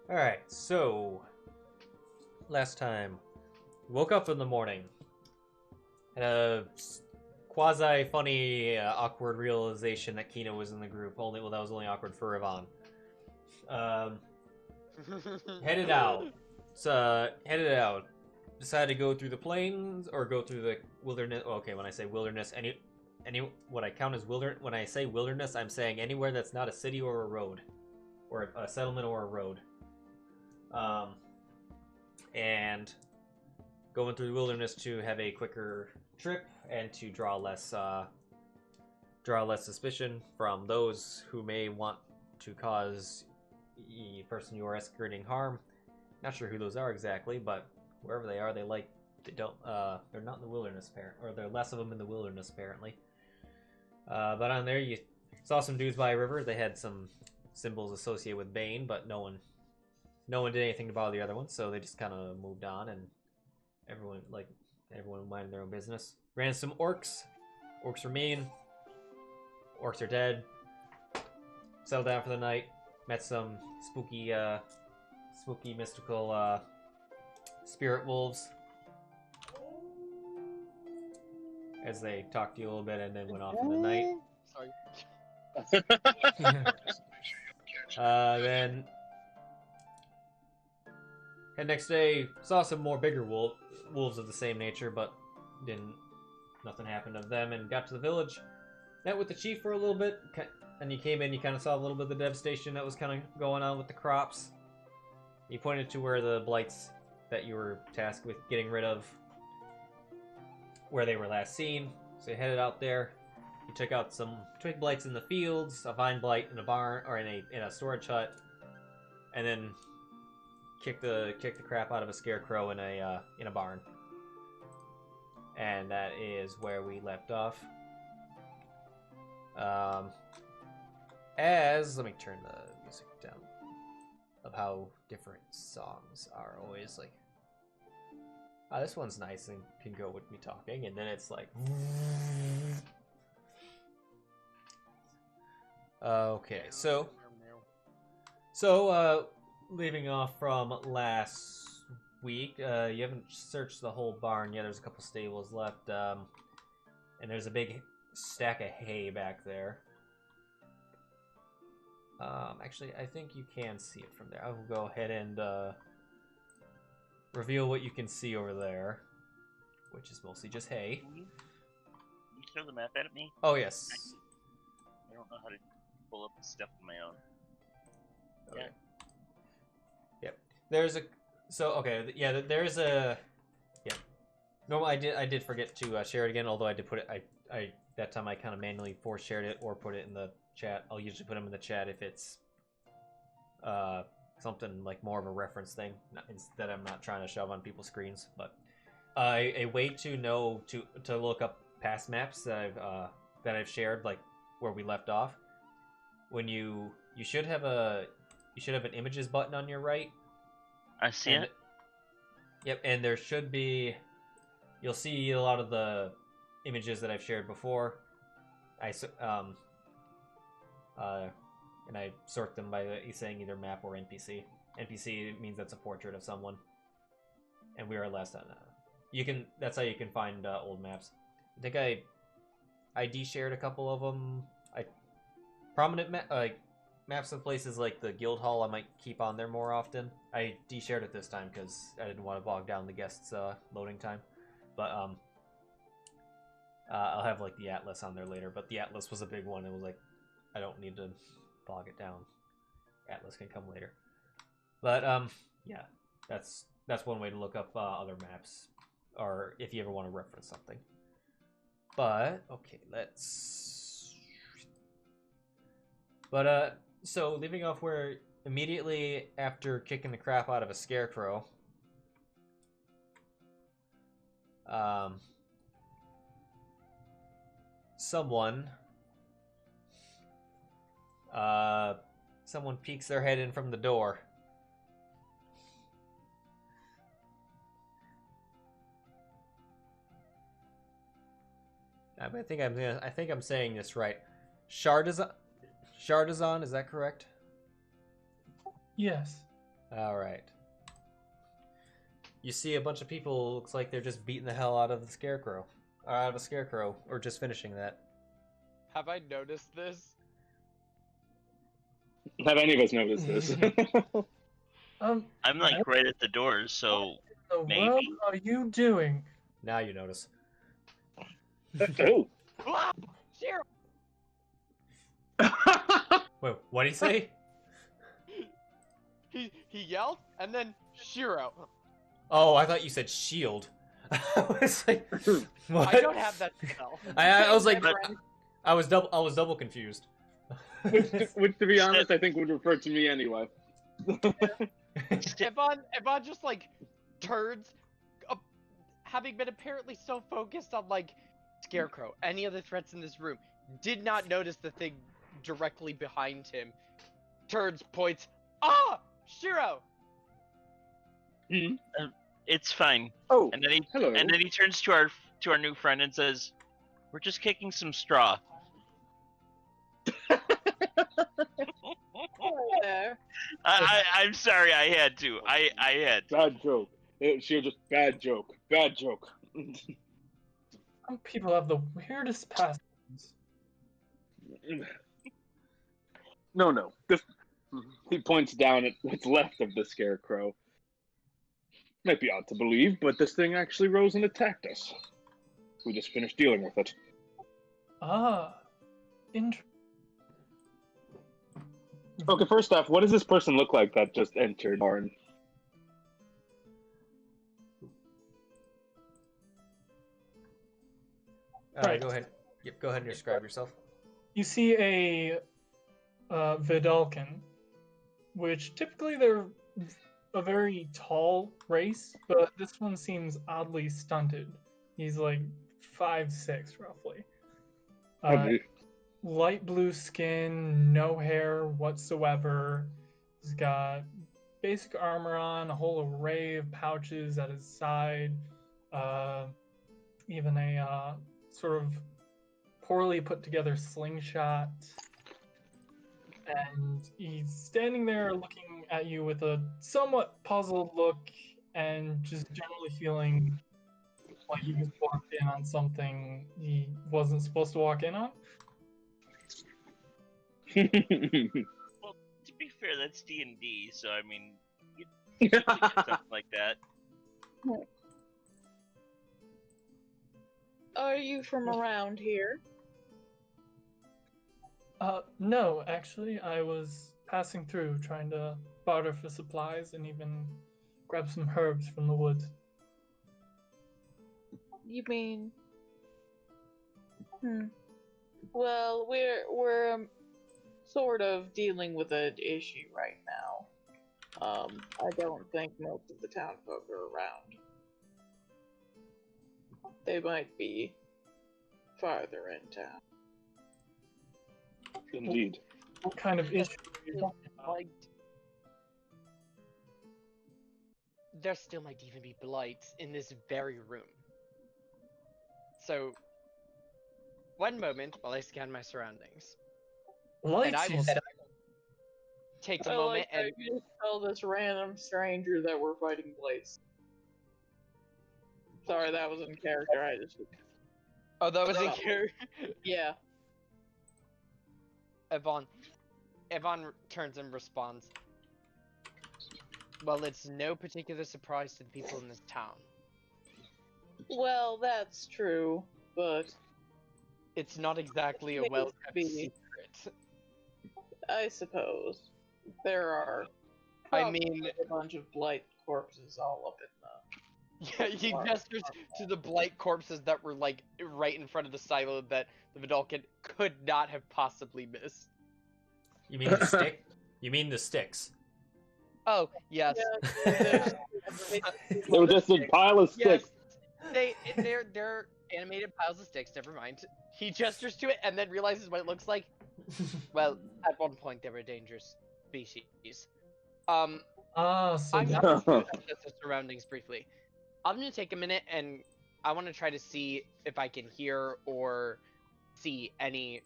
Alright, so last time woke up in the morning and a quasi funny awkward realization that Kina was in the group. Only that was only awkward for Yvonne. Um, headed out. Headed out. Decided to go through the plains or go through the wilderness. Okay, when I say wilderness, any what I count as wilderness. When I say wilderness, I'm saying anywhere that's not a city or a road, or a settlement or a road. And going through the wilderness to have a quicker trip and to draw less suspicion from those who may want to cause the person you are escorting harm. Not sure who those are exactly, but wherever they are, they're not in the wilderness apparently, or there are less of them in the wilderness apparently. But on there, you saw some dudes by a river. They had some symbols associated with Bane, but no one did anything to bother the other one, so they just kind of moved on, and everyone minded their own business. Ran some orcs. Orcs are mean. Orcs are dead. Settled down for the night. Met some spooky mystical spirit wolves. As they talked to you a little bit and then went off in the night. Sorry. Then and next day saw some more bigger wolves of the same nature, but nothing happened of them, and got to the village. Met with the chief for a little bit, and you came in, you kind of saw a little bit of the devastation that was kind of going on with the crops. You pointed to where the blights that you were tasked with getting rid of, where they were last seen. So you headed out there. You took out some twig blights in the fields, a vine blight in a barn, or in a storage hut, and then kicked the crap out of a scarecrow in a barn. And that is where we left off. Let me turn the music down. Of how different songs are always like. This one's nice and can go with me talking, and then it's like. Okay, so leaving off from last week, you haven't searched the whole barn yet. There's a couple stables left, and there's a big stack of hay back there. Actually, I think you can see it from there. I will go ahead and reveal what you can see over there, which is mostly just hay. Can you show the map at me? Oh, yes. I don't know how to pull up the stuff on my own. Okay. Yeah. Yep. There's a... So, okay, yeah, there's a... Yeah. Normally, I did forget to share it again, although I did put it... I that time I kind of manually force shared it or put it in the chat. I'll usually put them in the chat if it's something like more of a reference thing that I'm not trying to shove on people's screens. But a way to know to look up past maps that I've shared, like where we left off. When you should have an images button on your right. I see it. Yep, and there should be. You'll see a lot of the images that I've shared before. And I sort them by saying either map or NPC. NPC means that's a portrait of someone. And we are last on. That's how you can find old maps. I think I de-shared a couple of them. Prominent maps of places like the guild hall I might keep on there more often. I de-shared it this time because I didn't want to bog down the guests' loading time. But I'll have like the atlas on there later. But the atlas was a big one. It was like I don't need to bog it down. Atlas can come later. But yeah, that's one way to look up other maps, or if you ever want to reference something. But okay, so leaving off where immediately after kicking the crap out of a scarecrow, someone peeks their head in from the door. I think I'm saying this right. Shardazan, is that correct? Yes. All right. You see a bunch of people. Looks like they're just beating the hell out of the scarecrow, or just finishing that. Have I noticed this? Have any of us noticed this? I'm like right at the doors, so What the maybe. world are you doing? Now you notice. Oh. Ah! Sheero! Wait, what did he say? He yelled, and then Sheero. Oh, I thought you said shield. I was like, what? I don't have that spell. I was like, My friend. I was double confused. which, to be honest, I think would refer to me anyway. Yvonne just like turns, having been apparently so focused on like Scarecrow, any other threats in this room, did not notice the thing directly behind him. Turns, points, Sheero! It's fine. Oh, And then he hello. and then he turns to our new friend and says, "We're just kicking some straw." I'm sorry, I had to. I had to. Bad joke. She was just bad joke. Bad joke. Some people have the weirdest passions. No. He points down at what's left of the scarecrow. Might be odd to believe, but this thing actually rose and attacked us. We just finished dealing with it. Interesting. Okay, first off, what does this person look like that just entered, Lauren? Alright, go ahead. Yep, go ahead and describe yourself. You see a Vidalcan, which typically they're a very tall race, but this one seems oddly stunted. He's like 5'6", roughly. Light blue skin, no hair whatsoever. He's got basic armor on, a whole array of pouches at his side, even a sort of poorly put together slingshot. And he's standing there looking at you with a somewhat puzzled look and just generally feeling like he just walked in on something he wasn't supposed to walk in on. Well, to be fair, that's D&D, so I mean, you get something like that. Are you from around here? No, actually, I was passing through trying to barter for supplies and even grab some herbs from the woods. You mean? Well, we're sort of dealing with an issue right now. I don't think most of the townfolk are around. They might be farther in town. Indeed. What kind of issue are you talking about? Like, there still might even be blights in this very room. So, one moment while I scan my surroundings. Lights, And I you will said? take a I moment like that and you just tell this random stranger that we're fighting blights. Sorry, that was in character. I just oh, that was in here. yeah. Yvonne turns and responds. Well, it's no particular surprise to the people in this town. Well, that's true, but It's not exactly a It well-kept could be. secret. I suppose there are. I mean, probably a bunch of blight corpses all up in the. yeah, he gestures to the blight corpses that were like right in front of the silo that the Vidalcan could not have possibly missed. You mean the stick? You mean the sticks? Oh, yes. Yeah, They were just a pile of Yes. sticks. They're animated piles of sticks, never mind. He gestures to it and then realizes what it looks like. Well, at one point they were a dangerous species. So I'm that- going to assess the surroundings briefly. I'm gonna take a minute and I want to try to see if I can hear or see any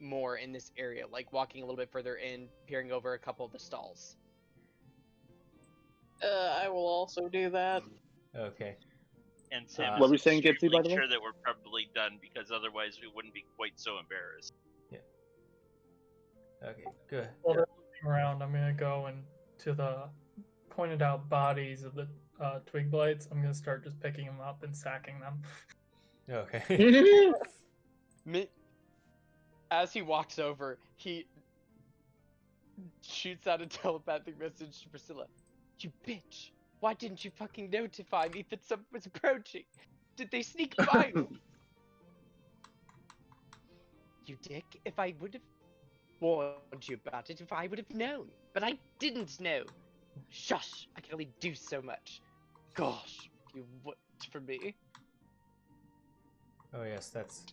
more in this area, like walking a little bit further in, peering over a couple of the stalls. I will also do that. Okay. And Sam What is were we saying, Gypsy, extremely by the way? sure that we're probably done because otherwise we wouldn't be quite so embarrassed. Okay, good. While they're looking around, I'm gonna go and to the pointed out bodies of the twig blights. I'm gonna start just picking them up and sacking them. Okay. As he walks over, he shoots out a telepathic message to Priscilla. You bitch! Why didn't you fucking notify me that someone was approaching? Did they sneak by me? You dick! If I would have warned you about it, if I would have known, but I didn't know. Shush! I can only do so much. Gosh, you worked for me. Oh yes, that's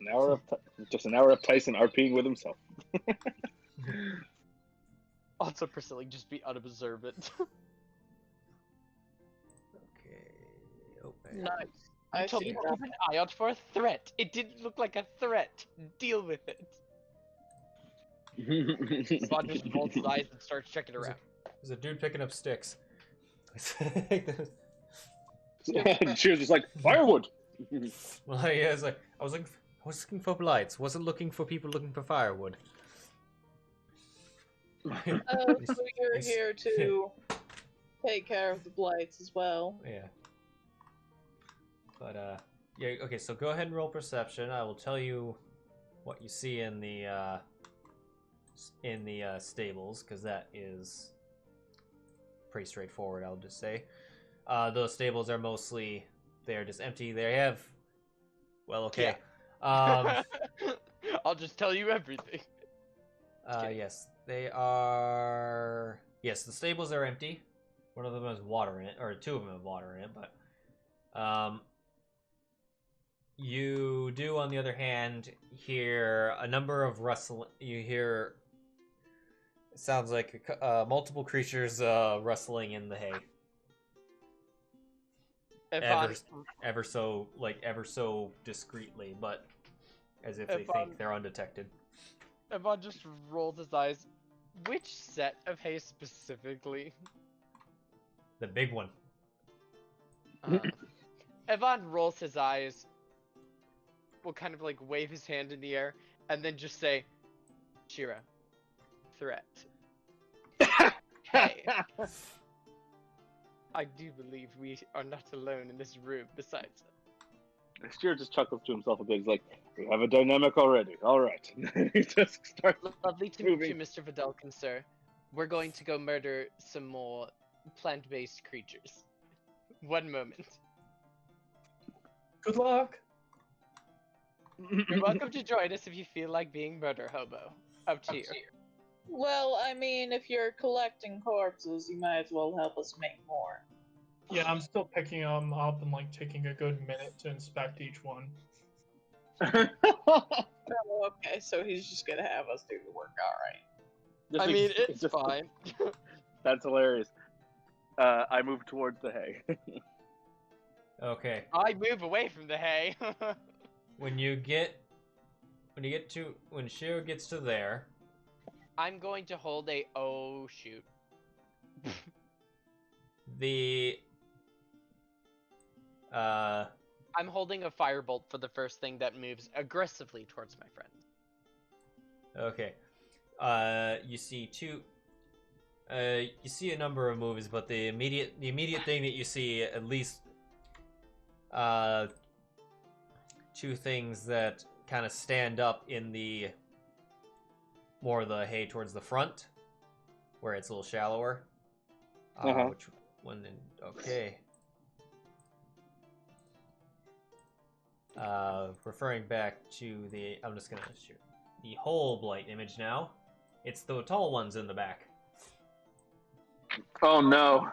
Just an hour of Tyson RPing with himself. Also, Priscilla, just be unobservant. okay. Open. Nice. I I told see you to that. keep an eye out for a threat. It didn't look like a threat. Deal with it. Vaughn just rolls his eyes and starts checking around. There's a dude picking up sticks. She was just like, firewood! Well, yeah, it's like I was looking for blights. Wasn't looking for people looking for firewood. So you're here to take care of the blights as well. Yeah. But yeah. Okay, so go ahead and roll perception. I will tell you what you see in the stables, because that is pretty straightforward. I'll just say those stables are mostly they're just empty. They have okay. I'll just tell you everything. Yes, they are. Yes, the stables are empty. One of them has water in it, or two of them have water in it. But you do, on the other hand, hear a number of rustling. You hear. It sounds like multiple creatures rustling in the hay. Ever so discreetly, but as if they think they're undetected. Evon just rolls his eyes. Which set of hay specifically? The big one. Evon rolls his eyes, will kind of like wave his hand in the air, and then just say, Sheero, threat. Hey. I do believe we are not alone in this room, besides. Sheero just chuckles to himself a bit. He's like, we have a dynamic already. Alright. He just starts Lovely to meet you, moving. Mr. Vidalkin, sir. We're going to go murder some more plant-based creatures. One moment. Good luck. You're welcome to join us if you feel like being murder hobo. Up to you. Well, I mean, if you're collecting corpses, you might as well help us make more. Yeah, I'm still picking them up and like taking a good minute to inspect each one. Oh, okay, so he's just gonna have us do the work, alright. I mean, it's fine. That's hilarious. I move towards the hay. Okay. I move away from the hay. When Sheero gets to there, I'm going to hold a oh shoot. I'm holding a firebolt for the first thing that moves aggressively towards my friend. Okay. You see you see a number of moves, but the immediate thing that you see, at least two things that kind of stand up in the more of the hay towards the front, where it's a little shallower. Which one? Okay. Referring back to I'm just gonna shoot the whole blight image now. It's the tall ones in the back. Oh no.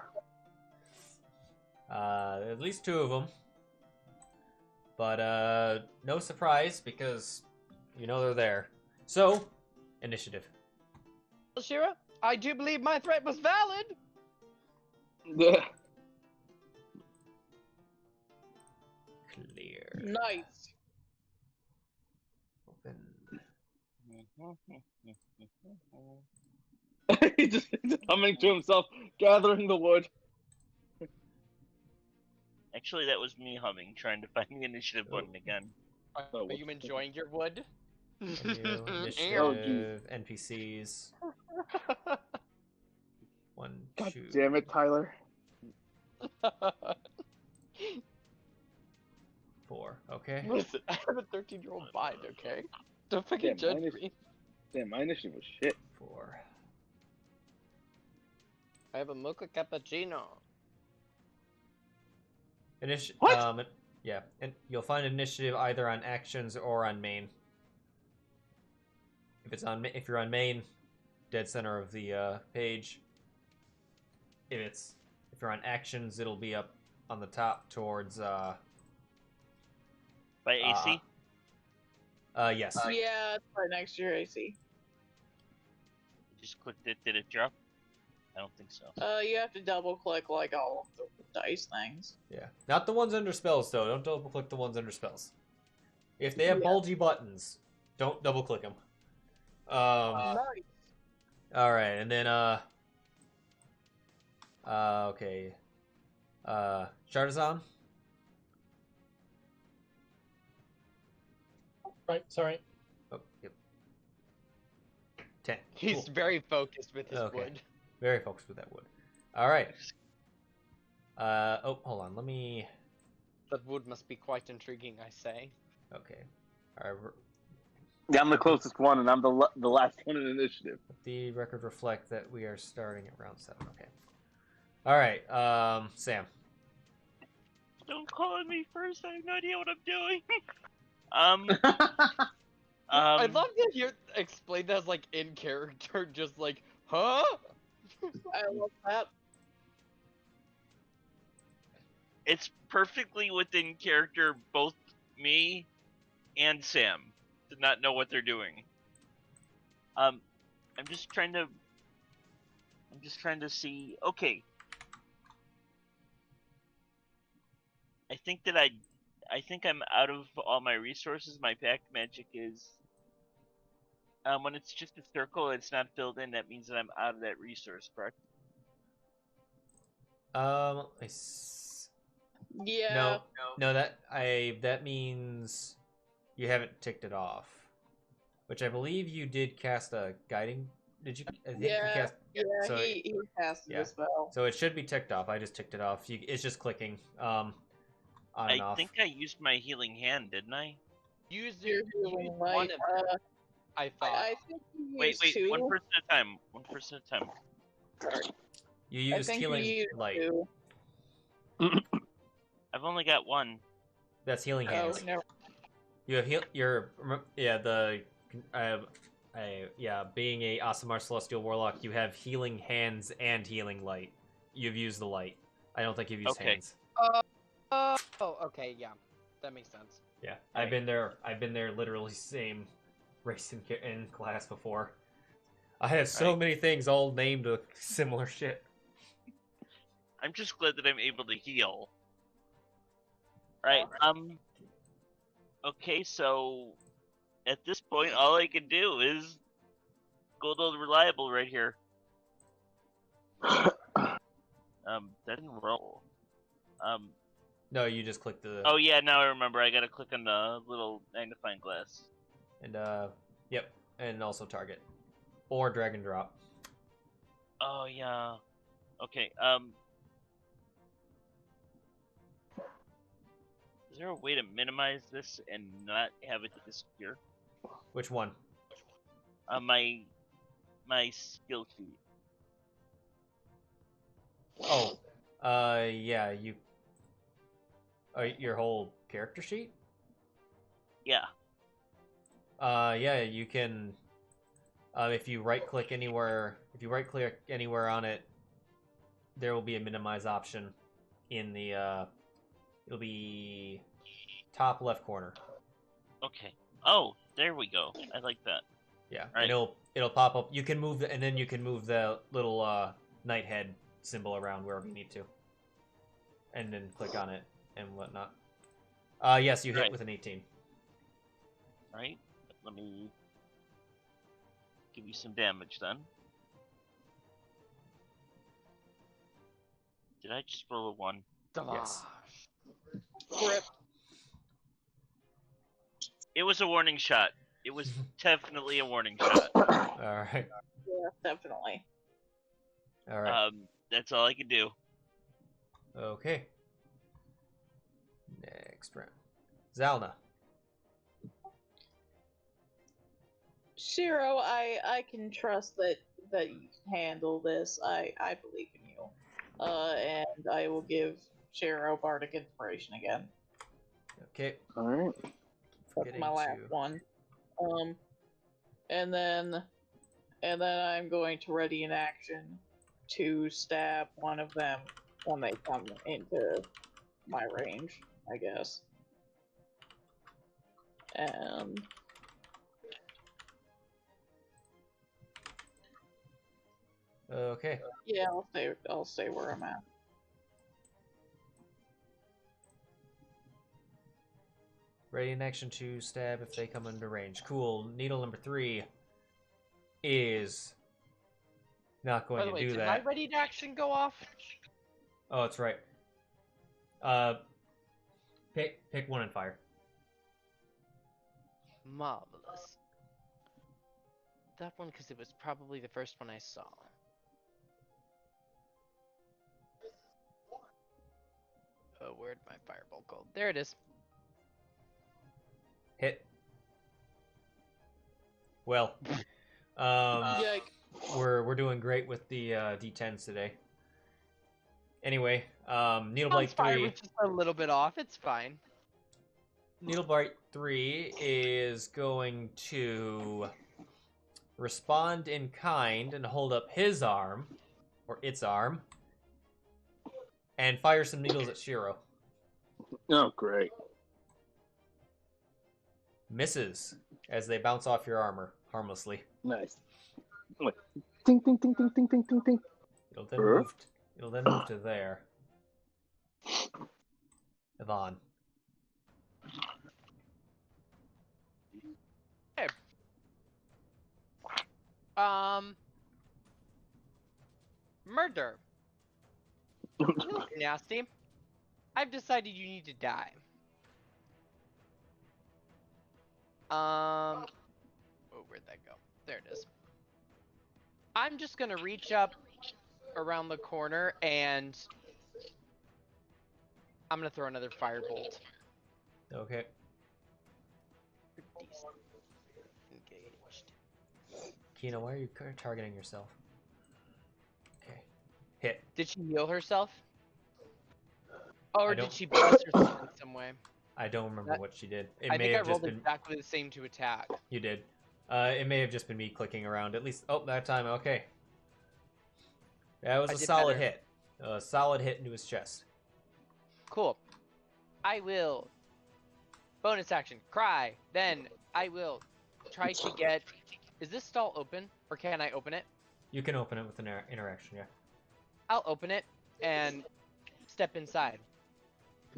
At least two of them. But no surprise, because you know they're there. So, initiative. Well, Sheero, I do believe my threat was valid. Clear. Nice. Open. He's just humming to himself, gathering the wood. Actually, that was me humming, trying to find the initiative button again. Oh, Are you enjoying your wood? Menu, Oh, initiative, NPCs. 1, God 2. damn it, Tyler. 4. Okay. Listen, I have a 13-year-old mind, okay? Don't fucking Damn, judge me. Damn, my initiative was shit. 4. I have a mocha cappuccino. What? Yeah, and you'll find initiative either on actions or on main. If you're on main, dead center of the page. If you're on actions, it'll be up on the top towards By AC? Yes. Yeah, it's right next to your AC. Just clicked it. Did it drop? I don't think so. You have to double click like all of the dice things. Yeah. Not the ones under spells though. Don't double click the ones under spells. If they have Yeah. bulgy buttons, don't double click them. Nice. All right, and then okay. Shardazan. Right, sorry. Oh, yep. 10. He's Cool. very focused with his Okay. wood. Very focused with that wood. All right. Oh, hold on. Let me. That wood must be quite intriguing, I say. Okay. All right. Yeah, I'm the closest one, and I'm the last one in initiative. The record reflect that we are starting at round 7. Okay. All right. Sam. Don't call on me first. I have no idea what I'm doing. I'd love to hear explain that as like in character, just like, huh? I love that. It's perfectly within character, both me and Sam to not know what they're doing. I'm just trying to see. Okay. I think I'm out of all my resources. My pact magic is when it's just a circle, it's not filled in. That means that I'm out of that resource, correct? Yeah. No. That means you haven't ticked it off. Which I believe you did cast a guiding. Did you? I think you cast. Yeah, So he cast yeah. the spell. So it should be ticked off. I just ticked it off. It's just clicking on and I off. think I used my healing hand, didn't I? Use Your use healing one light. of them, I thought. I think you Wait, used two. one person at a time. One person at a time. Sorry. You I used think healing you used light. two. I've only got one. That's healing Oh, hands. no. You have being a Aasimar Celestial Warlock, you have healing hands and healing light. You've used the light. I don't think you've used Okay. hands. Oh, okay, yeah, that makes sense. Yeah, I've been there. I've been there. Literally same race in class before. I have so Right. many things all named with similar shit. I'm just glad that I'm able to heal. Right. Okay, so at this point, all I can do is gold old reliable right here. That didn't roll. No, you just click the Oh yeah, now I remember. I gotta click on the little magnifying glass. and yep, and also target or drag and drop. Oh yeah. Okay. Is there a way to minimize this and not have it disappear? Which one? My skill sheet. Oh, yeah, you. Your whole character sheet? Yeah. Yeah, you can. If you right click anywhere on it, there will be a minimize option in the. It'll be top left corner. Okay. Oh, there we go. I like that. Yeah, Right. and it'll pop up. You can move and then you can move the little knight head symbol around wherever you need to, and then click on it and whatnot. Yes, you hit Right. with an 18. Right. Let me give you some damage then. Did I just roll a 1? Yes. Rip. It was a warning shot. It was definitely a warning shot. All right. Yeah, definitely. All right. That's all I can do. Okay. Next round. Zylna. Sheero, I can trust that you can handle this. I believe in you. And I will give Sheero Bardic Inspiration again. Okay. All right. That's my last one. And then I'm going to ready an action to stab one of them when they come into my range, I guess. And Okay. yeah, I'll stay where I'm at. Ready in action to stab if they come under range. Cool. Needle number 3 is not By going the to way, do did that. my ready to action go off? Oh, that's right. Pick one and fire. Marvelous. That one, because it was probably the first one I saw. Oh, where'd my fireball go? There it is. Hit. Well, Yike. we're doing great with the D10s today. Anyway, Needle Sounds Bite fine, 3. we're just a little bit off. It's fine. Needle Bite 3 is going to respond in kind and hold up his arm, or its arm, and fire some needles at Sheero. Oh, great. Misses as they bounce off your armor harmlessly. Nice. Like, ting, ting, ting, ting, ting, ting, ting, ting. It'll then move to there. Yvonne. Hey. Murder. You look nasty. I've decided you need to die. Oh, where'd that go? There it is. I'm just gonna reach up around the corner and I'm gonna throw another firebolt. Okay. Engaged. Kina, why are you targeting yourself? Okay. Hit. Did she heal herself? Or I did don't- she bless herself in some way? I don't remember what she did. It I may think I have just rolled been exactly the same to attack. you did. It may have just been me clicking around. At least, oh, that time, okay. That was I a did solid better. hit. A solid hit into his chest. Cool. I will bonus action cry. Then I will try to get. Is this stall open, or can I open it? You can open it with an interaction, yeah. I'll open it and step inside.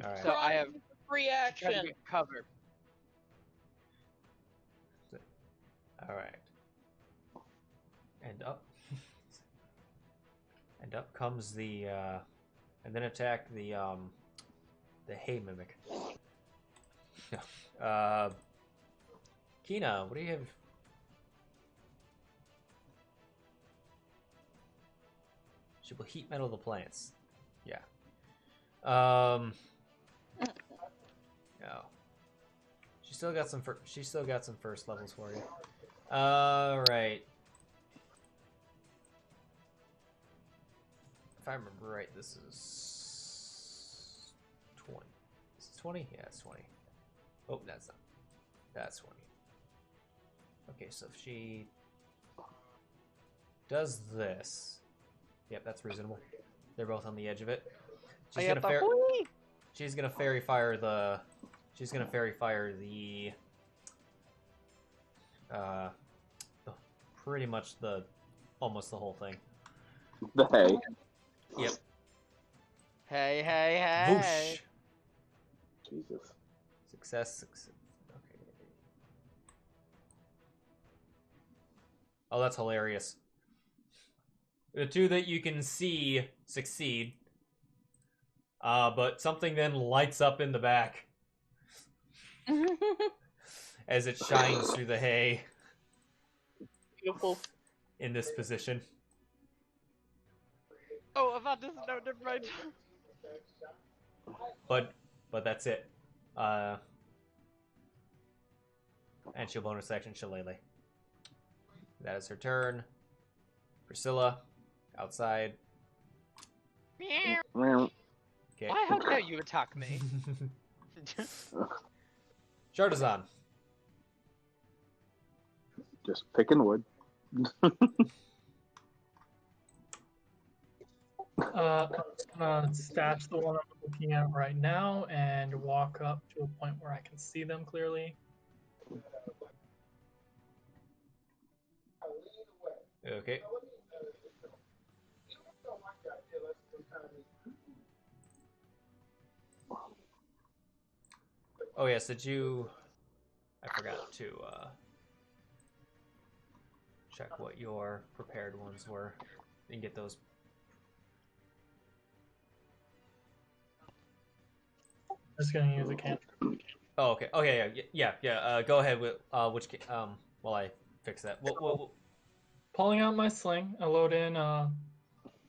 All right. So I have Free try to action. get cover. All right. And up. And up comes the and then attack the hay mimic. Kina, what do you have? She will heat metal the plants. Yeah. No. She still got some. She still got some first levels for you. All right. If I remember right, this is 20. Is it 20? Yeah, it's 20. Oh, that's not. That's 20. Okay, so if she does this, yep, that's reasonable. They're both on the edge of it. She's gonna fairy fire the. She's gonna fairy fire the. Pretty much almost the whole thing. The hay. Yep. Hey, hey, hey. Whoosh. Jesus. Success. Okay. Oh, that's hilarious. The two that you can see succeed. But something then lights up in the back as it shines through the hay Beautiful. in this position. Oh, Avad doesn't know. Never mind. But that's it. And she'll bonus action Shillelagh. That is her turn. Priscilla, outside. Meow. Okay. Why? How dare you attack me? Shardazan. Just picking wood. I'm just gonna stash the one I'm looking at right now and walk up to a point where I can see them clearly. Okay. Oh yes, did you... I forgot to check what your prepared ones were and get those. I'm just gonna use a cantrip. Oh, okay. Okay, yeah. Go ahead with which while I fix that. What? Pulling out my sling, I load in a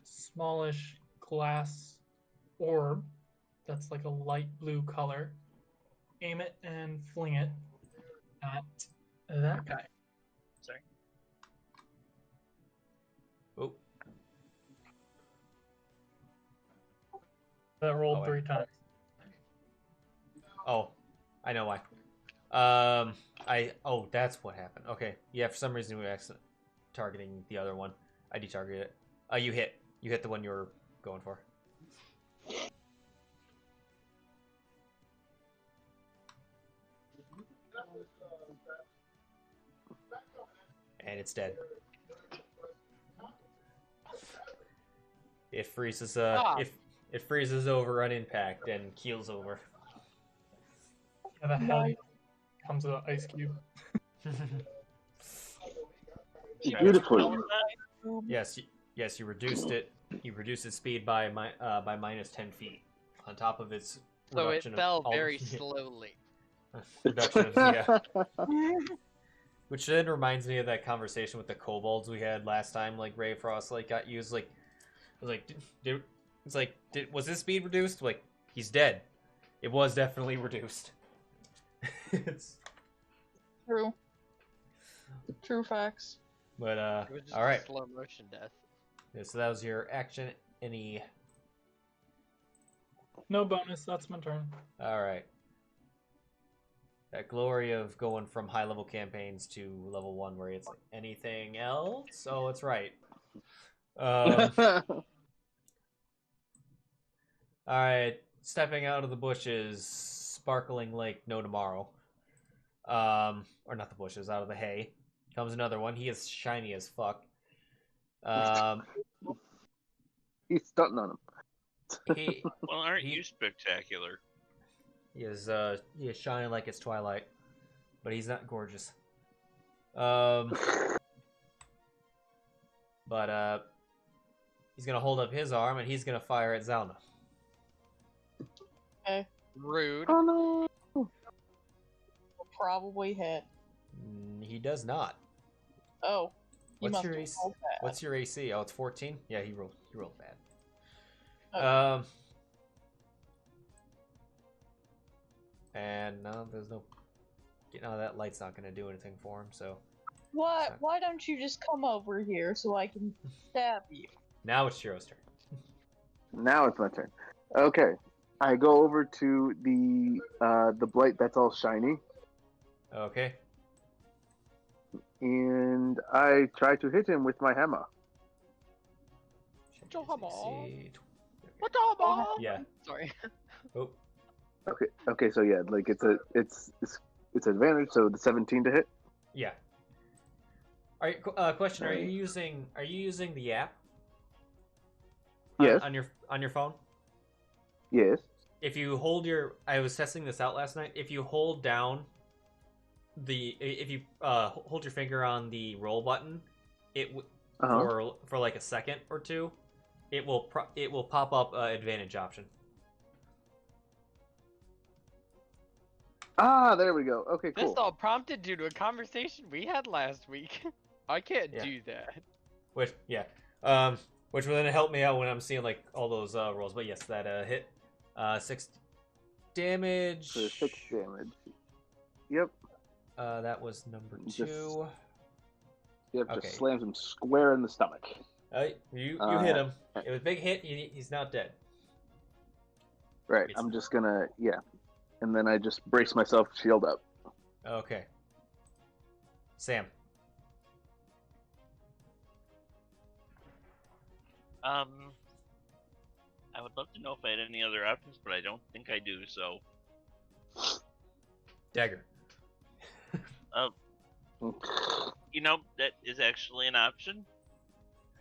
smallish glass orb that's like a light blue color. Aim it and fling it at that guy. Sorry. Oh. That rolled Oh, wait. 3 times. Oh, I know why. Oh, that's what happened. Okay, yeah. For some reason, we were targeting the other one. I detargeted it. You hit the one you were going for. And it's dead. It freezes. It freezes over on impact and keels over. Yeah, the hell comes with an ice cube. Beautifully. Yes, you reduced it. You reduced its speed by minus 10 feet. On top of its So it reduction of fell all- very slowly. reduction of, yeah. Which then reminds me of that conversation with the kobolds we had last time. Like Ray Frost got used. Like, I was like, was his speed reduced? Like, he's dead. It was definitely reduced. True. True facts. But It was just all right. a slow motion death. Yeah, so that was your action. Any? No bonus, that's my turn. All right. That glory of going from high level campaigns to level 1 where it's like, anything else? Oh, it's right. Alright, stepping out of the bushes, sparkling like no tomorrow. Or not the bushes, out of the hay. Comes another one. He is shiny as fuck. He's stunting on him. He Well, aren't you spectacular? is shining like it's twilight, but he's not gorgeous. But he's gonna hold up his arm and he's gonna fire at Zylna. Okay. Rude. Oh no! Will probably hit. He does not. Oh. He What's must your have AC? rolled bad. What's your AC? Oh, it's 14. Yeah, he rolled bad. Okay. And no, there's no. No, that light's not gonna do anything for him. So What? Why don't you just come over here so I can stab you? now it's Sheero's turn. Now it's my turn. Okay, I go over to the blight that's all shiny, Okay. and I try to hit him with my hammer. Joe Hammer. AC. What the hell? Yeah. Sorry. Oh. Okay, so yeah, like it's advantage, so the 17 to hit. Yeah. Question: Are you using the app? Yes. On your phone? Yes. If you hold I was testing this out last night. If you hold down if you hold your finger on the roll button, for like a second or two, it will pop up advantage option. Ah, there we go. Okay, This cool. all prompted due to a conversation we had last week. I can't Yeah. do that. Which which will then help me out when I'm seeing like all those rolls. But yes, that hit 6 damage. For 6 damage. Yep. That was number 2. Just- Yep, Okay. just slams him square in the stomach. You hit him. It was a big hit. He's not dead. Right, It's- I'm just gonna, yeah. And then I just brace myself, shield up. Okay. Sam. I would love to know if I had any other options, but I don't think I do. So, Dagger. you know, that is actually an option.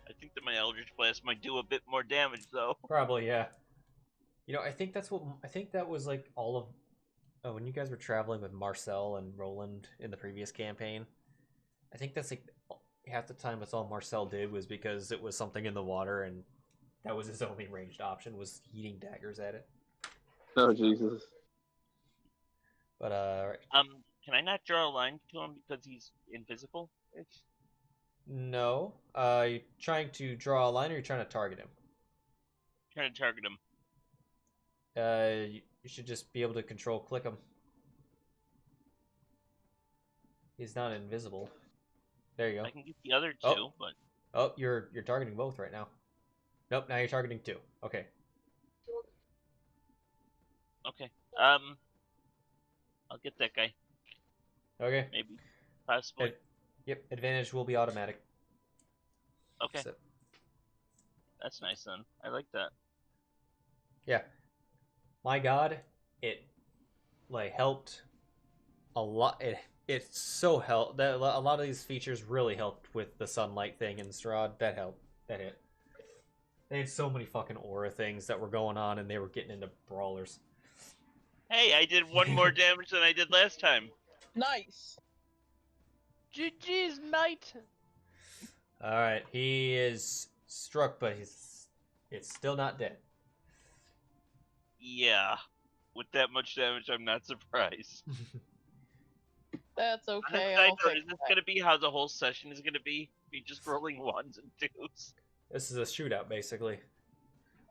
I think that my Eldritch Blast might do a bit more damage, though. Probably, yeah. You know, I think that was like all of. Oh, when you guys were traveling with Marcel and Roland in the previous campaign, I think that's like half the time that's all Marcel did was because it was something in the water, and that was his only ranged option was heating daggers at it. Oh, Jesus. But right. Can I not draw a line to him because he's invisible? No. You trying to draw a line, or you trying to target him? Trying to target him. You should just be able to control click him. He's not invisible. There you go. I can get the other two, Oh. but Oh, you're targeting both right now. Nope, now you're targeting 2. Okay. okay. I'll get that guy. Okay. Maybe, possibly. Yep, advantage will be automatic. Okay, So, that's nice then. I like that. yeah. My god, it like helped a lot. It so helped that a lot of these features really helped with the sunlight thing in Strahd. That helped. That hit. They had so many fucking aura things that were going on, and they were getting into brawlers. Hey, I did 1 more damage than I did last time. Nice. GG's, mate. All right, he is struck, but it's still not dead. Yeah, with that much damage, I'm not surprised. That's On a okay. side I'll note, fix is this that. gonna be how the whole session is gonna be? Be just rolling 1s and 2s? This is a shootout, basically,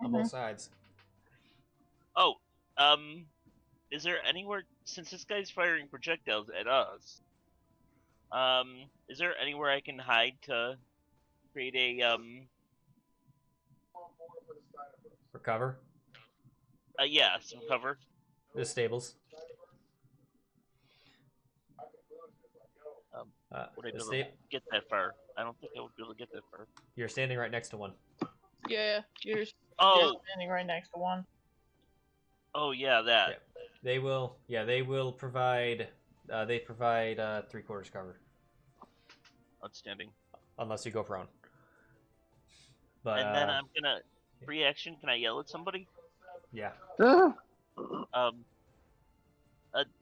on Mhm. both sides. Oh, is there anywhere, since this guy's firing projectiles at us, is there anywhere I can hide to create a, Recover yeah, some cover? the stables. Would I be The able to sta- get that far? I don't think I would be able to get that far. You're standing right next to one. Yeah, you're Oh, standing right next to one. oh yeah, that. Yeah. They will. Yeah, they will provide. They provide 3/4 cover Outstanding. unless you go prone. But And then I'm gonna, free action, can I yell at somebody? yeah. Ah!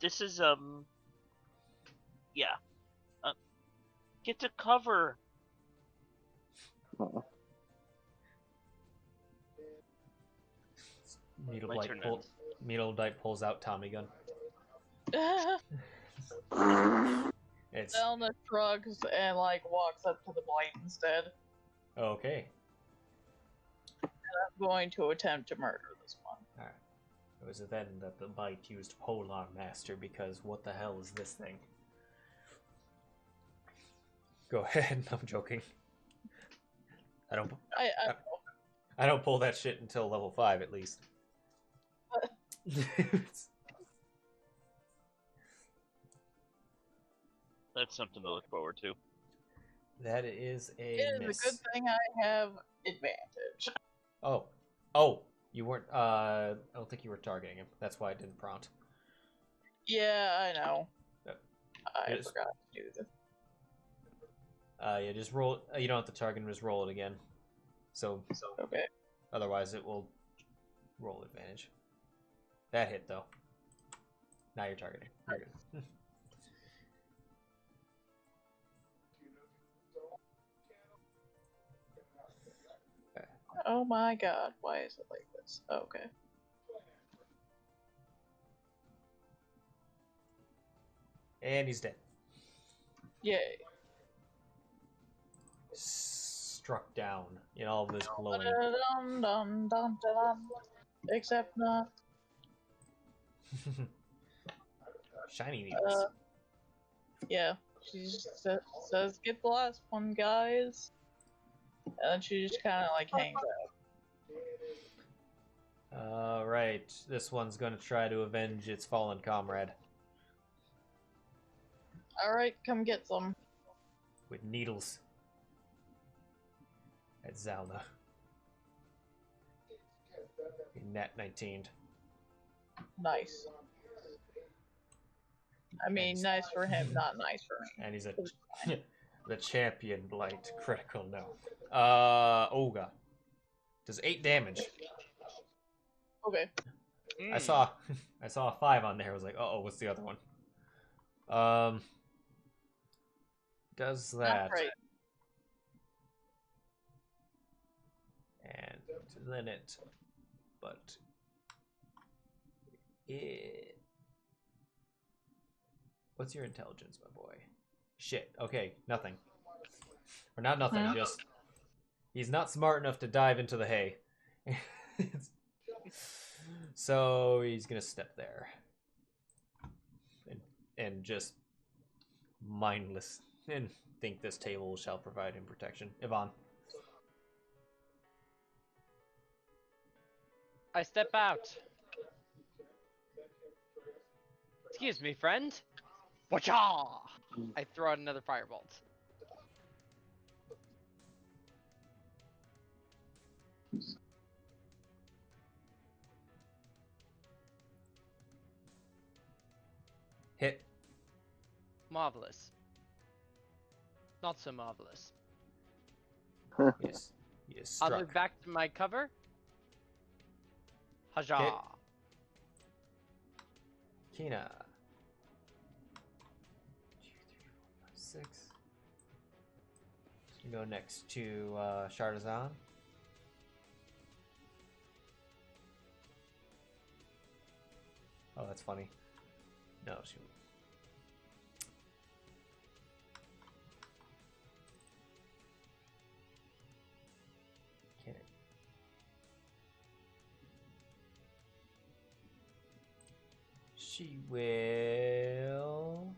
This is, yeah. Get to cover. Oh. My turn Needle pulls out Tommy gun. It's Zylna shrugs and like walks up to the blight instead. okay. I'm going to attempt to murder this one. All right. It was then that the bite used Polar Master because what the hell is this thing? Go ahead. I'm joking. I don't pull that shit until level 5 at least. That's something to look forward to. That is a It is miss. a good thing I have advantage. Oh, you weren't. I don't think you were targeting him. That's why I didn't prompt. Yeah, I know. Yep. I Yes. forgot to do this. Yeah, just roll. You don't have to target him. Just roll it again. So Okay. otherwise it will roll advantage. That hit though. Now you're targeting. You're good. Oh my god, why is it like this? Okay. And he's dead. Yay. Struck down in all of this glowing. Dum-dum-dum-dum-dum. Except not. Shiny needles. Yeah. She just says, "Get the last one, guys." And then she just kind of like hangs out. Alright, this one's gonna try to avenge its fallen comrade. Alright, come get some. With needles. At Zylna. Net 19. Nice. I mean, nice for him, not nice for me. And he's a the champion blight critical no. Olga. Does 8 damage. Okay. I saw a 5 on there. I was like, uh-oh, what's the other one? Does that. Not great. And then it, but it. What's your intelligence, my boy? Shit. Okay, nothing. Or not nothing. Huh? Just he's not smart enough to dive into the hay. So he's gonna step there and just mindless and think this table shall provide him protection. Yvonne. I step out. Excuse me, friend. Wacha! I throw out another firebolt. Hit. Marvelous. Not so marvelous. Yes. Yes. I'll Struck. move back to my cover. Haja. Okay. Kina. 2, 3, 4, 5, 6. You go next to Shardazan. Oh, that's funny. No, she. Can it? She will.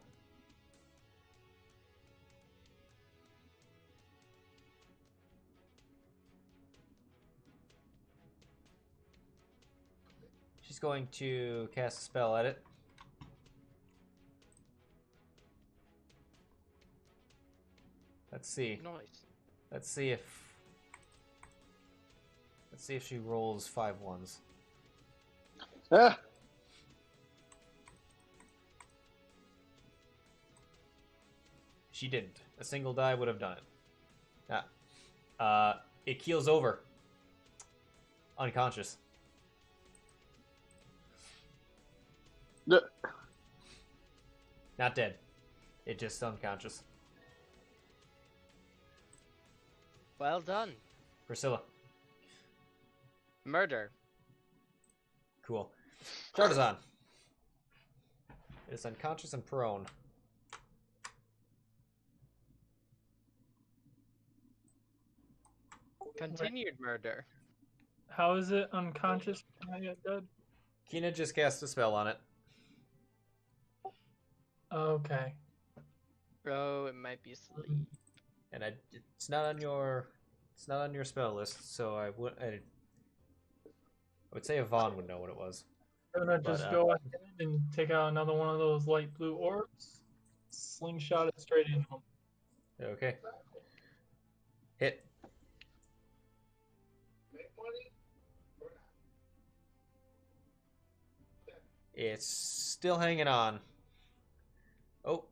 She's going to cast a spell at it. Let's see. Nice. Let's see if she rolls 5 ones. Ah! She didn't. A single die would have done it. It keels over. Unconscious. Not dead. It just unconscious. Well done. Priscilla. Murder. Cool. Shardazan. It is unconscious and prone. Continued murder. How is it unconscious? Not yet dead. Kina just cast a spell on it. Okay. Oh, it might be asleep. And it's not on your spell list, so I would say Yvonne would know what it was. I'm gonna just go ahead and take out another one of those light blue orbs. Slingshot it straight in. Okay. Hit. It's still hanging on. Oh.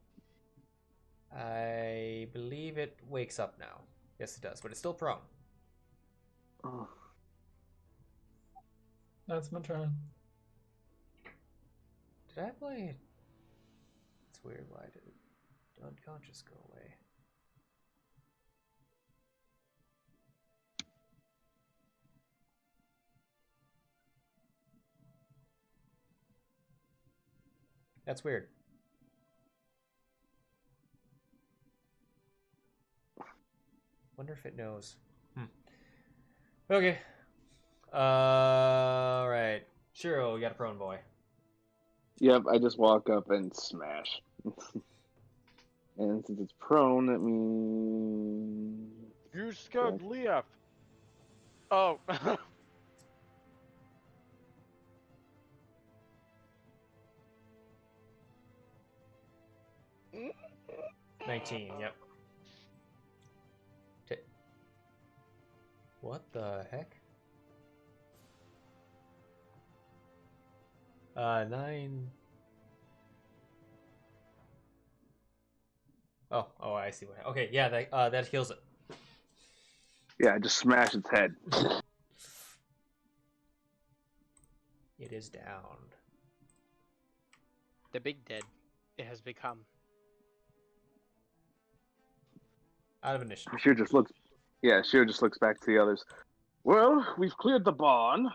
I believe it wakes up now. Yes, it does, but it's still prone. Oh. That's my turn. Did I play it? It's weird. Why did the unconscious go away? That's weird. wonder if it knows. Okay. Right. Sheero, you got a prone boy. Yep, I just walk up and smash. And since it's prone, that means... You scared Leaf. Oh. 19, yep. What the heck? 9. Oh, I see what. Okay, yeah, that heals it. Yeah, I just smash its head. It is downed. The big dead. It has become. Out of initiative. Sheer just looks. Yeah, Sheer just looks back to the others. Well, we've cleared the barn.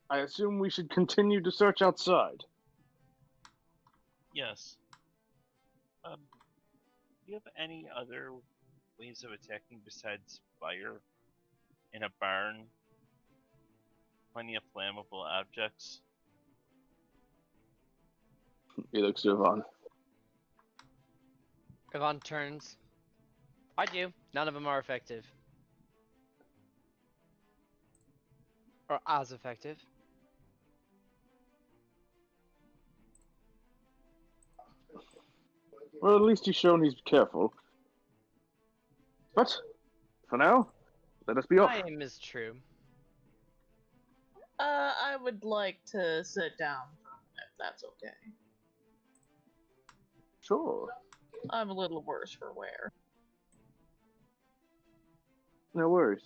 I assume we should continue to search outside. Yes. Do you have any other ways of attacking besides fire in a barn? Plenty of flammable objects. He looks to Yvonne. Yvonne turns. I do. None of them are effective. Or as effective. Well, at least he's shown he's careful. But, for now, let us be off. My aim is true. I would like to sit down for a minute, if that's okay. Sure. I'm a little worse for wear. No worries.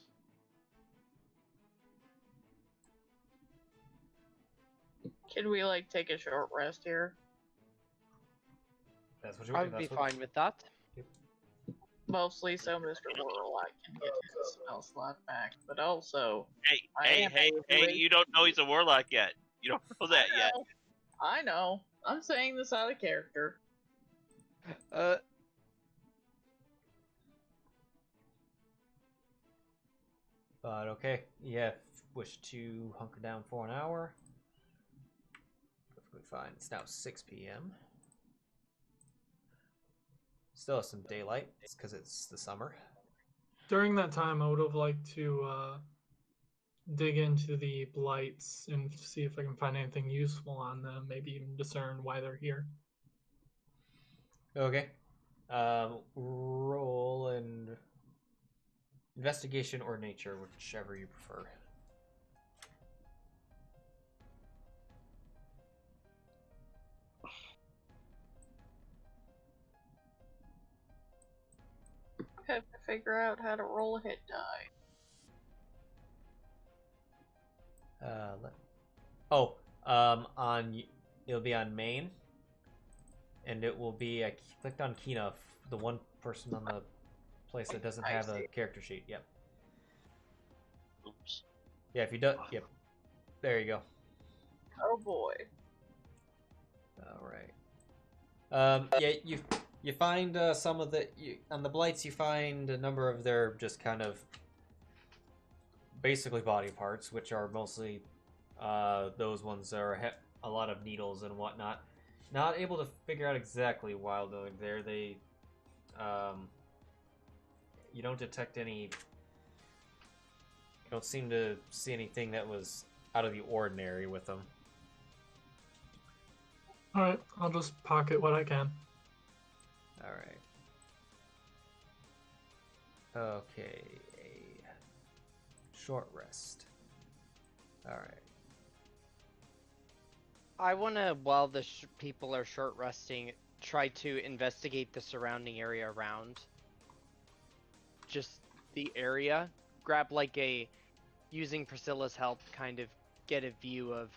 Can we, like, take a short rest here? That's what you I would be fine with that. Mostly so Mr. Warlock can get his spell slot back, but also... Hey, you don't know he's a warlock yet. You don't know that yet. I know. I'm saying this out of character. But okay, yeah, wish to hunker down for an hour. Perfectly fine. It's now 6 p.m. Still has some daylight. It's because it's the summer. During that time, I would have liked to dig into the blights and see if I can find anything useful on them. Maybe even discern why they're here. Okay. Roll an investigation or nature, whichever you prefer. Have to figure out how to roll a hit die. It'll be on main, and it will be I clicked on Kina, the one person on the place that doesn't have a character sheet. Yep. Oops. Yeah, if you do, yep. There you go. Oh boy. All right. Yeah, you find some of on the blights. You find a number of their just kind of basically body parts, which are mostly those ones that are a lot of needles and whatnot. Not able to figure out exactly why they're there. They you don't detect any. You don't seem to see anything that was out of the ordinary with them. Alright, I'll just pocket what I can. Alright. Okay, a short rest. Alright. I want to, while the people are short resting, try to investigate the surrounding area around. Just the area. Grab using Priscilla's help, kind of get a view of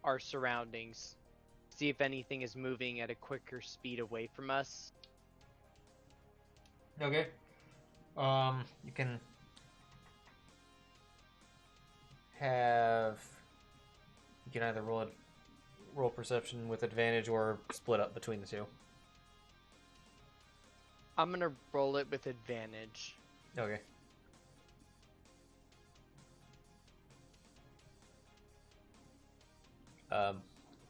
our surroundings. See if anything is moving at a quicker speed away from us. Okay. You can either roll perception with advantage or split up between the two. I'm gonna roll it with advantage. Okay.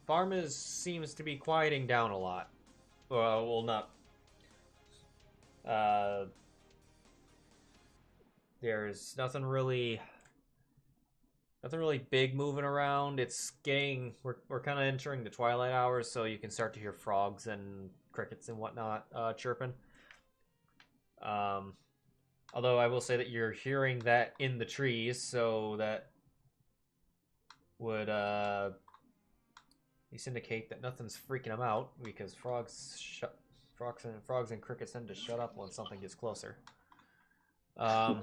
Farm seems to be quieting down a lot. Well, not. There's nothing really big moving around. It's getting we're kind of entering the twilight hours, so you can start to hear frogs and crickets and whatnot chirping. Although I will say that you're hearing that in the trees, so that would at least indicate that nothing's freaking them out, because frogs and crickets tend to shut up when something gets closer. But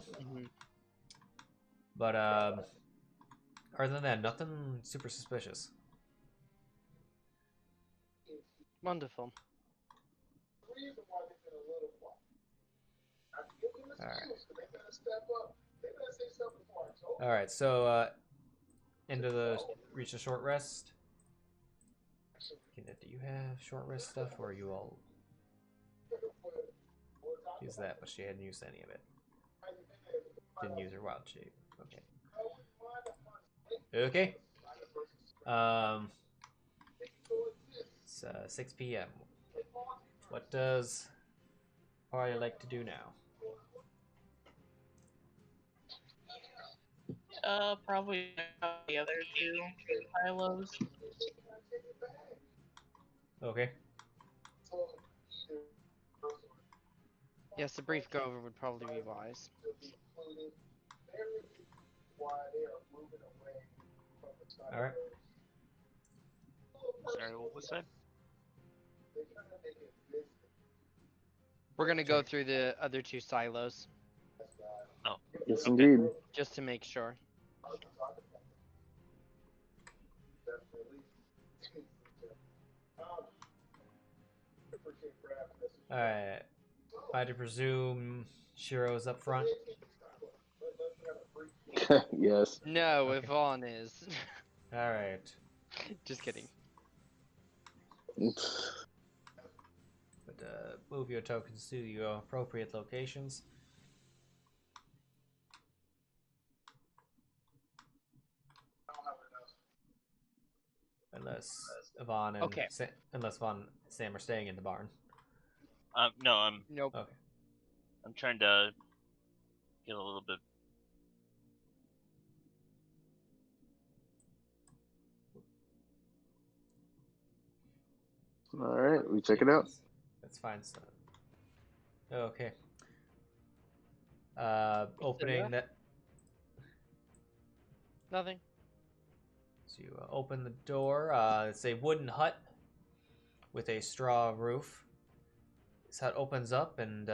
other than that, nothing super suspicious. Wonderful. All right, so reach a short rest. Do you have short rest stuff, or are you all use that? But she hadn't used any of it. Didn't use her wild shape. Okay. It's 6 p.m. What does party like to do now? Probably the other two silos. Okay. Yes, a brief go over would probably be wise. All right. Sorry, what was that? We're gonna go through the other two silos. Oh. Yes, Okay. indeed. Just to make sure. Alright. I had to presume Sheero's up front. Yes. No, Okay. Yvonne is. Alright. Just kidding. But move your tokens to your appropriate locations. Unless Yvonne and Okay. unless Yvonne and Sam are staying in the barn. No, I'm Nope. Okay. I'm trying to get a little bit. All right, we check it out. That's fine. So. Okay. Opening that. Nothing. So you open the door. It's a wooden hut with a straw roof. This hut opens up, and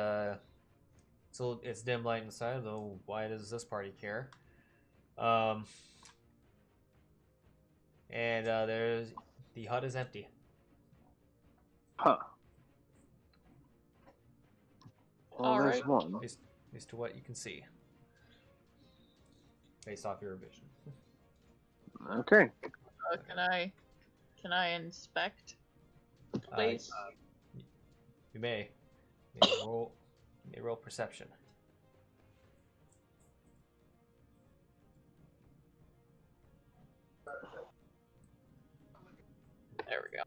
it's dim light inside. Though, why does this party care? And the hut is empty. Huh. Well, All there's right. one. At least to what you can see, based off your vision. Okay. Can I inspect the place? You may. You may roll perception. There we go.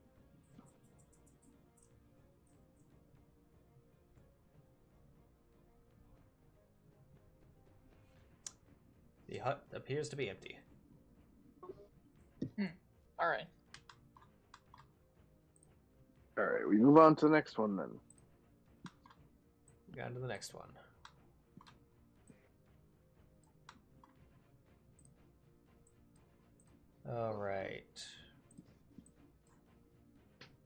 The hut appears to be empty. All right. All right, we move on to the next one then. On to the next one. All right.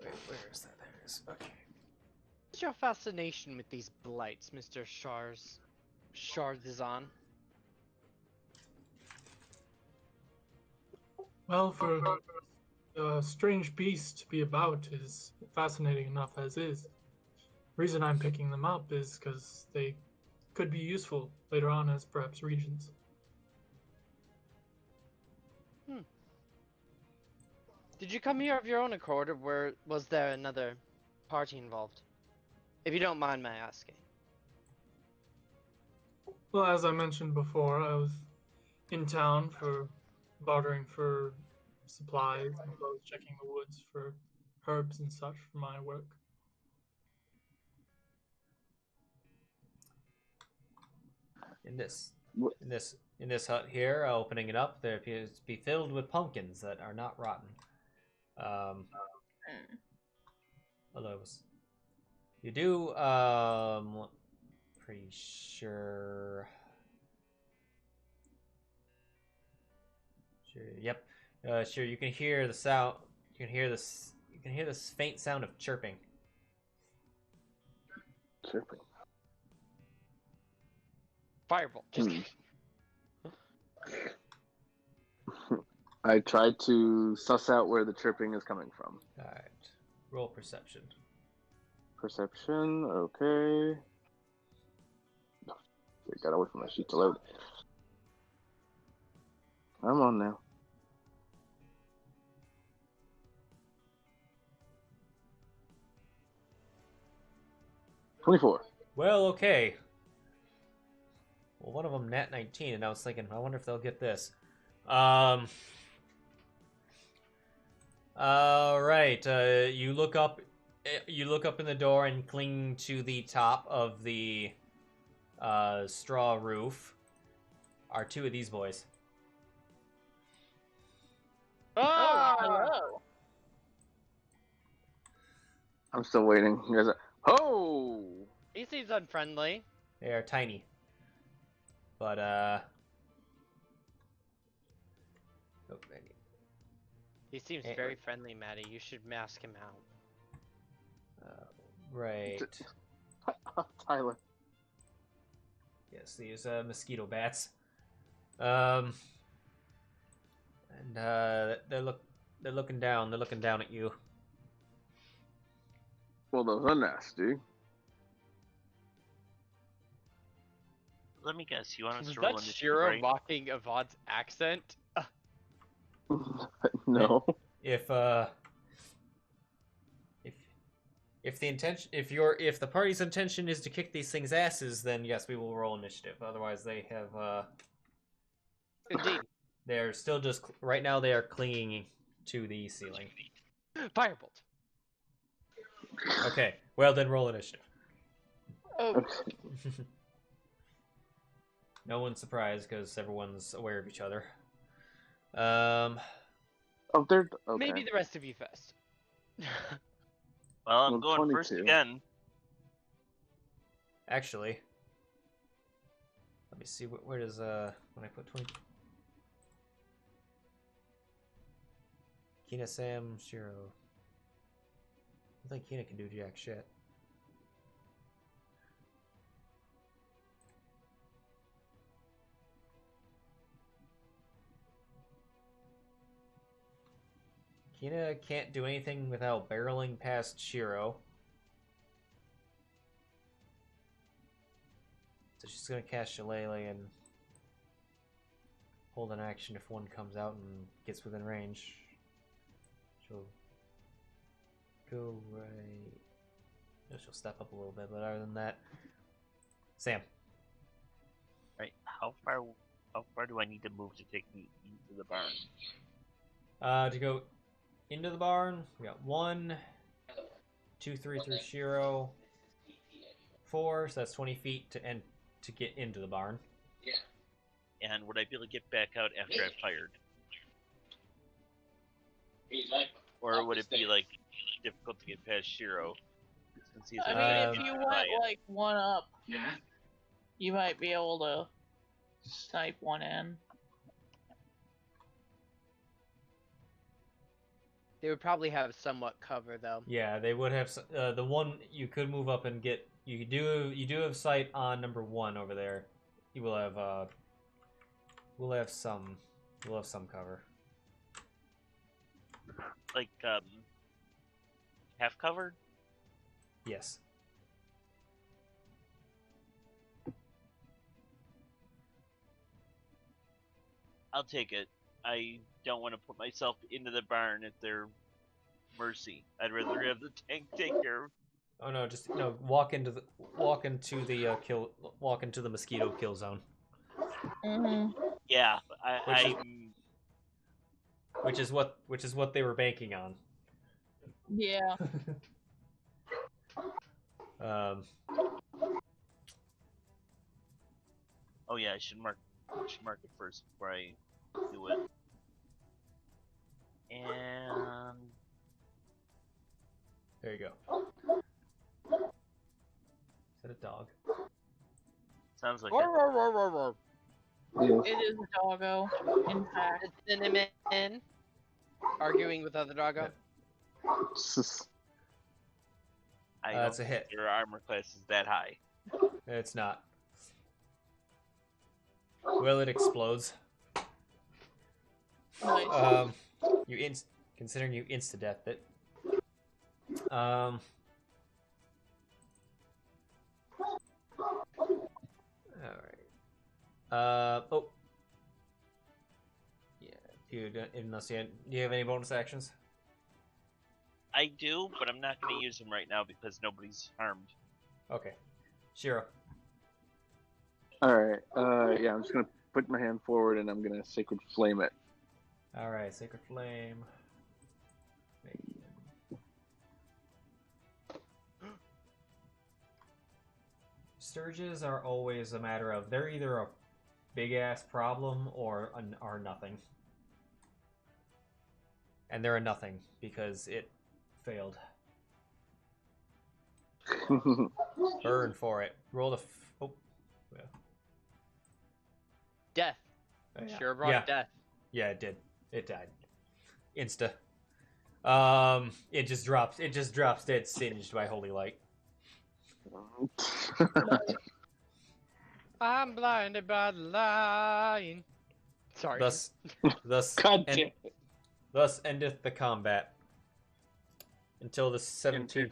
Wait, where is that? There it is. Okay. What's your fascination with these blights, Mr. Shardizan? Well, for a strange beast to be about is fascinating enough as is. Reason I'm picking them up is because they could be useful later on as perhaps regents. Did you come here of your own accord, or was there another party involved? If you don't mind my asking. Well, as I mentioned before, I was in town for bartering for supplies, as well as checking the woods for herbs and such for my work. In this What- in this hut here, opening it up, there appears to be filled with pumpkins that are not rotten. Although you do, pretty sure. Sure. Yep. Sure. You can hear the sound. You can hear this. You can hear this faint sound of chirping. Chirping. Firebolt. Just kidding. I tried to suss out where the chirping is coming from. All right. Roll perception. Perception, okay. I got away from my sheet to load. I'm on now. $24. Well, okay. Well, one of them nat 19, and I was thinking, I wonder if they'll get this. All right. You look up. You look up in the door and cling to the top of the straw roof. Are two of these boys? Oh, hello. I'm still waiting. You guys are... Oh! He seems unfriendly. They are tiny, but oh, He seems Hey. very friendly, Maddie. You should mask him out. right. Tyler. Yes, these mosquito bats. And they're looking down. They're looking down at you. Well, those are nasty. Let me guess. You want us Was to roll that initiative, Sheero right? mocking Avad's accent? No. If the intention, if the party's intention is to kick these things' asses, then yes, we will roll initiative. Otherwise, they have Indeed. they're still just right now. They are clinging to the ceiling. Firebolt. Okay, well then roll initiative. Oh, No one's surprised because everyone's aware of each other. Oh, they're... Okay. Maybe the rest of you first. Well, I'm Well, going first 22. again. Actually, let me see where does when I put 20. Kina, Sam, Sheero. I think Kina can do jack shit. Kina can't do anything without barreling past Sheero. So she's gonna cast Shillelagh and hold an action if one comes out and gets within range. She'll go right. No, she'll step up a little bit, but other than that, Sam. Right. How far do I need to move to take me into the barn? To go into the barn, we got 1, 2, 3 through Sheero, 4, so that's 20 feet to get into the barn. And would I be able to get back out after I've fired? Or would it be like difficult to get past Sheero? Since he's I a mean, giant if you giant. went like one up, you might be able to snipe one in. They would probably have somewhat cover, though. Yeah, they would have the one you could move up and get. You do have sight on number 1 over there. You will have we'll have some cover. Like half covered? Yes. I'll take it. I don't want to put myself into the barn at their mercy. I'd rather have the tank take care Oh no, just no. Walk into the mosquito kill zone, Mm-hmm. Yeah, Which is- I'm. which is what they were banking on. Yeah. Um, Oh yeah, I should mark it first before I do it. And there you go. Is that a dog? sounds like Roar, it. roar, roar, roar, roar. Yes. It is a doggo. In fact. It's Cinnamon arguing with other doggo. I That's don't a hit. think your armor class is that high. It's not. Well, it explodes. Nice. Considering you insta-death it. All right. Oh. Yeah. Do you have any bonus actions? I do, but I'm not going to use them right now because nobody's harmed. Okay. Sheero. Alright, yeah, I'm just gonna put my hand forward and I'm gonna Sacred Flame it. All right. Sacred Flame. Sturges are always a matter of they're either a big ass problem or are nothing. And they're a nothing because it failed. Burn for it. Roll the. Oh. Yeah. Death. Oh, yeah. Sure brought Yeah. death. Yeah, it did. It died. Insta. It just drops dead singed by holy light. I'm blinded by the light. Sorry. Thus God damn it. Thus endeth the combat. Until the 17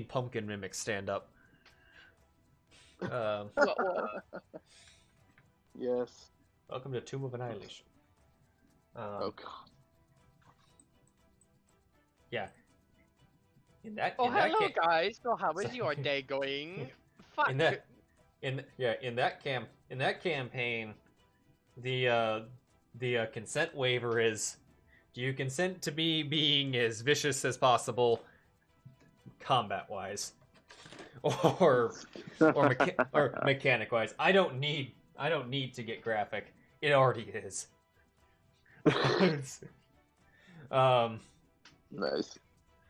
pumpkin mimics stand up. What? Yes. Welcome to Tomb of Annihilation. Oh god. Yeah. In that Oh, in that hello, ca- guys. So, how is your day going? Fuck. in that campaign, the consent waiver is: do you consent to me being as vicious as possible, combat wise, or mechanic wise? I don't need to get graphic. It already is. Nice.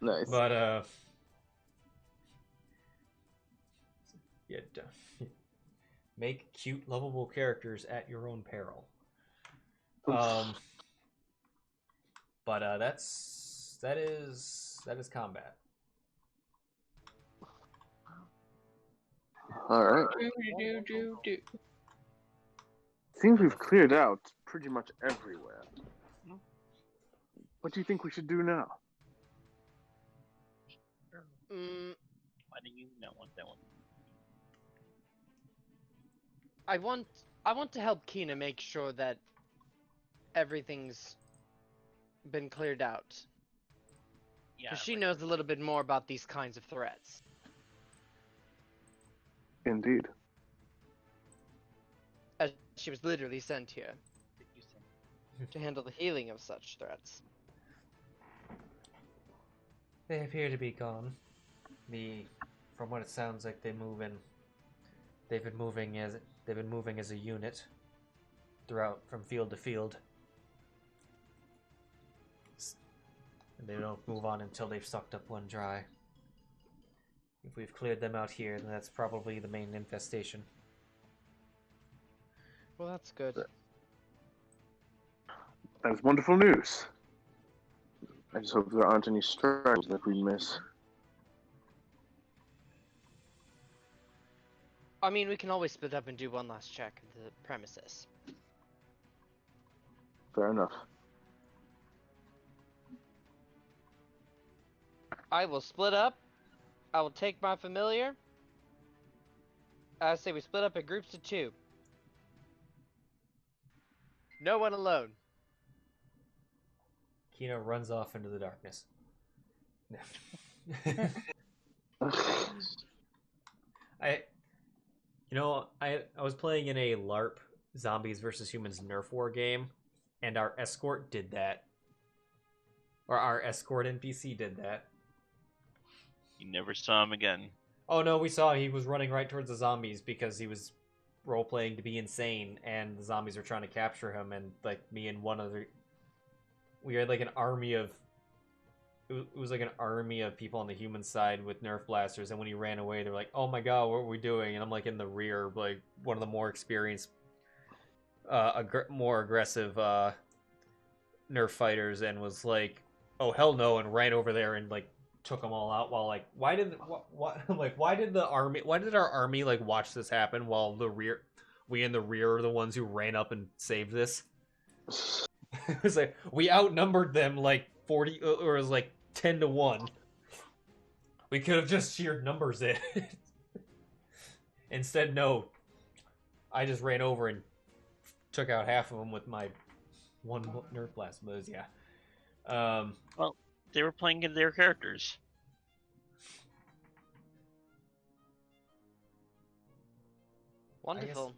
Nice. But yeah, make cute, lovable characters at your own peril. But that is combat. Alright. Do. Seems we've cleared out pretty much everywhere. What do you think we should do now? Why do you not want that one? I want to help Kina make sure that everything's been cleared out. Yeah, Because she knows a little bit more about these kinds of threats. Indeed. As she was literally sent here to handle the healing of such threats. They appear to be gone. From what it sounds like, they've been moving as a unit throughout from field to field. And they don't move on until they've sucked up one dry. If we've cleared them out here, then that's probably the main infestation. Well, that's good. That is wonderful news. I just hope there aren't any struggles that we miss. I mean, we can always split up and do one last check of the premises. Fair enough. I will split up. I will take my familiar. I say we split up in groups of 2. No one alone. Kino runs off into the darkness. I was playing in a LARP Zombies versus Humans Nerf War game, and our escort did that. Or our escort NPC did that. You never saw him again. Oh no, we saw he was running right towards the zombies because he was role-playing to be insane, and the zombies were trying to capture him, and like me and one other... We had like an army of... It was like an army of people on the human side with Nerf blasters, and when he ran away, they were like, "Oh my god, what are we doing?" And I'm like in the rear, like one of the more experienced, more aggressive Nerf fighters, and was like, "Oh hell no!" and ran over there and like took them all out. While like, why did our army like watch this happen while we in the rear are the ones who ran up and saved this? It was like we outnumbered them like 40, or it was like 10-1. We could have just sheared numbers in. Instead, no. I just ran over and took out half of them with my one Nerf blast. But yeah. Well, they were playing their characters. Wonderful.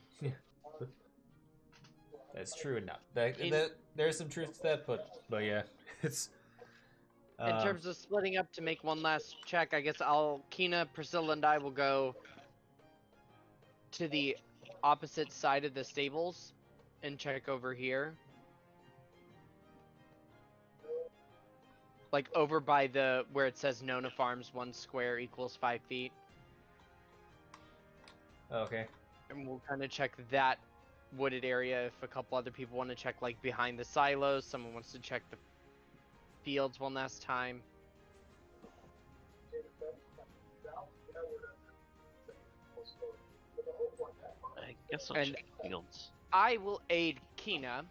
That's true enough. There's some truth to that, but yeah, it's. In terms of splitting up to make one last check, I guess Kina, Priscilla, and I will go to the opposite side of the stables and check over here. Like over by where it says Nona Farms, 1 square equals 5 feet. Okay. And we'll kind of check that wooded area. If a couple other people want to check like behind the silos, someone wants to check the fields one last time. I guess I'll And check fields. I will aid Kina.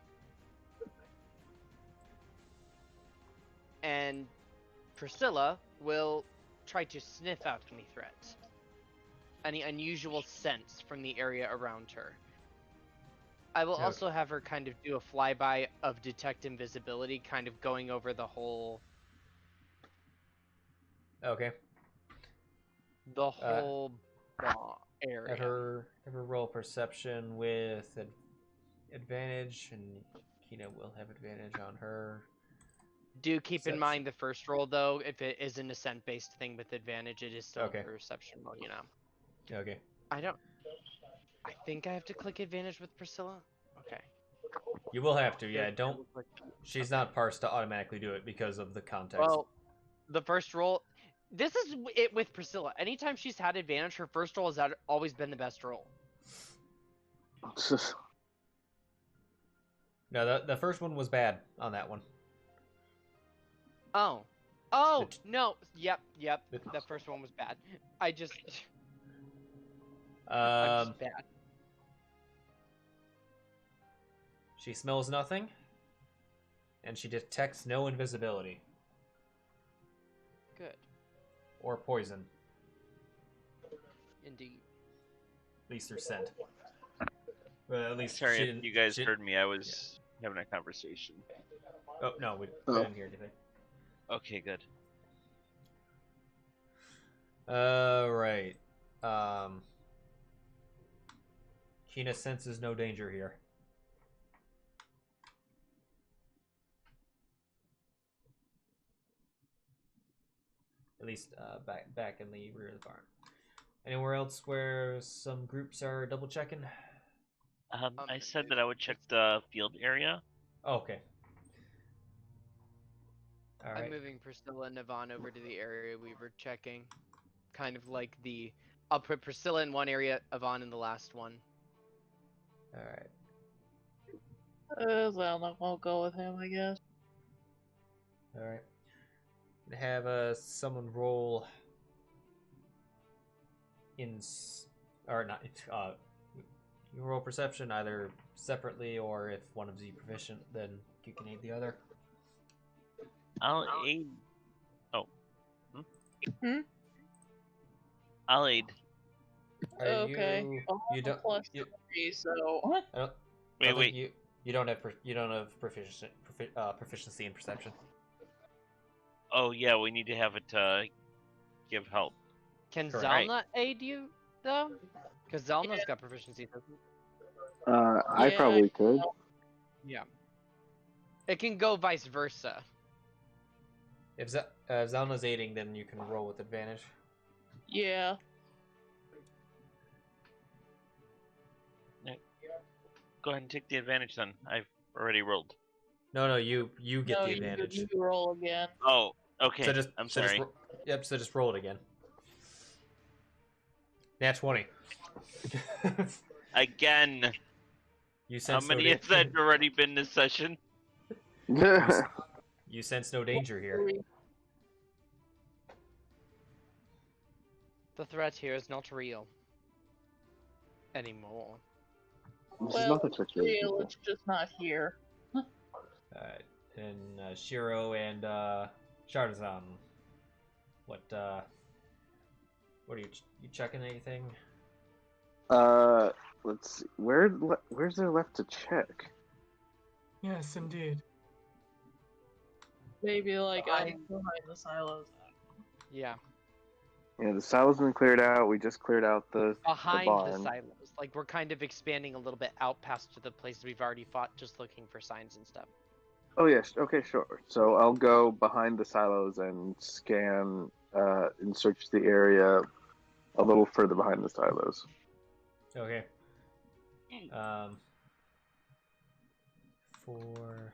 And Priscilla will try to sniff out any threats. Any unusual scents from the area around her. I will also have her kind of do a flyby of detect invisibility, kind of going over the whole... Okay. The whole area. Have her roll perception with advantage, and Kina will have advantage on her. Do keep in mind the first roll, though, if it is an ascent-based thing with advantage, it is still a perception roll, you know. Okay. I think I have to click advantage with Priscilla? Okay. You will have to, yeah. Don't... She's not parsed to automatically do it because of the context. Well, the first roll... This is it with Priscilla. Anytime she's had advantage, her first roll has always been the best roll. No, the first one was bad on that one. Oh, no. Yep. The first one was bad. I'm just bad. She smells nothing, and she detects no invisibility. Good. Or poison. Indeed. At least through scent. Well, at least Sorry, if you guys heard me. I was having a conversation. Oh, no, we didn't hear anything. Okay, good. Right. Kina senses no danger here. At least back in the rear of the barn. Anywhere else where some groups are double checking? I said that I would check the field area. Oh, okay. All right. I'm moving Priscilla and Navon over to the area we were checking. Kind of like I'll put Priscilla in one area, Yvonne in the last one. All right. Zylna will go with him, I guess. All right. Have someone roll you roll perception either separately, or if one of you proficient, then you can aid the other. I'll aid. Oh. I'll aid. Okay. You don't. Plus You, 3, so. Wait. You don't have proficiency in perception. Oh yeah, we need to have it give help. Can Correct. Zylna aid you though? Because Zylna's got proficiency. I Yeah. probably could. Yeah. It can go vice versa. If Zylna's aiding, then you can roll with advantage. Yeah. Go ahead and take the advantage then. I've already rolled. No, you get No, the you advantage. need to roll again. Oh, okay. So just, I'm so sorry. so just roll it again. Nat 20. Again. You How sense many no has that already been this session? You sense no danger here. The threat here is not real. Anymore. This is Well, not the it's trick. real, it's just not here. And Sheero and Shardazan. What are you checking anything? Let's see. Where's there left to check? Yes, indeed. Maybe like behind the silos. Yeah. Yeah, the silos been cleared out. We just cleared out the Behind the barn. silos. Like, we're kind of expanding a little bit out past to the places we've already fought, just looking for signs and stuff. Oh yes, okay, sure. So I'll go behind the silos and scan and search the area a little further behind the silos. Okay. For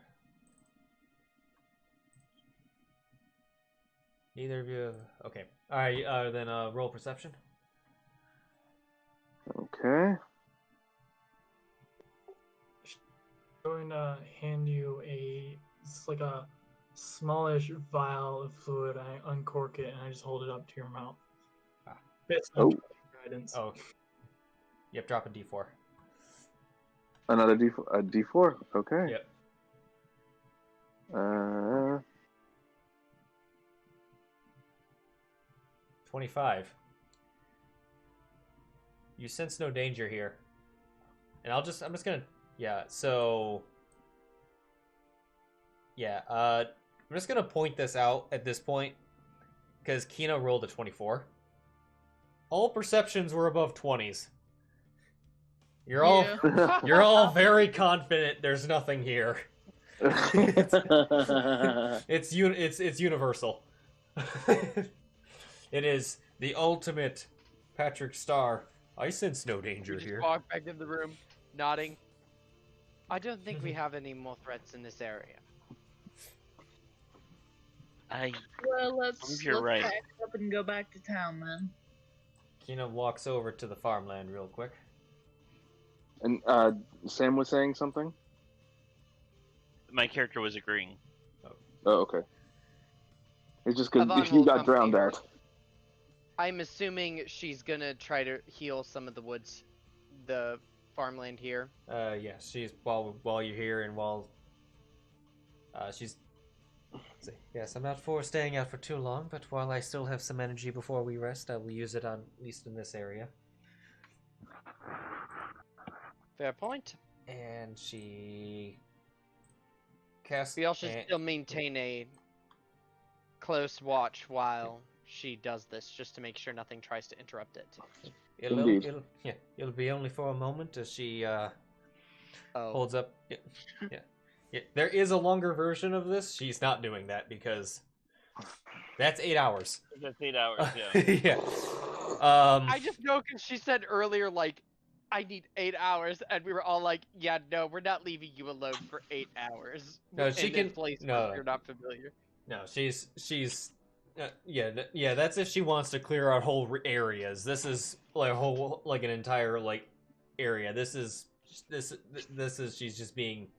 neither of you have... Okay. Alright, then roll perception. Okay. I'm going to hand you it's like a smallish vial of fluid. I uncork it and I just hold it up to your mouth. Ah. Bits Oh. of guidance. Oh. Yep, drop a d4. Another a D4. Okay. Yep. 25. You sense no danger here. And I'm just gonna... Yeah, so... Yeah, I'm just gonna point this out at this point. Because Kina rolled a 24. All perceptions were above 20s. You're all very confident there's nothing here. It's universal. It is the ultimate Patrick Star. I sense no danger We just here. walk back in the room, nodding. I don't think we have any more threats in this area. Well, let's You're right. pack up and go back to town then. Kina walks over to the farmland real quick. And Sam was saying something? My character was agreeing. Oh, okay. It's just because Yvonne you will got accompany drowned her. out. I'm assuming she's gonna try to heal some of the woods, the farmland here. Yeah, she's while you're here and while she's... Yes, I'm not for staying out for too long, but while I still have some energy before we rest, I will use it on at least in this area. Fair point. And she casts... We all should still maintain a close watch while she does this, just to make sure nothing tries to interrupt it. Indeed. It'll be only for a moment as she holds up... Yeah, there is a longer version of this. She's not doing that because that's 8 hours. That's 8 hours, yeah. Yeah. I just know because she said earlier, like, I need 8 hours, and we were all like, yeah, no, we're not leaving you alone for 8 hours. No, she in can... this place No. where you're not familiar. No, she's yeah, that's if she wants to clear out whole areas. This is like a whole, like an entire like area. This is she's just being...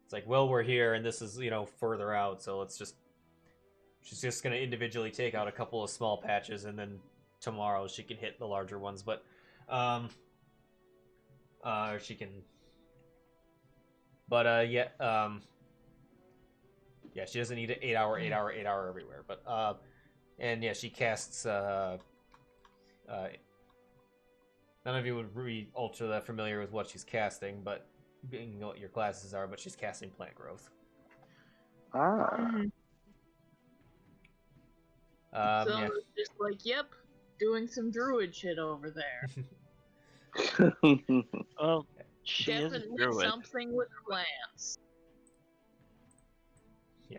It's like, well, we're here, and this is, further out, so she's just gonna individually take out a couple of small patches, and then tomorrow she can hit the larger ones, but, she can, but, yeah, she doesn't need an 8 hour everywhere, but, and yeah, she casts, none of you would be ultra familiar with what she's casting, but being what your classes are, but she's casting plant growth. Ah. So Yeah. it's just like, yep, doing some druid shit over there. Well, she is a Definitely druid. something with plants. Yeah.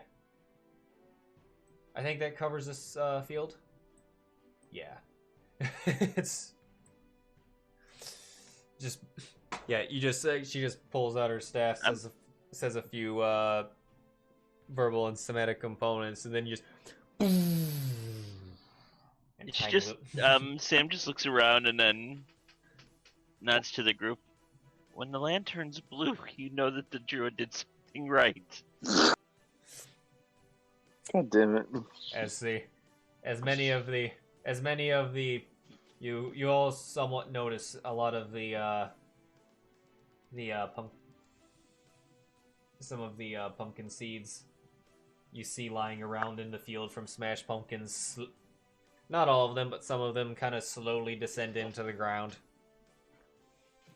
I think that covers this field. Yeah. It's just you just she just pulls out her staff, says a few verbal and somatic components, and then you just It's just Sam just looks around and then nods to the group. When the land turns blue, you know that the druid did something right. God damn it. as many of the you all somewhat notice a lot of some of the pumpkin seeds you see lying around in the field from smashed pumpkins. Not all of them, but some of them kind of slowly descend into the ground.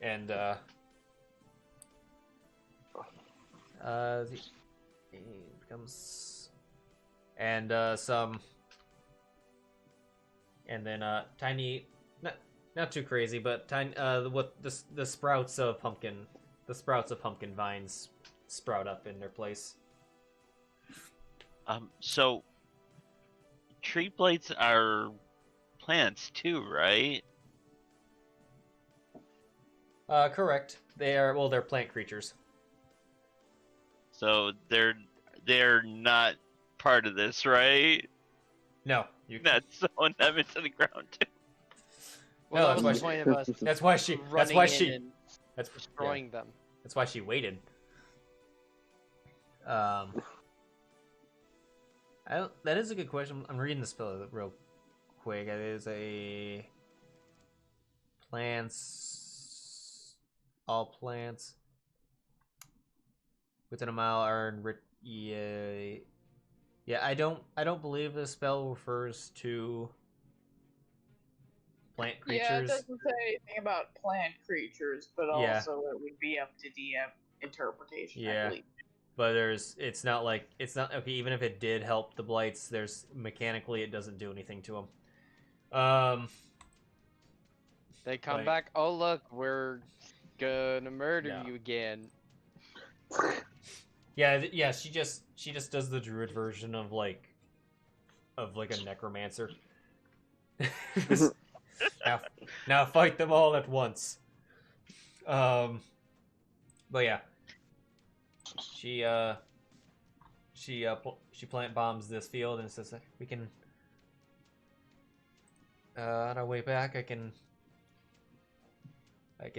And it becomes some, and then tiny, not too crazy, but tiny the sprouts of pumpkin vines sprout up in their place. So tree blights are plants too, right? Correct. They're plant creatures. So they're not part of this, right? No, you Not throwing them into the ground too. Well, No, that was the point of us that's why she running in and that's destroying them. That's why she waited. That is a good question. I'm reading the spell real quick. It is a all plants within a mile are yeah. I don't believe the spell refers to plant creatures. Yeah, it doesn't say anything about plant creatures, but Yeah. also it would be up to DM interpretation, I Yeah. believe. But it's not okay. Even if it did help the blights, mechanically it doesn't do anything to them. They come Like- back. Oh look, we're gonna murder Yeah. you again. Yeah. She just does the druid version of like a necromancer. now fight them all at once. But yeah. She plant bombs this field and says we can on our way back I can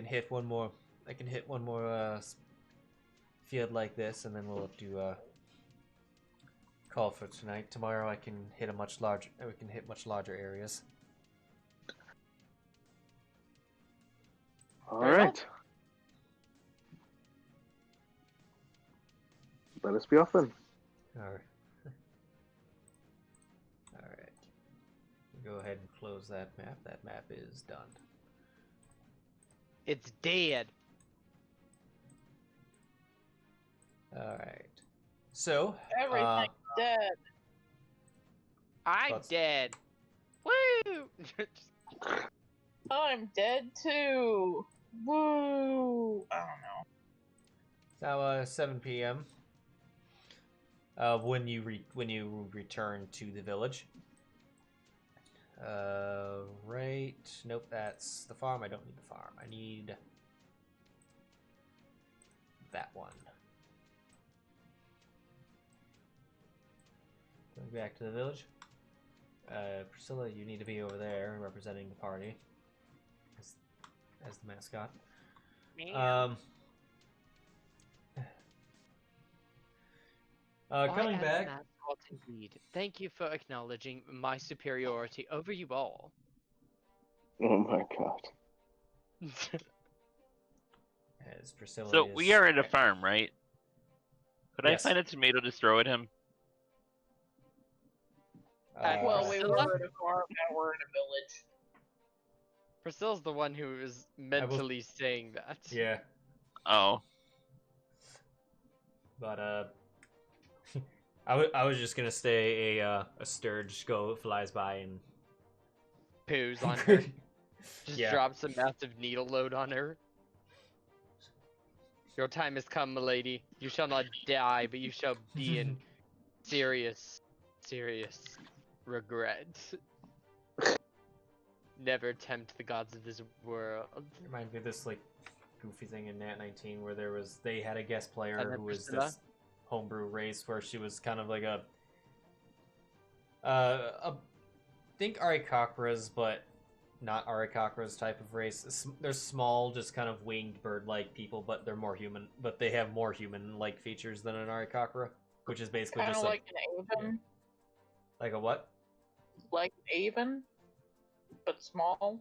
hit one more field like this, and then we'll have to call for tonight. Tomorrow we can hit much larger areas. All right. Let us be off then. Alright. Go ahead and close that map. That map is done. It's dead. Alright. So, Everything's dead. I'm Thoughts? dead. Woo! I'm dead too. Woo! I don't know. it's now 7 p.m. When you return to the village. Right. Nope, that's the farm. I don't need the farm. I need that one. Going back to the village. Priscilla, you need to be over there representing the party as the mascot. Coming I am back. the mascot indeed. Thank you for acknowledging my superiority over you all. Oh my god. As Priscilla So is... we are at a farm, right? Could Yes. I find a tomato to throw at him? Well, we Priscilla? were at a farm, now we're in a village. Priscilla's the one who is mentally saying that. Yeah, Oh. but I was just gonna say a sturge flies by and poos on her. Just Yeah. drops a massive needle load on her. Your time has come, milady. You shall not die, but you shall be in serious regret. Never tempt the gods of this world. Reminds me of this like goofy thing in Nat 19 where they had a guest player Anna who was Priscilla? this homebrew race where she was kind of like a think Arikakras, but not Arikakras type of race. They're small, just kind of winged bird-like people, but they're more human. But they have more human-like features than an Arikakra, which is basically Kind just of like like an Aven. like a what? Like an Aven, but small.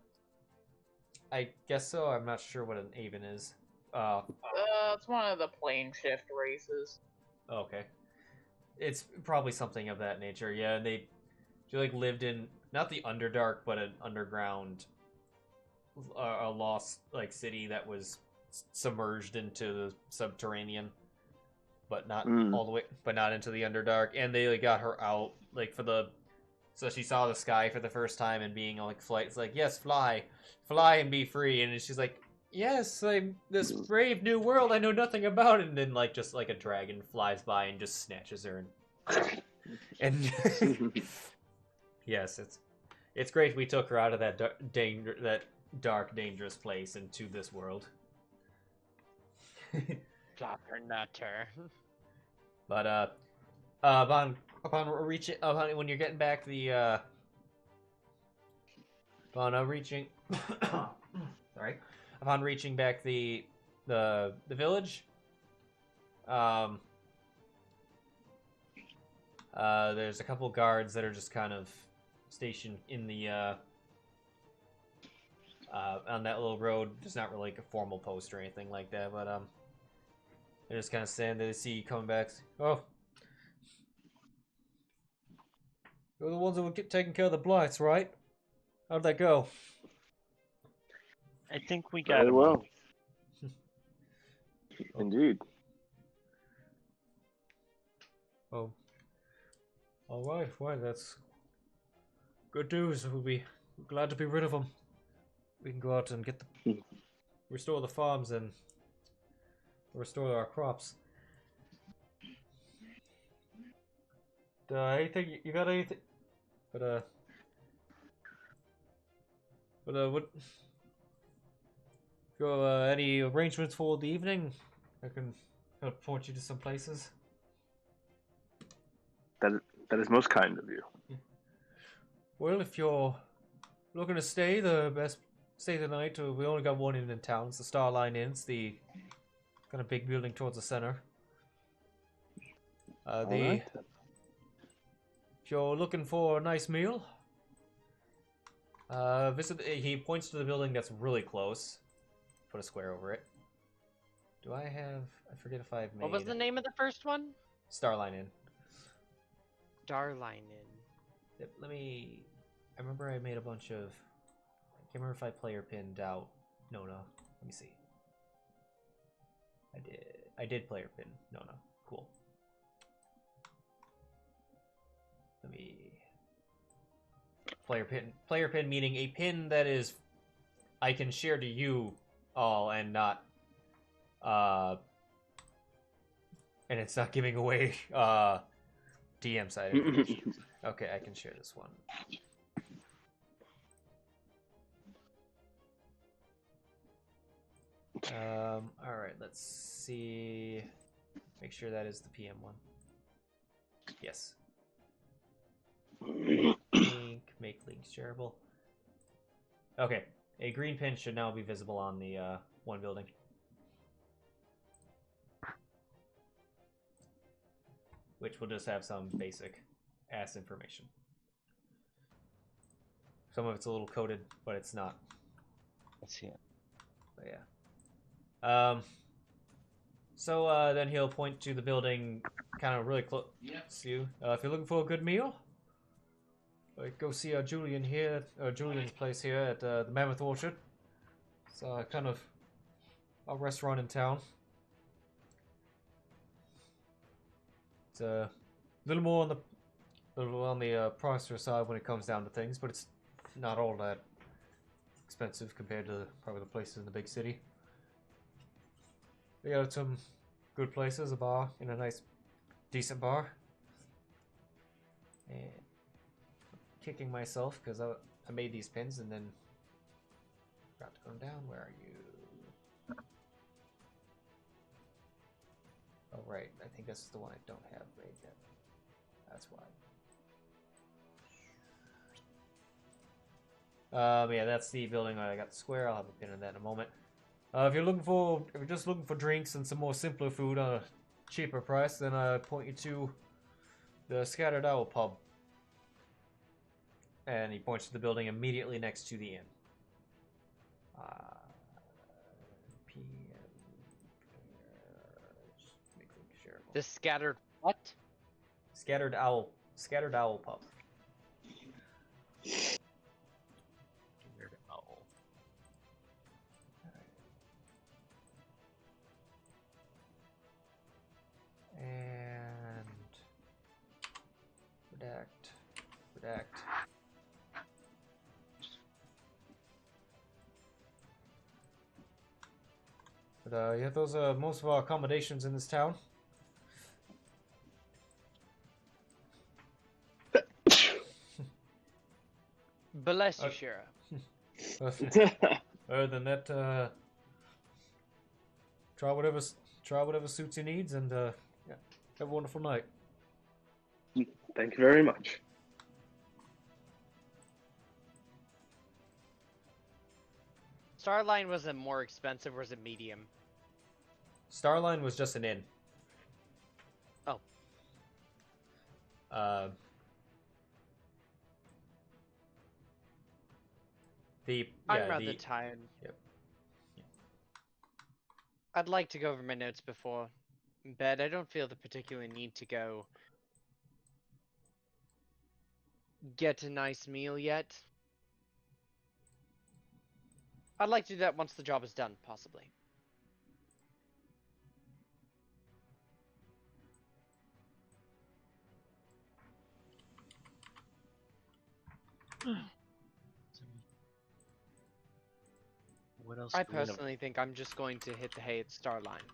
I guess so. I'm not sure what an Aven is. It's one of the plane shift races. Okay. It's probably something of that nature. Yeah, and she like lived in not the Underdark, but an underground, a lost like city that was submerged into the subterranean, but not all the way, but not into the Underdark. And they like got her out like so she saw the sky for the first time and being like flight. It's like yes, fly and be free. And she's like, yes, I'm this brave new world I know nothing about. And then like just like a dragon flies by and just snatches her and yes, it's great we took her out of that dark, dangerous place into this world. Flopper nutter. But when you're getting back upon reaching back the village, there's a couple guards that are just kind of stationed in the on that little road. There's not really like a formal post or anything like that, but they're just kind of standing there. They see you coming back. Oh, you're the ones that were taking care of the blights, right? How'd that go? I think we got Very him. well. Indeed. Oh. All right, that's good news. We'll be glad to be rid of them. We can go out and restore the farms and restore our crops. Anything you got? Anything? But what? Any arrangements for the evening? I can point you to some places. That is most kind of you. Well, if you're looking to stay the night. We only got one inn in town. It's the Starline Inn. It's the kind of big building towards the center. Alright. If you're looking for a nice meal, visit. He points to the building that's really close. Put a square over it. Do I have? I forget if I've made. What was the name of the first one? Starline Inn. Starline Inn. Yep, I remember I made a bunch of. I can't remember if I player pinned out. No. Let me see. I did player pin. No. Cool. Let me. Player pin meaning a pin that is. I can share to you all and not. And it's not giving away DM side information. Okay, I can share this one. Alright, let's see. Make sure that is the PM one. Yes. Make links shareable. Okay, a green pin should now be visible on the one building. Which will just have some basic ass information. Some of it's a little coded, but it's not. Let's see it. But yeah. So then he'll point to the building kind of really close to you. If you're looking for a good meal, go see Julian here, Julian's place here at the Mammoth Orchard. It's kind of a restaurant in town. It's a little more on the pricier side when it comes down to things, but it's not all that expensive compared to probably the places in the big city. We got some good places, a bar, and a nice, decent bar. And kicking myself because I made these pins and then forgot to put them down. Where are you? Oh, right. I think this is the one I don't have made yet. That's why. Yeah, that's the building where I got the square. I'll have a pin in that in a moment. If you're just looking for drinks and some more simpler food on a cheaper price, then I point you to the Scattered Owl Pub. And he points to the building immediately next to the inn. The scattered what? Scattered Owl Pub. Weird owl. And redact. But yeah, those are most of our accommodations in this town. Bless you, Sheero. Other than that, try whatever suits your needs, and yeah, have a wonderful night. Thank you very much. Starline was a more expensive, or was it medium? Starline was just an inn. Oh. I'm rather tired. Yep. I'd like to go over my notes before bed. I don't feel the particular need to go get a nice meal yet. I'd like to do that once the job is done, possibly. What else? I do we have? personally think I'm just going to hit the hay at Starline.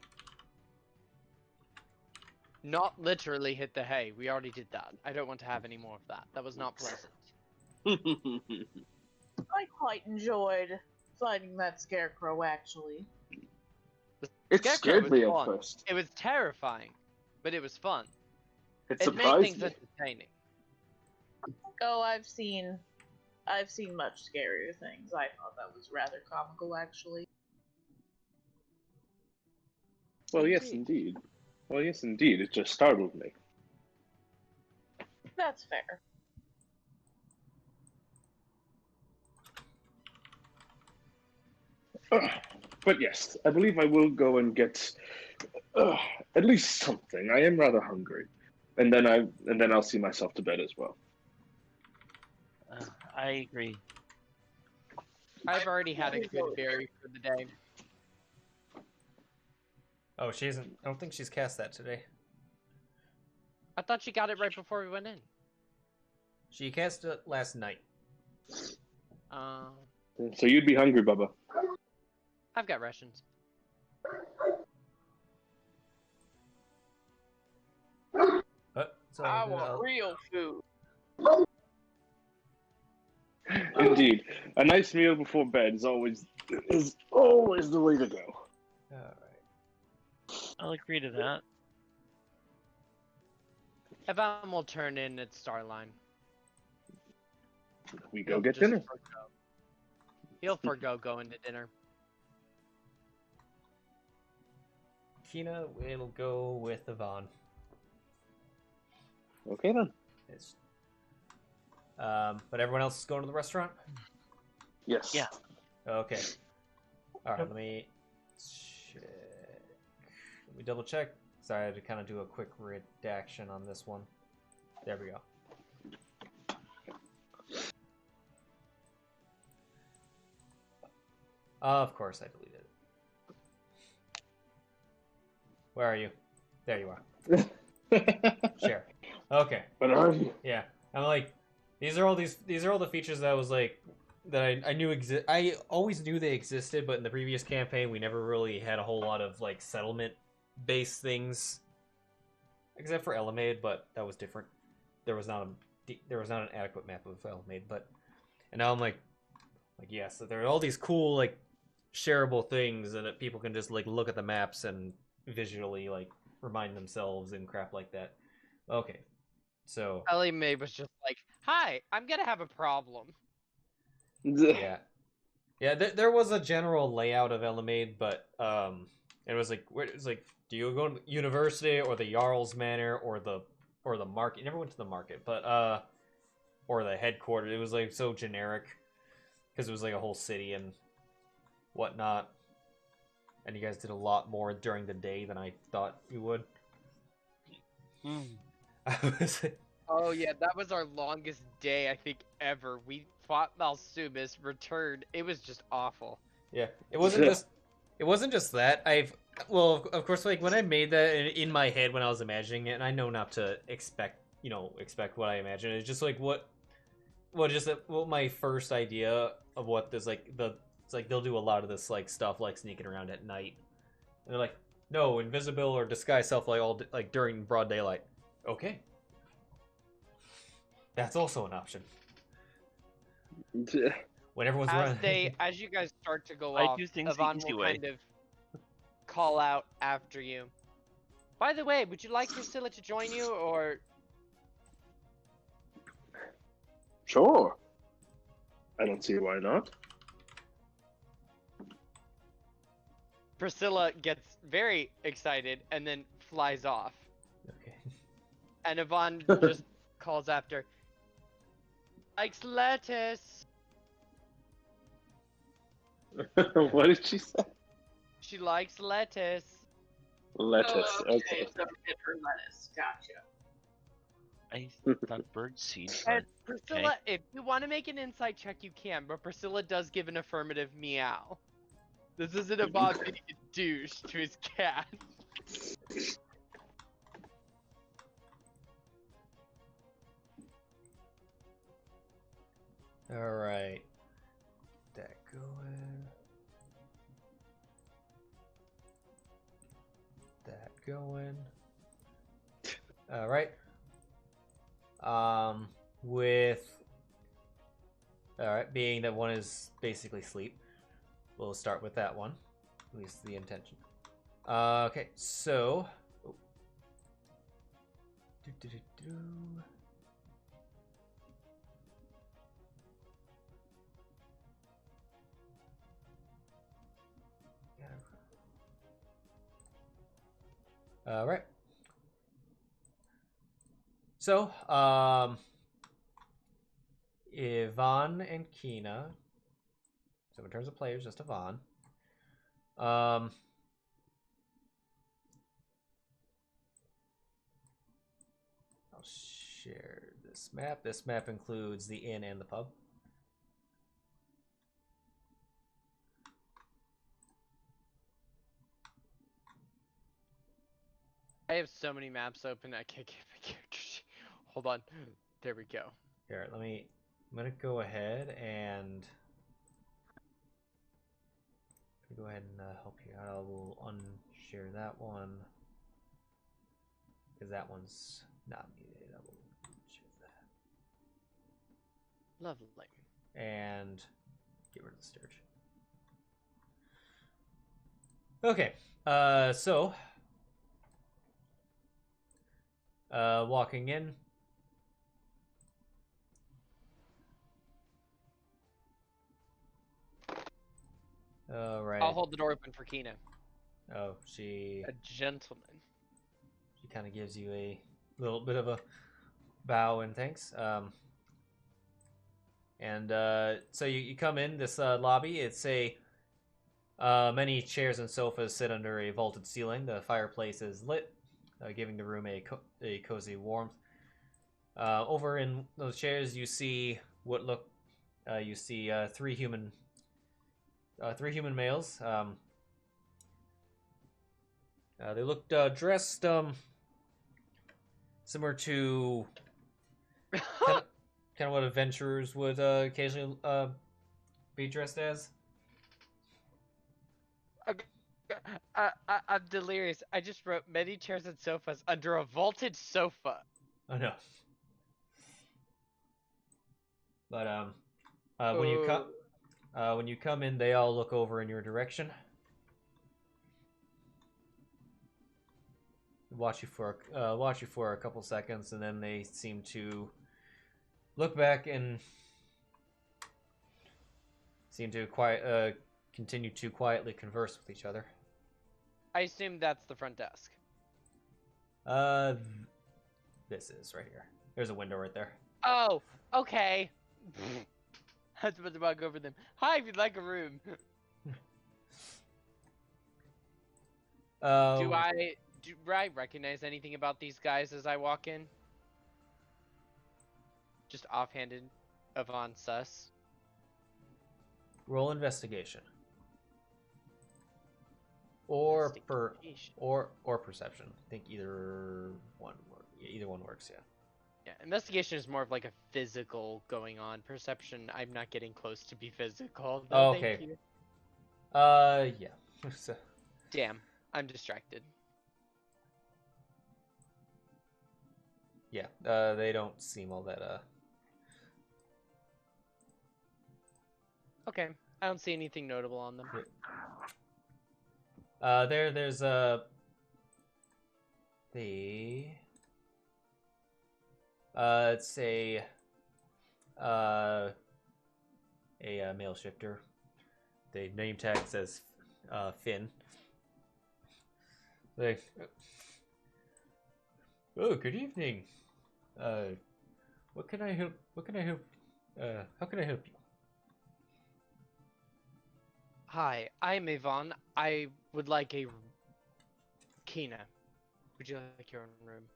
Not literally hit the hay. We already did that. I don't want to have any more of that. That was not pleasant. I quite enjoyed fighting that scarecrow, actually. It Scarecrow scared was me at fun. first. It was terrifying, but it was fun. It It made surprised things me. entertaining. Oh, I've seen much scarier things. I thought that was rather comical, actually. Well, yes, indeed. Well, yes, indeed. It just startled me. That's fair. But yes, I believe I will go and get at least something. I am rather hungry, and then I'll see myself to bed as well. I agree. I've already had a good berry for the day. Oh, she isn't. I don't think she's cast that today. I thought she got it right before we went in. She cast it last night. So you'd be hungry, Bubba. I've got rations. I want real food. Indeed, a nice meal before bed is always the way to go. Alright. I'll agree to that. Evan will turn in at Starline. We go get dinner. He'll forgo going to dinner. Kina will go with Yvonne. Okay then. But everyone else is going to the restaurant? Yes. Yeah. Okay. Alright, let me check. Let me double check. Sorry, I had to kind of do a quick redaction on this one. There we go. Of course I deleted it. Where are you? There you are. Sure. Okay. But are you? Yeah. I'm like, These are all the features that I was like that I knew I always knew they existed, but in the previous campaign we never really had a whole lot of like settlement based things, except for Elamade, but that was different. There was not an adequate map of Elamade, but and now I'm like yes, so there are all these cool like shareable things that people can just like look at the maps and visually like remind themselves and crap like that. Okay, so Ellie Mae was just like, "Hi, I'm gonna have a problem." yeah, there was a general layout of Elamade, but it was like do you go to university or the Jarl's Manor or the market? You never went to the market, but or the headquarters. It was like so generic because it was like a whole city and whatnot. And you guys did a lot more during the day than I thought you would. Oh yeah, that was our longest day I think ever. We fought Malsumis, returned. It was just awful. Yeah, it wasn't just that. Of course, like when I made that in my head when I was imagining it, and I know not to expect what I imagine. It's just like what my first idea of what this it's like they'll do a lot of this like stuff like sneaking around at night, and they're like, no, invisible or disguise self like all like during broad daylight. Okay, that's also an option. When everyone's running. As you guys start to go I off, do things the Yvonne easy will way. kind of call out after you. By the way, would you like Priscilla to join you, or Sure. I don't see why not. Priscilla gets very excited and then flies off. Okay. And Yvonne just calls after. Likes lettuce. What did she say? She likes lettuce. Lettuce. Oh, Okay. So get her lettuce. Gotcha. I thought bird seed. And Priscilla, if you want to make an insight check, you can, but Priscilla does give an affirmative meow. This isn't Yvonne being a douche to his cat. Alright. That going. That going. Alright. Alright, being that one is basically sleep, we'll start with that one. At least the intention. Okay, so. Oh. Alright. So, Yvonne and Kina. So in terms of players, just Yvonne. I'll share this map. This map includes the inn and the pub. I have so many maps open I can't get my character sheet. Hold on. There we go. Here, I'm gonna go ahead and help you out. I will unshare that one because that one's not needed. I will share that. Lovely. And get rid of the sturge. Okay, so walking in. All right. I'll hold the door open for Kina. Oh, she A gentleman. kind of gives you a little bit of a bow and thanks. So you come in this lobby. It's many chairs and sofas sit under a vaulted ceiling. The fireplace is lit, giving the room a cozy warmth. Over in those chairs, you see three human males. They looked dressed similar to kind kind of what adventurers would occasionally be dressed as. I'm delirious. I just wrote many chairs and sofas under a vaulted sofa. Oh no. But when you come in, they all look over in your direction. Watch you for a couple seconds, and then they seem to look back and seem to continue to quietly converse with each other. I assume that's the front desk. This is right here. There's a window right there. Oh, okay. I was about to walk over them. Hi, if you'd like a room. Do I recognize anything about these guys as I walk in? Just offhanded, Avon sus. Roll investigation. Or perception. I think either one works. Yeah. Yeah, investigation is more of like a physical going on. Perception, I'm not getting close to be physical. Oh, okay. Thank you. Yeah. So, Damn, I'm distracted. yeah. They don't seem all that. Okay, I don't see anything notable on them. There's it's a male shifter. The name tag says Finn. Like, oh, good evening. What can I help? How can I help you? Hi, I'm Avon. I would like a Kina. Would you like your own room?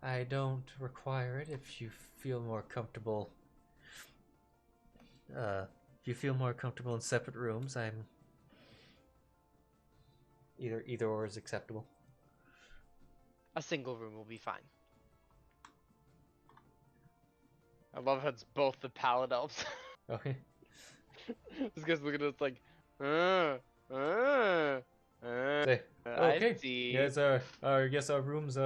I don't require it if you feel more comfortable. If you feel more comfortable in separate rooms, I'm either or is acceptable. A single room will be fine. I love how it's both the Pallid Elves. Okay. This guy's looking at us like, Say, okay. I see. Yes, I guess our rooms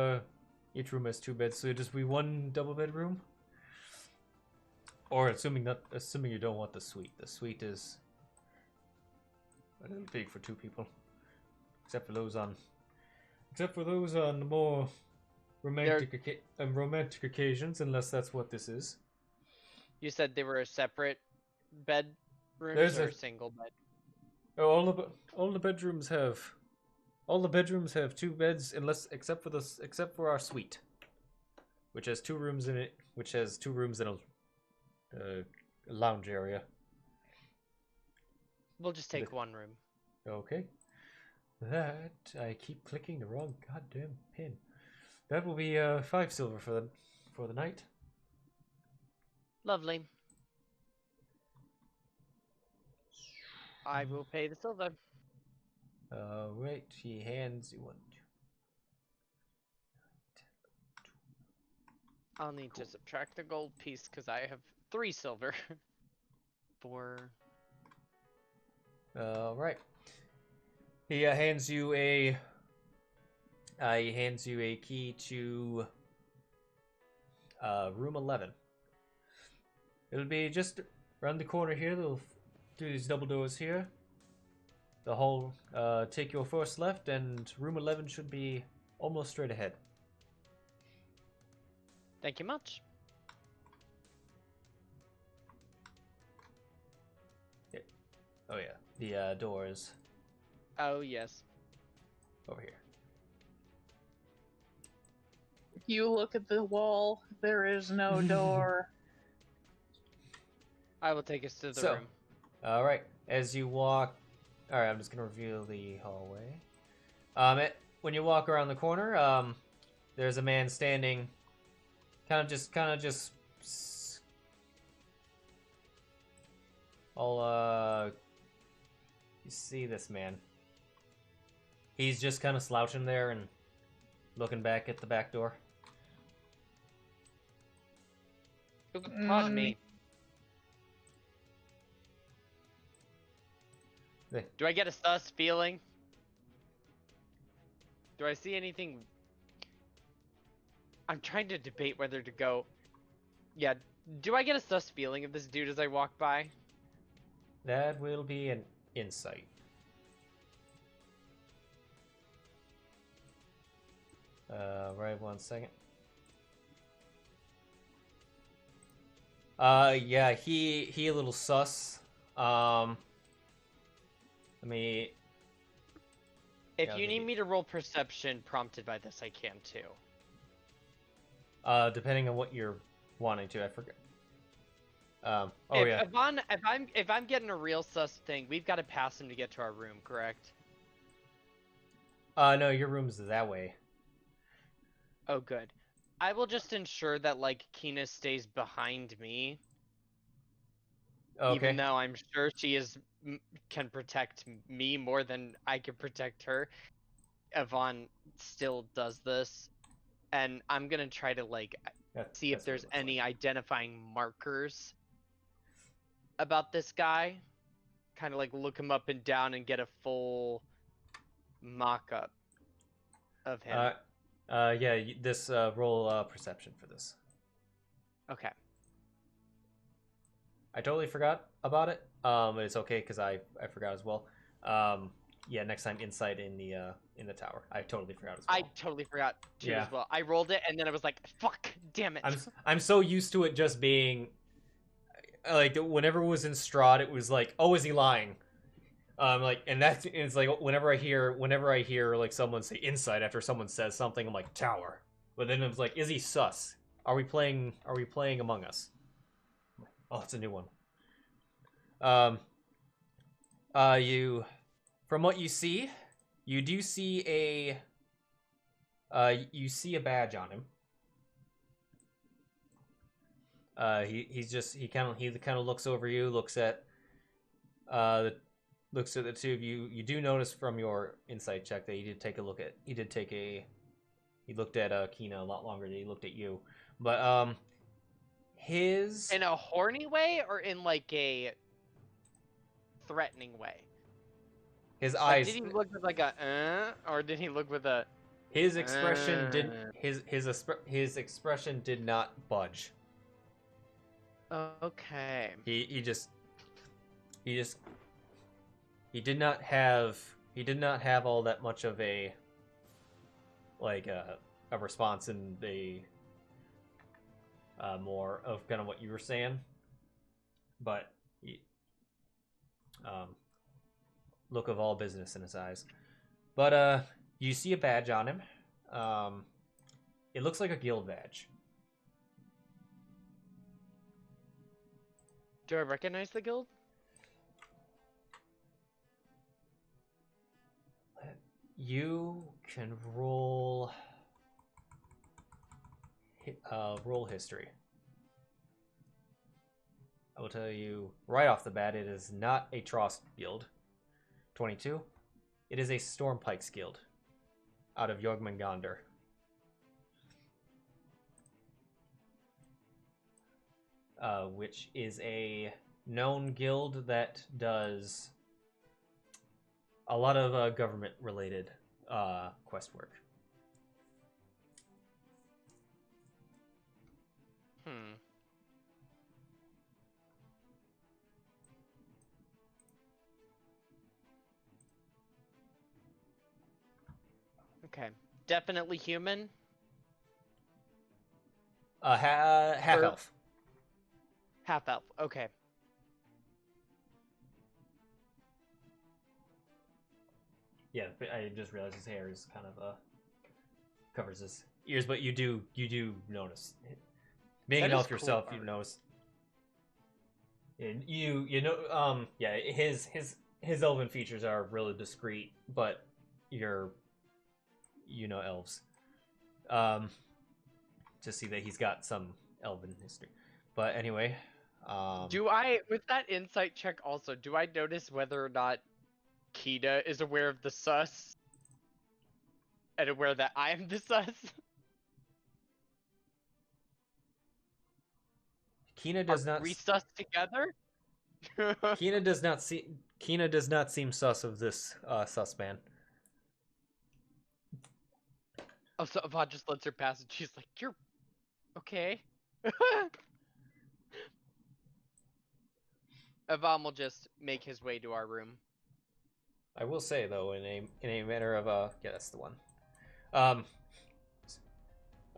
each room has 2 beds, so just be 1 double bedroom. Or assuming you don't want the suite. The suite is a little big for 2 people, except for those on the more romantic occasions, unless that's what this is. You said they were a separate bedrooms There's or a- a single bed? Oh, all the bedrooms have 2 beds, except for our suite, which has 2 rooms in it, which has 2 rooms and a lounge area. We'll just take 1 room. Okay. That I keep clicking the wrong goddamn pin. That will be 5 silver for the night. Lovely. I will pay the silver. Right, he hands you 1. I'll need to subtract the gold piece because I have 3 silver. 4. Right. He hands you a key to room 11. It'll be just around the corner here. They'll do these double doors here. The whole take your first left, and room 11 should be almost straight ahead. Thank you much. Yeah. Oh yeah, the doors Oh, yes. over here. If you look at the wall, there is no door. I will take us to the So, room. all right. As you walk, all right. I'm just gonna reveal the hallway. When you walk around the corner, there's a man standing, kind of just, you see this man. He's just kind of slouching there and looking back at the back door. Pardon me. Do I get a sus feeling? Do I see anything? I'm trying to debate whether to go. Yeah, do I get a sus feeling of this dude as I walk by? That will be an insight. Right, 1 second. Yeah, he a little sus. Let me. If Yeah, you need maybe. me to roll perception prompted by this, I can too. Depending on what you're wanting to, I forget. Oh if, yeah. if I'm getting a real sus thing, we've got to pass him to get to our room, correct? No, your room's that way. Oh, good. I will just ensure that like Kina stays behind me, Okay. even though I'm sure she can protect me more than I can protect her. Yvonne still does this, and I'm gonna try to like see if That's what it there's looks any like. identifying markers about this guy. Kind of like look him up and down and get a full mock-up of him. Yeah. This roll perception for this. Okay. I totally forgot about it. It's okay because I forgot as well. Yeah. Next time, insight in the tower. I totally forgot as well. I totally forgot too Yeah. as well. I rolled it and then I was like, "Fuck, damn it!" I'm so used to it just being like whenever it was in Strahd, it was like, oh, is he lying? Like, and it's like whenever I hear like someone say insight after someone says something, I'm like tower. But then it was like, is he sus? Are we playing Among Us? Oh, it's a new one. You, from what you see, you do see a badge on him. He kind of looks over you, looks at the two of you. You do notice from your insight check that he looked at Kina a lot longer than he looked at you. But his In a horny way or in like a threatening way? his Like, eyes, did he look with like a or did he look with a his expression did his expression did not budge. Okay. He did not have all that much of a response in the more of kind of what you were saying, but look of all business in his eyes. But you see a badge on him. It looks like a guild badge. Do I recognize the guild? You can roll history. I will tell you right off the bat, it is not a Trost guild. 22. It is a Stormpike's guild out of Jormungandr. Which is a known guild that does a lot of government-related quest work. Okay. Definitely human? Half elf. Half elf. Okay. Yeah, I just realized his hair is kind of covers his ears, but you do notice. Being That an is elf cool yourself, art. you notice. You know yeah, his elven features are really discreet, but elves. To see that he's got some elven history. But anyway, Do I, with that insight check also, do I notice whether or not Kina is aware of the sus? And aware that I am the sus? Kina does Are not. we sus together? Kina does not seem sus of this sus man. Oh, so Avad just lets her pass, and she's like, "You're okay." Avam will just make his way to our room. I will say though, in a matter of yeah, that's the one. I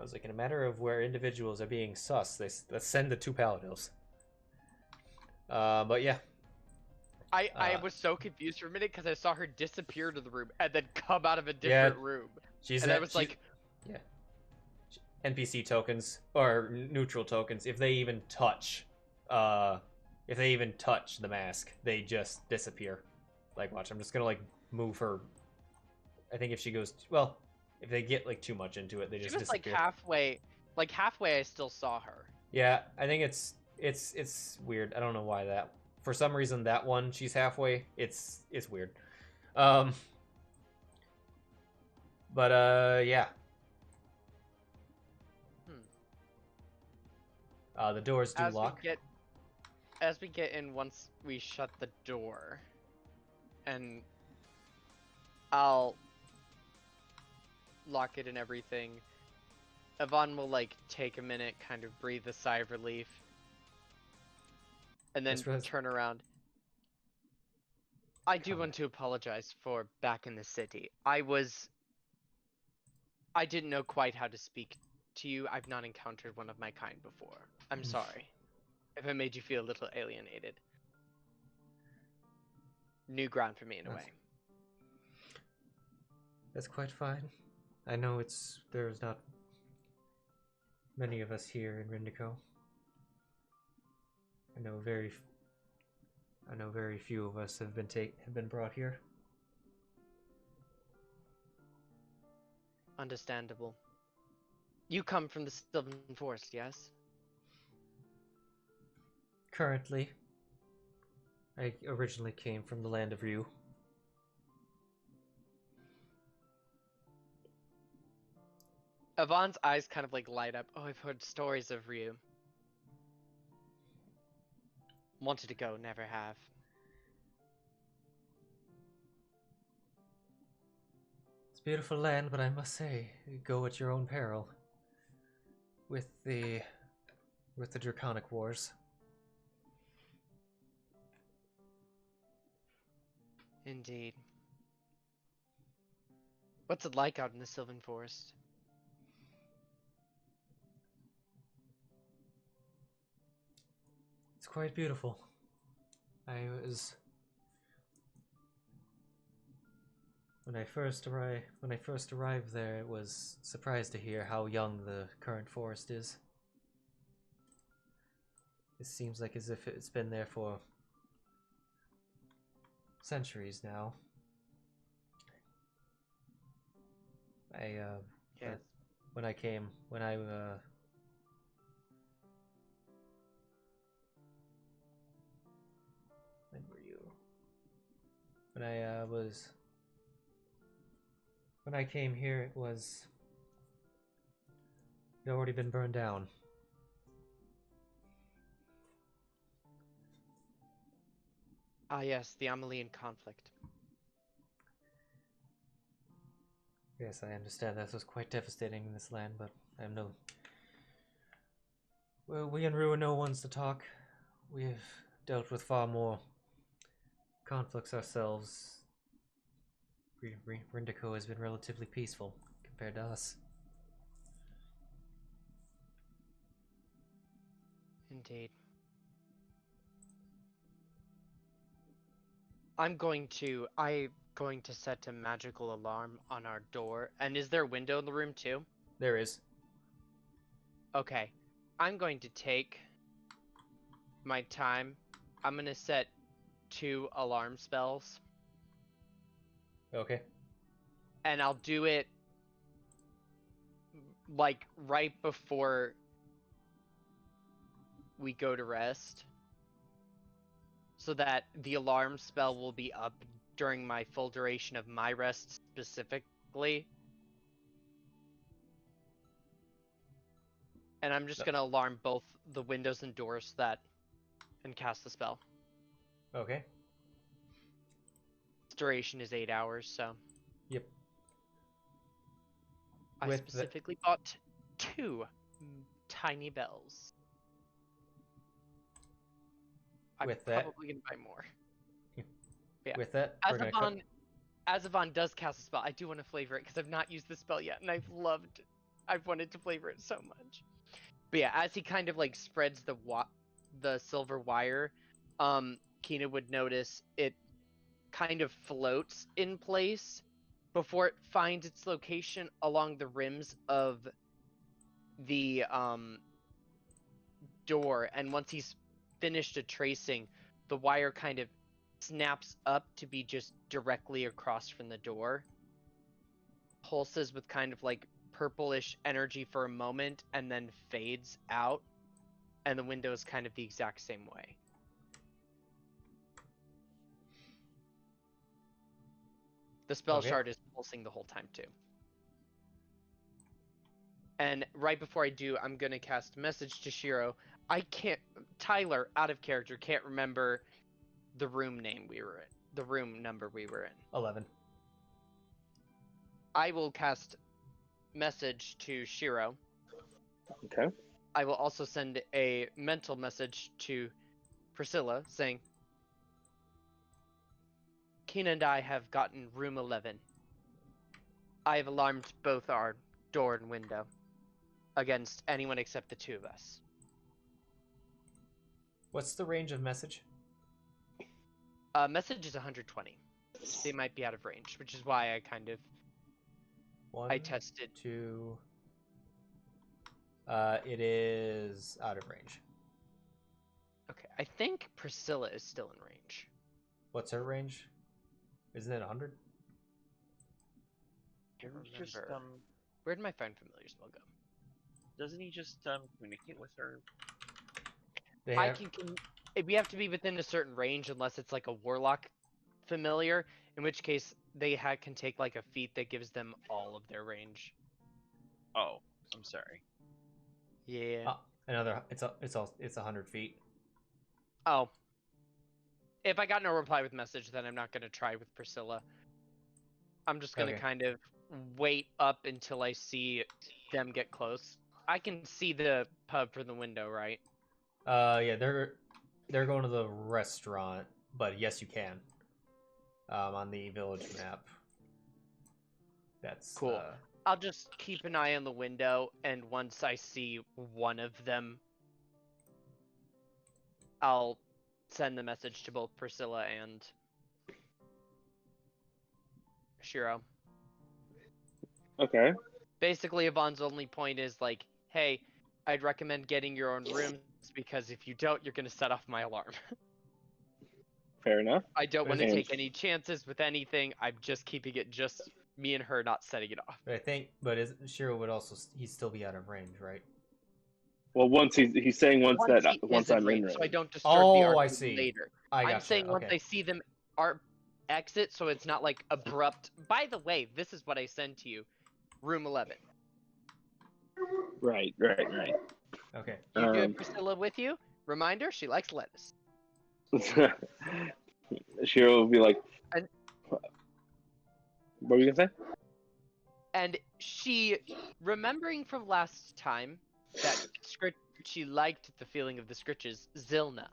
was like, in a matter of where individuals are being sus, let's send the 2 Pallid Elves. But yeah. I was so confused for a minute because I saw her disappear to the room and then come out of a different room. And I was like, yeah. NPC tokens or neutral tokens, if they even touch the mask, they just disappear. Like, watch, I'm just gonna like move her. I think if she goes, well, if they get like too much into it, they just disappear. Like halfway I still saw her. Yeah, I think it's weird. I don't know why that. For some reason, that one she's halfway. It's weird. But yeah. The doors do lock. As we get in, once we shut the door, and I'll lock it and everything, Yvonne will like take a minute, kind of breathe a sigh of relief, and then turn around. I do want to apologize for back in the city. I didn't know quite how to speak to you. I've not encountered one of my kind before. I'm sorry if I made you feel a little alienated. New ground for me in a way. That's quite fine. I know there's not many of us here in Rindico. I know very few of us have been brought here. Understandable. You come from the Sylvan Forest, yes? Currently. I originally came from the land of Ryu. Yvonne's eyes kind of like light up. Oh, I've heard stories of Ryu. Wanted to go, never have. It's a beautiful land, but I must say, you go at your own peril. With the Draconic Wars. Indeed. What's it like out in the Sylvan Forest? It's quite beautiful. When I first arrived there, it was surprised to hear how young the current forest is. It seems like as if it's been there for centuries now. Yes. When were you? When I came here, it had already been burned down. Ah yes, the Amalian conflict. Yes, I understand that was quite devastating in this land, but I am no... Well, we in Rue are no ones to talk. We've dealt with far more conflicts ourselves. Rindico has been relatively peaceful compared to us. Indeed. I'm going to set a magical alarm on our door. And is there a window in the room too? There is. Okay. I'm going to take my time. I'm going to set 2 alarm spells. Okay. And I'll do it like right before we go to rest, so that the alarm spell will be up during my full duration of my rest specifically. And I'm just gonna alarm both the windows and doors and cast the spell. Okay. Its duration is 8 hours, so. Yep. I With the- specifically bought 2 tiny bells. I'm With that- probably gonna buy more. Yeah. With that, we're gonna cut. Azavon does cast a spell. I do want to flavor it because I've not used the spell yet, and I've wanted to flavor it so much. But yeah, as he kind of like spreads the silver wire, Kina would notice it kind of floats in place before it finds its location along the rims of the door, and once he's finished a tracing, the wire kind of snaps up to be just directly across from the door, pulses with kind of like purplish energy for a moment, and then fades out, and the window is kind of the exact same way. The spell Okay. shard is pulsing the whole time too. And right before I do, I'm gonna cast message to Sheero. Tyler, out of character, can't remember the room name we were in, the room number we were in. 11. I will cast message to Sheero. Okay. I will also send a mental message to Priscilla saying, Kina and I have gotten room 11. I have alarmed both our door and window against anyone except the 2 of us. What's the range of message? Message is 120. They might be out of range, which is why I kind of 1, I tested. 2. It is out of range. Okay, I think Priscilla is still in range. What's her range? Isn't it 100? Can't Didn't he just, remember. Where did my find familiar spell go? doesn't he just communicate with her? They I have, we have to be within a certain range unless it's like a warlock familiar, in which case they can take like a feat that gives them all of their range. Oh, I'm sorry. Yeah. another. It's 100 feet. Oh. If I got no reply with message, then I'm not gonna try with Priscilla. I'm just gonna Okay. kind of wait up until I see them get close. I can see the pub from the window, right? Yeah, they're going to the restaurant, but yes, you can. On the village map. That's Cool. I'll just keep an eye on the window, and once I see one of them, I'll send the message to both Priscilla and Sheero. Okay. Basically, Yvonne's only point is like, hey, I'd recommend getting your own rooms because if you don't, you're gonna set off my alarm. Fair enough. I don't want to And- take any chances with anything. I'm just keeping it just me and her, not setting it off. But I think, Shiro would also he'd still be out of range, right? Well, once he's saying once he once is in I'm in range, range. so I don't disturb Oh, the I argument see. later. I I'm gotcha. saying once Okay. I see them exit, so it's not like abrupt. By the way, this is what I send to you. Room 11. Right. Okay. You do have Priscilla with you. Reminder, she likes lettuce. Shiro will be like, And- what were you gonna say? And she, remembering from last time that she liked the feeling of the scritches, Zylna.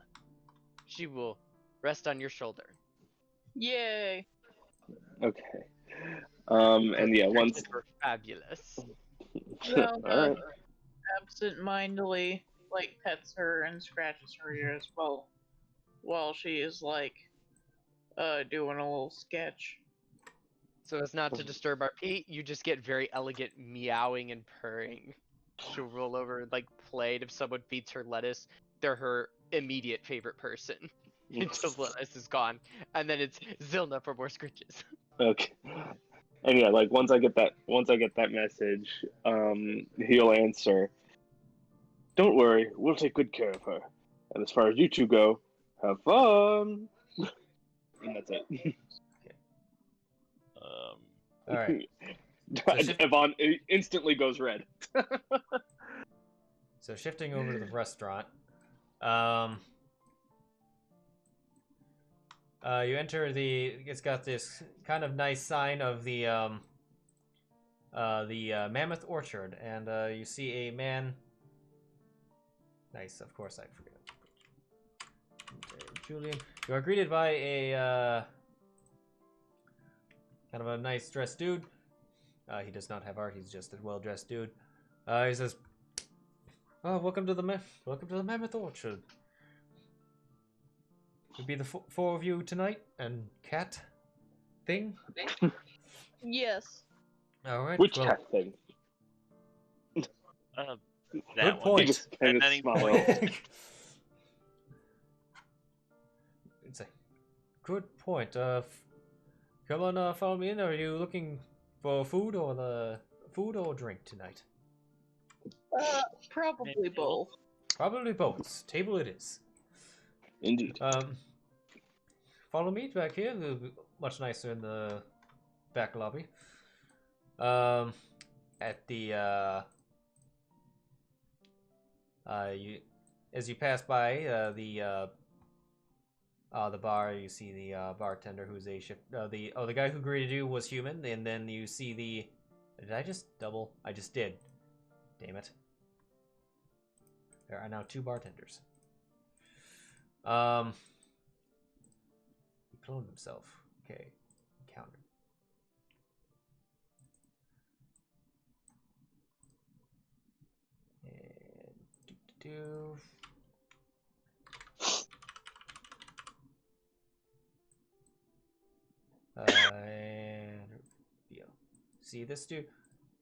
She will rest on your shoulder. Yay. Okay. And yeah, once. Scritches were fabulous. Well, All right. absent-mindedly, like, pets her and scratches her ears while she is, like, doing a little sketch. So as not to disturb our Pete, you just get very elegant meowing and purring. She'll roll over and like play, and if someone feeds her lettuce, they're her immediate favorite person until the lettuce is gone, and then it's Zylna for more scritches. Okay. And yeah, like once I get that message, he'll answer. Don't worry, we'll take good care of her. And as far as you two go, have fun. And that's it. All right. Yvonne instantly goes red. So shifting over to the restaurant, you enter the. It's got this kind of nice sign of the Mammoth Orchard, and you see a man. Nice, of course I forget. Julian, you are greeted by a kind of a nice dressed dude. He does not have art. He's just a well dressed dude. He says, "Oh, welcome to the Mammoth Orchard. It'd be the four of you tonight, and cat thing." Yes. All right. Which well, cat thing? That Good one. point. He just kind of Any smiles. It's a good point. Come on, follow me in. Are you looking for food or drink tonight? Probably both. Probably both. Table it is. Indeed. Follow me back here. It'll be much nicer in the back lobby. At the as you pass by the bar, you see the bartender who's a shift. The guy who greeted you was human, and then you see the. Did I just double? I just did. Damn it. There are now 2 bartenders. He cloned himself. Okay. Counter. And do. And yeah. See this dude?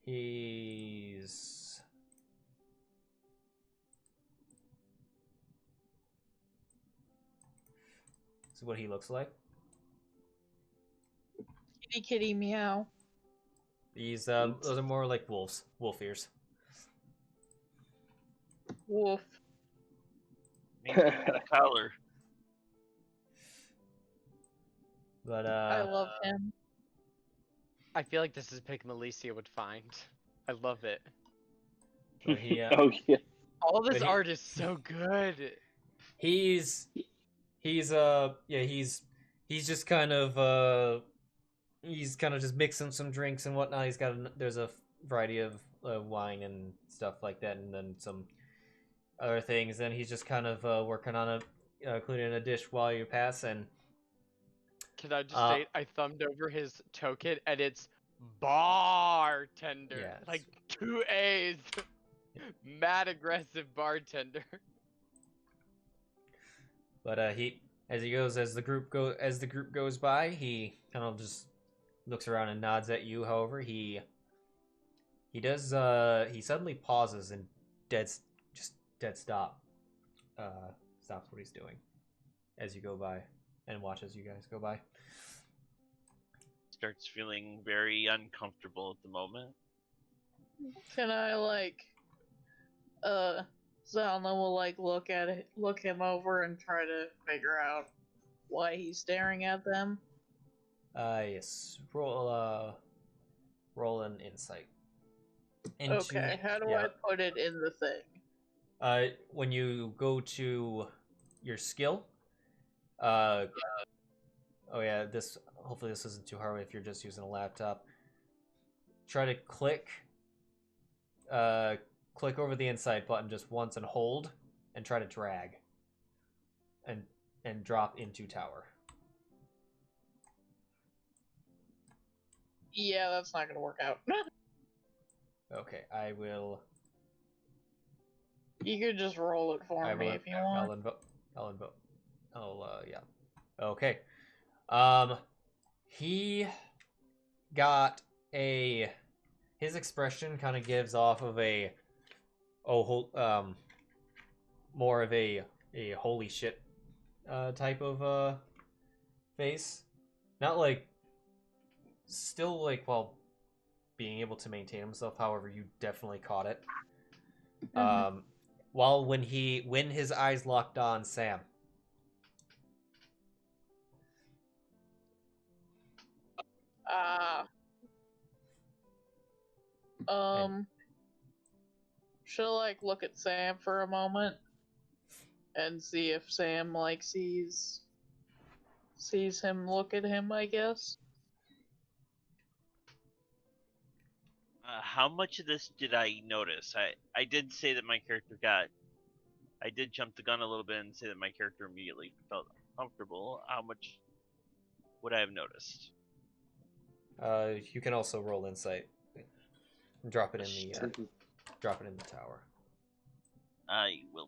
He's this is what he looks like. Kitty kitty meow. These those are more like wolves, wolf ears. Woof. Collar. But I love him. I feel like this is a pick Malicia would find. I love it. but he Oh yeah. All this But he- art is so good. he's just kind of just mixing some drinks and whatnot. He's got there's a variety of wine and stuff like that, and then some other things. And he's just kind of working on cleaning a dish while you pass. And Can I just state I thumbed over his token and it's bartender. Yeah, Like 2 A's. Mad aggressive bartender. But as the group goes by, he kind of just looks around and nods at you. However, he suddenly pauses and dead stop stops what he's doing as you go by and watches you guys go by. Starts feeling very uncomfortable at the moment. Can I Zylna will look him over and try to figure out why he's staring at them. Yes. Roll an insight. Okay, how do I put it in the thing? When you go to your skill, hopefully this isn't too hard if you're just using a laptop. Try to click over the insight button just once and hold, and try to drag and drop into tower. Yeah, that's not gonna work out. Okay, I will. You could just roll it for me if you want. I'll invoke. Yeah. Okay. He got his expression kind of gives off of more of a holy shit type of face. Not like still while being able to maintain himself. However, you definitely caught it. Mm-hmm. When his eyes locked on Sam. she'll like look at Sam for a moment and see if Sam like sees him look at him, I guess. How much of this did I notice? I did say that my character got. I did jump the gun a little bit and say that my character immediately felt comfortable. How much would I have noticed? You can also roll insight. Drop it in the tower. I will.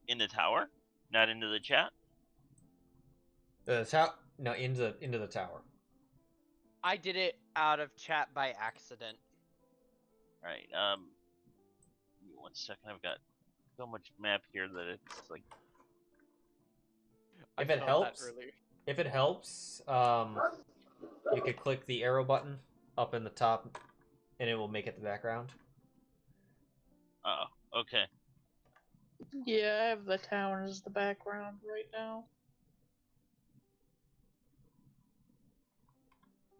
In the tower, not into the chat. No, into the tower. I did it out of chat by accident. All right. Give me 1 second. I've got so much map here that it's like. If it helps, you could click the arrow button up in the top, and it will make it the background. Oh, okay. Yeah, I have the town as the background right now.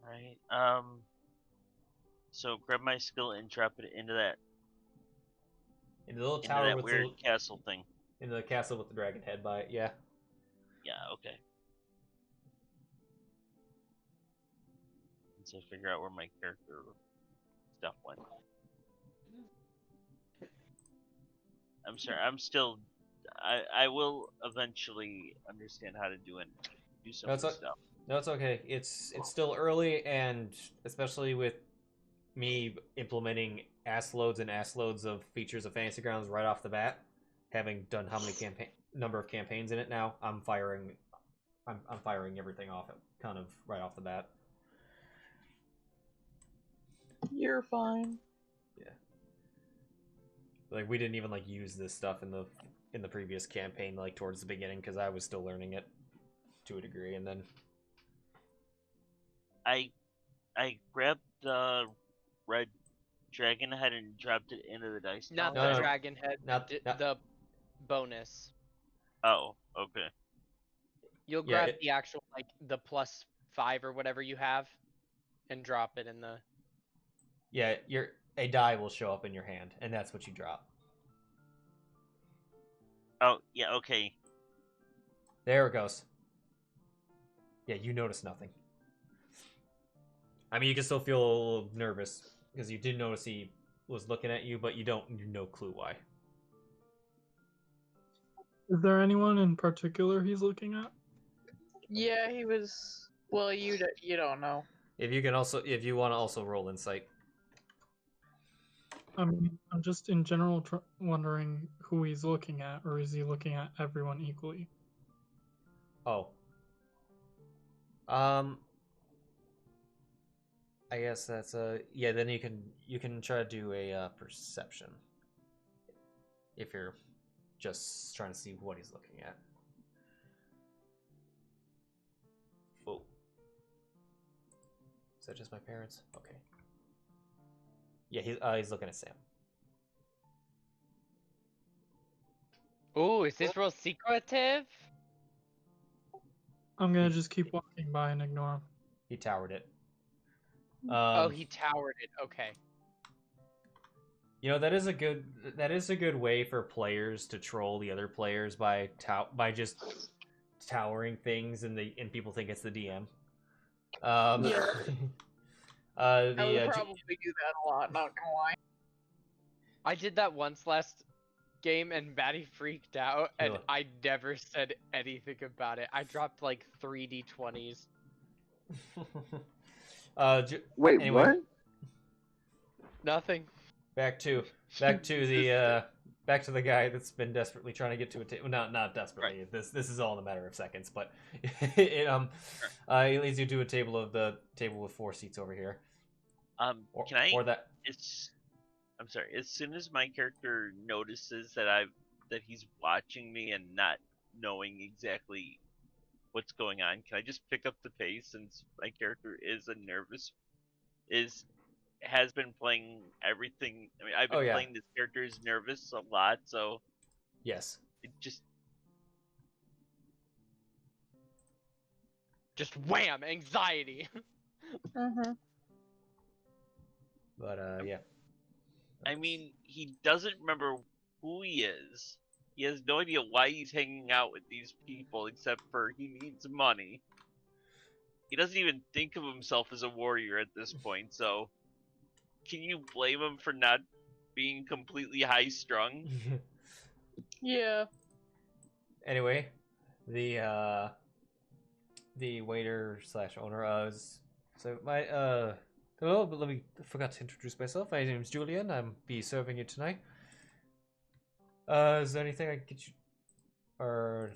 Right. So grab my skill and drop it into that tower with weird castle thing. Into the castle with the dragon head by it. Yeah. Yeah. Okay. So figure out where my character stuff went. I'm sorry. I'm still. I will eventually understand how to do some of this stuff. No, it's okay. It's still early, and especially with me implementing ass loads of features of Fantasy Grounds right off the bat, having done how many number of campaigns in it now, I'm firing everything off it kind of right off the bat. You're fine. Yeah. Like we didn't even like use this stuff in the previous campaign like towards the beginning because I was still learning it to a degree, and then I grabbed the red dragon head and dropped it into the dice. Not tower. the dragon head. The bonus. Oh, okay. You'll grab the actual like the +5 or whatever you have, and drop it in the. Yeah, a die will show up in your hand, and that's what you drop. Oh yeah, okay. There it goes. Yeah, you notice nothing. I mean, you can still feel a little nervous because you did notice he was looking at you, but you no clue why. Is there anyone in particular he's looking at? Yeah, he was. Well, you don't know. If you want to also roll insight. I mean, I'm just in general wondering who he's looking at, or is he looking at everyone equally? Oh. I guess that's yeah. Then you can try to do a perception if you're just trying to see what he's looking at. Oh, is that just my parents? Okay. Yeah, he's looking at Sam. Ooh, is this real secretive? I'm gonna just keep walking by and ignore him. He towered it. Oh, he towered it. Okay. You know, that is a good way for players to troll the other players by just towering things, and people think it's the DM. Yeah. I would probably do that a lot, not gonna lie. I did that once last game, and Maddie freaked out, and I never said anything about it. I dropped like 3 d20s. Wait, anyway, what? Nothing. Back to the guy that's been desperately trying to get to a table. Not desperately. Right. This is all in a matter of seconds, but it leads you to a table with 4 seats over here. I'm sorry. As soon as my character notices that he's watching me and not knowing exactly what's going on, can I just pick up the pace since my character has been playing everything. I mean, I've been playing this character is nervous a lot, so yes, it just wham, anxiety. Mm-hmm. But yeah. I mean, he doesn't remember who he is. He has no idea why he's hanging out with these people, except for he needs money. He doesn't even think of himself as a warrior at this point, so can you blame him for not being completely high-strung? Yeah. Anyway, the waiter slash owner so my hello, but I forgot to introduce myself. My name is Julian. I'm be serving you tonight. Is there anything I can get you, or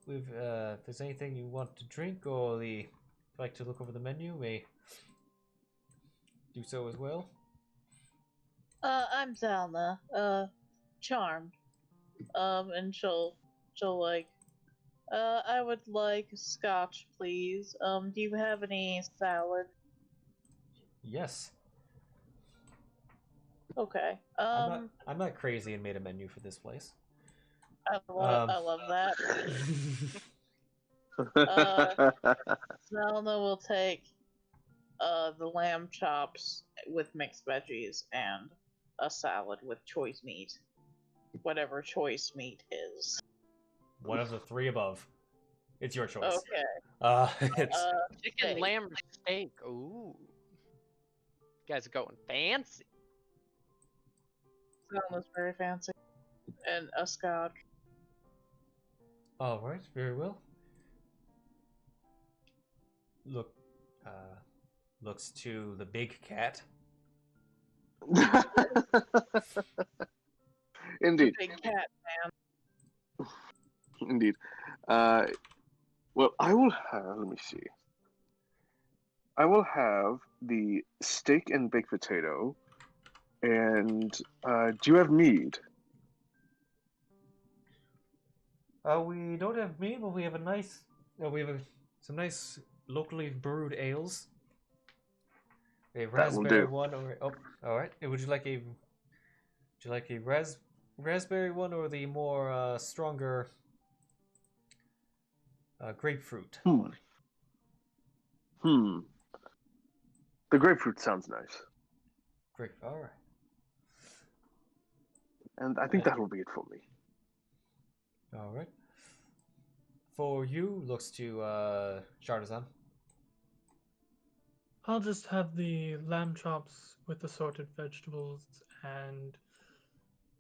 if there's anything you want to drink or like to look over the menu, may do so as well. I'm Zylna. Charmed. And she'll like, I would like scotch, please. Do you have any salad? Yes. Okay. I'm not crazy and made a menu for this place. I love that. Zelda will take the lamb chops with mixed veggies and a salad with choice meat. Whatever choice meat is. One of the three above. It's your choice. Okay. It's Chicken steak. lamb steak. Ooh. You guys are going fancy. Zelda's very fancy. And a scotch. all right. Very well. Looks to the big cat. Indeed. Big cat man. Indeed. Well, I will have. Let me see. I will have the steak and baked potato. And do you have mead? We don't have mead, but we have some nice locally brewed ales. A That will raspberry do. one, or all right. Would you like a raspberry one or the more stronger grapefruit? The grapefruit sounds nice. Great. All right. And I think that will be it for me. All right. For you, looks to Shardazan. I'll just have the lamb chops with assorted vegetables and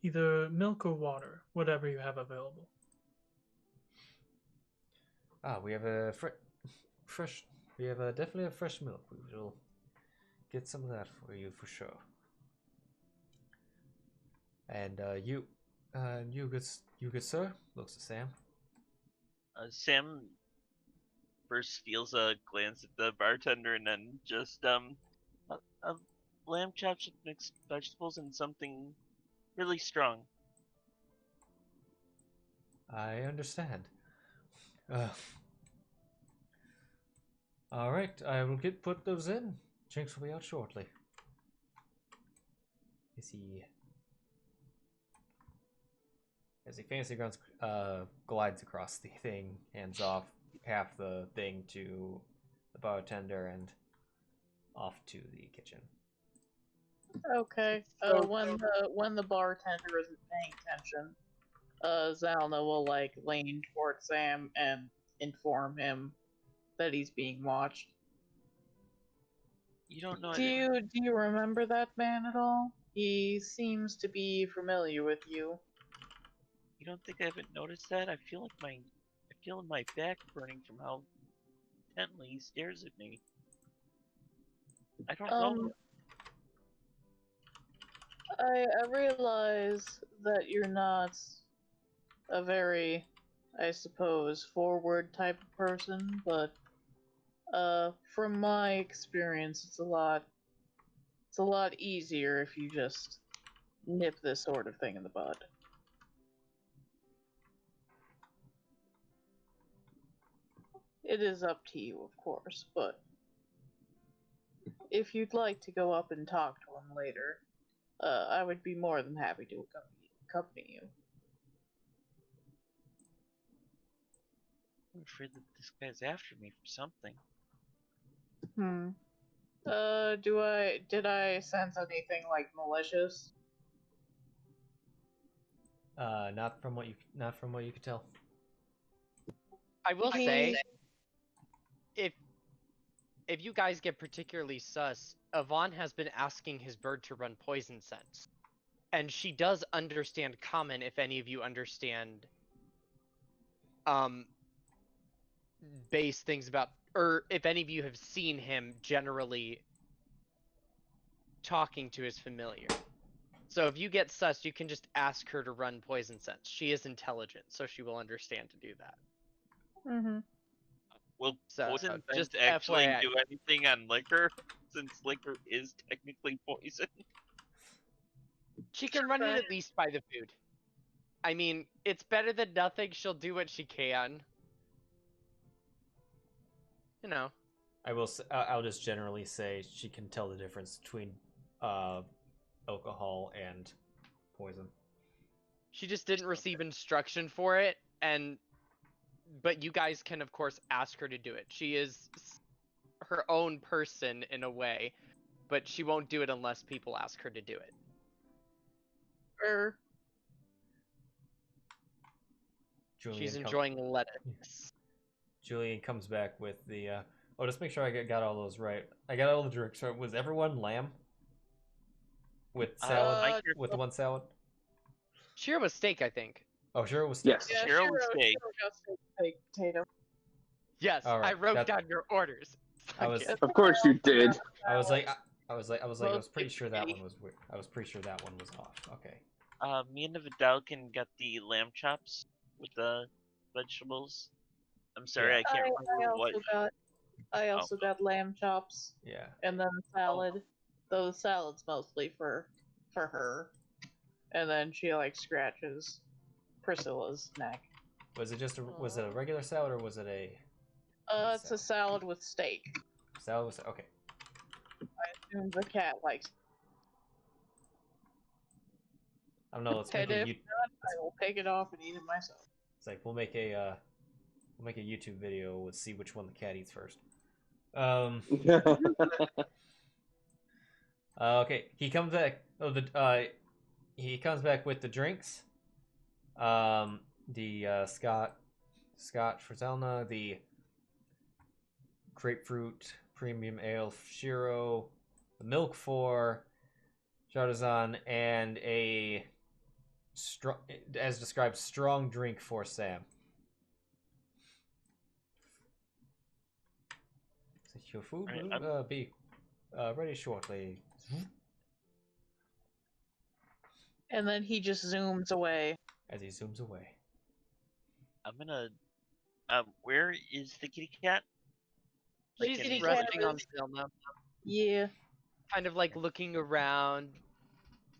either milk or water, whatever you have available. We have a fresh. We have definitely a fresh milk. We will get some of that for you for sure. And you good sir, looks to Sam. Sam first steals a glance at the bartender and then just a lamb chops with mixed vegetables and something really strong. I understand. All right, I will put those in. Jinx will be out shortly. As he fancy glides across the thing, hands off half the thing to the bartender and off to the kitchen. Okay. When the bartender isn't paying attention, Zylna will like lean towards Sam and inform him that he's being watched. You don't know. Do you remember that man at all? He seems to be familiar with you. You don't think I haven't noticed that? I feel my back burning from how intently he stares at me. I don't know. I realize that you're not a very, I suppose, forward type of person, but from my experience, it's a lot easier if you just nip this sort of thing in the bud. It is up to you, of course, but if you'd like to go up and talk to him later, I would be more than happy to accompany you. I'm afraid that this guy's after me for something. Did I sense anything like malicious? Not from what you could tell. I will He- say, if you guys get particularly sus, Yvonne has been asking his bird to run poison scents. And she does understand common if any of you understand base things about, or if any of you have seen him generally talking to his familiar. So if you get sus, you can just ask her to run poison scents. She is intelligent, so she will understand to do that. Mm-hmm. Will So, poison just just actually FYI. do anything on liquor, since liquor is technically poison? She can run it at least by the food. I mean, it's better than nothing. She'll do what she can. You know. I'll just generally say she can tell the difference between alcohol and poison. She just didn't receive instruction for it, but you guys can of course ask her to do it. She is her own person in a way, but she won't do it unless people ask her to do it. Julian She's enjoying lettuce. Julian comes back with the oh, just make sure I got all those right. I got all the drinks right. Was everyone lamb? With salad? With the one salad? Sheero was steak, I think. Oh, sure, it was steak. Yes. Yeah, Sheero would say- got steak potato. Yes, All right, I wrote that- down your orders. I was Of course you did. I was pretty sure that one was weird. I was pretty sure that one was off. Okay. Me and the Vidalkin got the lamb chops with the vegetables. I'm sorry, Yeah. I can't remember what. I also got lamb chops Yeah. and then salad. Though the salad's mostly for her. And then she like scratches Priscilla's neck. Was it a regular salad or was it a It's a salad with steak. salad? Was okay. I assume the cat likes. I don't know. Let's make And a if not, I will take it off and eat it myself. It's like we'll make a YouTube video. We'll see which one the cat eats first. Okay, he comes back. He comes back with the drinks. The Scotch for Zylna, the grapefruit premium ale for Sheero, the milk for Sheero Dawn, and a as described, strong drink for Sam. Your food will be ready shortly. And then he just zooms away. As he zooms away. I'm gonna. Where is the kitty cat? She's Like, any- resting on Zylna, Yeah. kind of like looking around,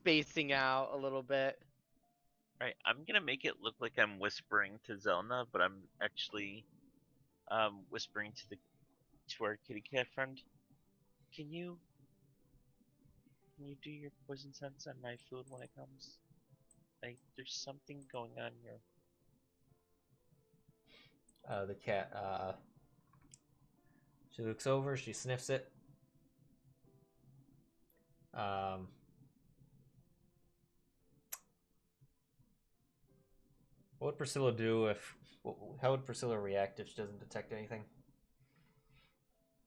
spacing out a little bit. Right, I'm gonna make it look like I'm whispering to Zylna, but I'm actually whispering to our kitty cat friend. Can you do your poison sense on my food when it comes? Like, there's something going on here. The cat, she looks over, she sniffs it. What would Priscilla do if... How would Priscilla react if she doesn't detect anything?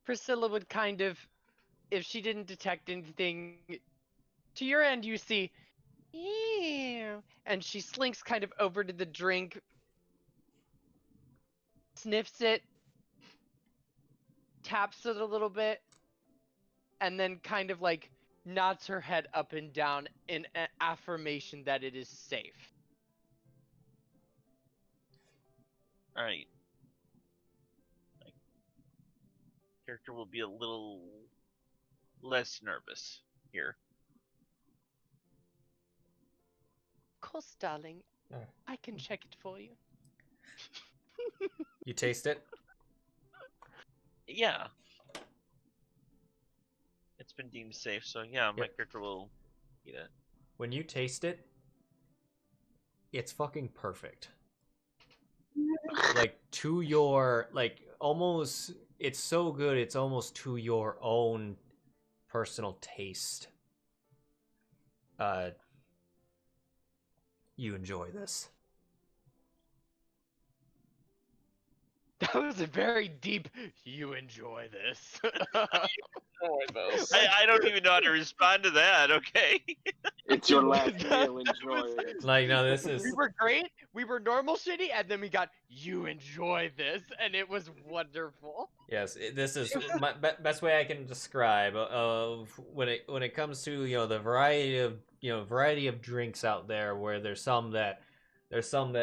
Priscilla would kind of, if she didn't detect anything, to your end you see, ew, and she slinks kind of over to the drink, sniffs it, taps it a little bit, and then kind of like nods her head up and down in an affirmation that it is safe. Alright. Character will be a little less nervous here. Of course, darling. Yeah. I can check it for you. You taste it? Yeah. It's been deemed safe, so yeah, my Yep. character will eat it. When you taste it, it's fucking perfect. Like, to your, like, almost, it's so good, it's almost to your own personal taste, you enjoy this. That was a very deep. You enjoy this. I don't even know how to respond to that. Okay. It's your last That meal. Enjoy was- it. Like, no, this We is were great. We were normal shitty, and then we got you enjoy this, and it was wonderful. yes. This is my best way I can describe of when it comes to the variety of drinks out there. Where there's some that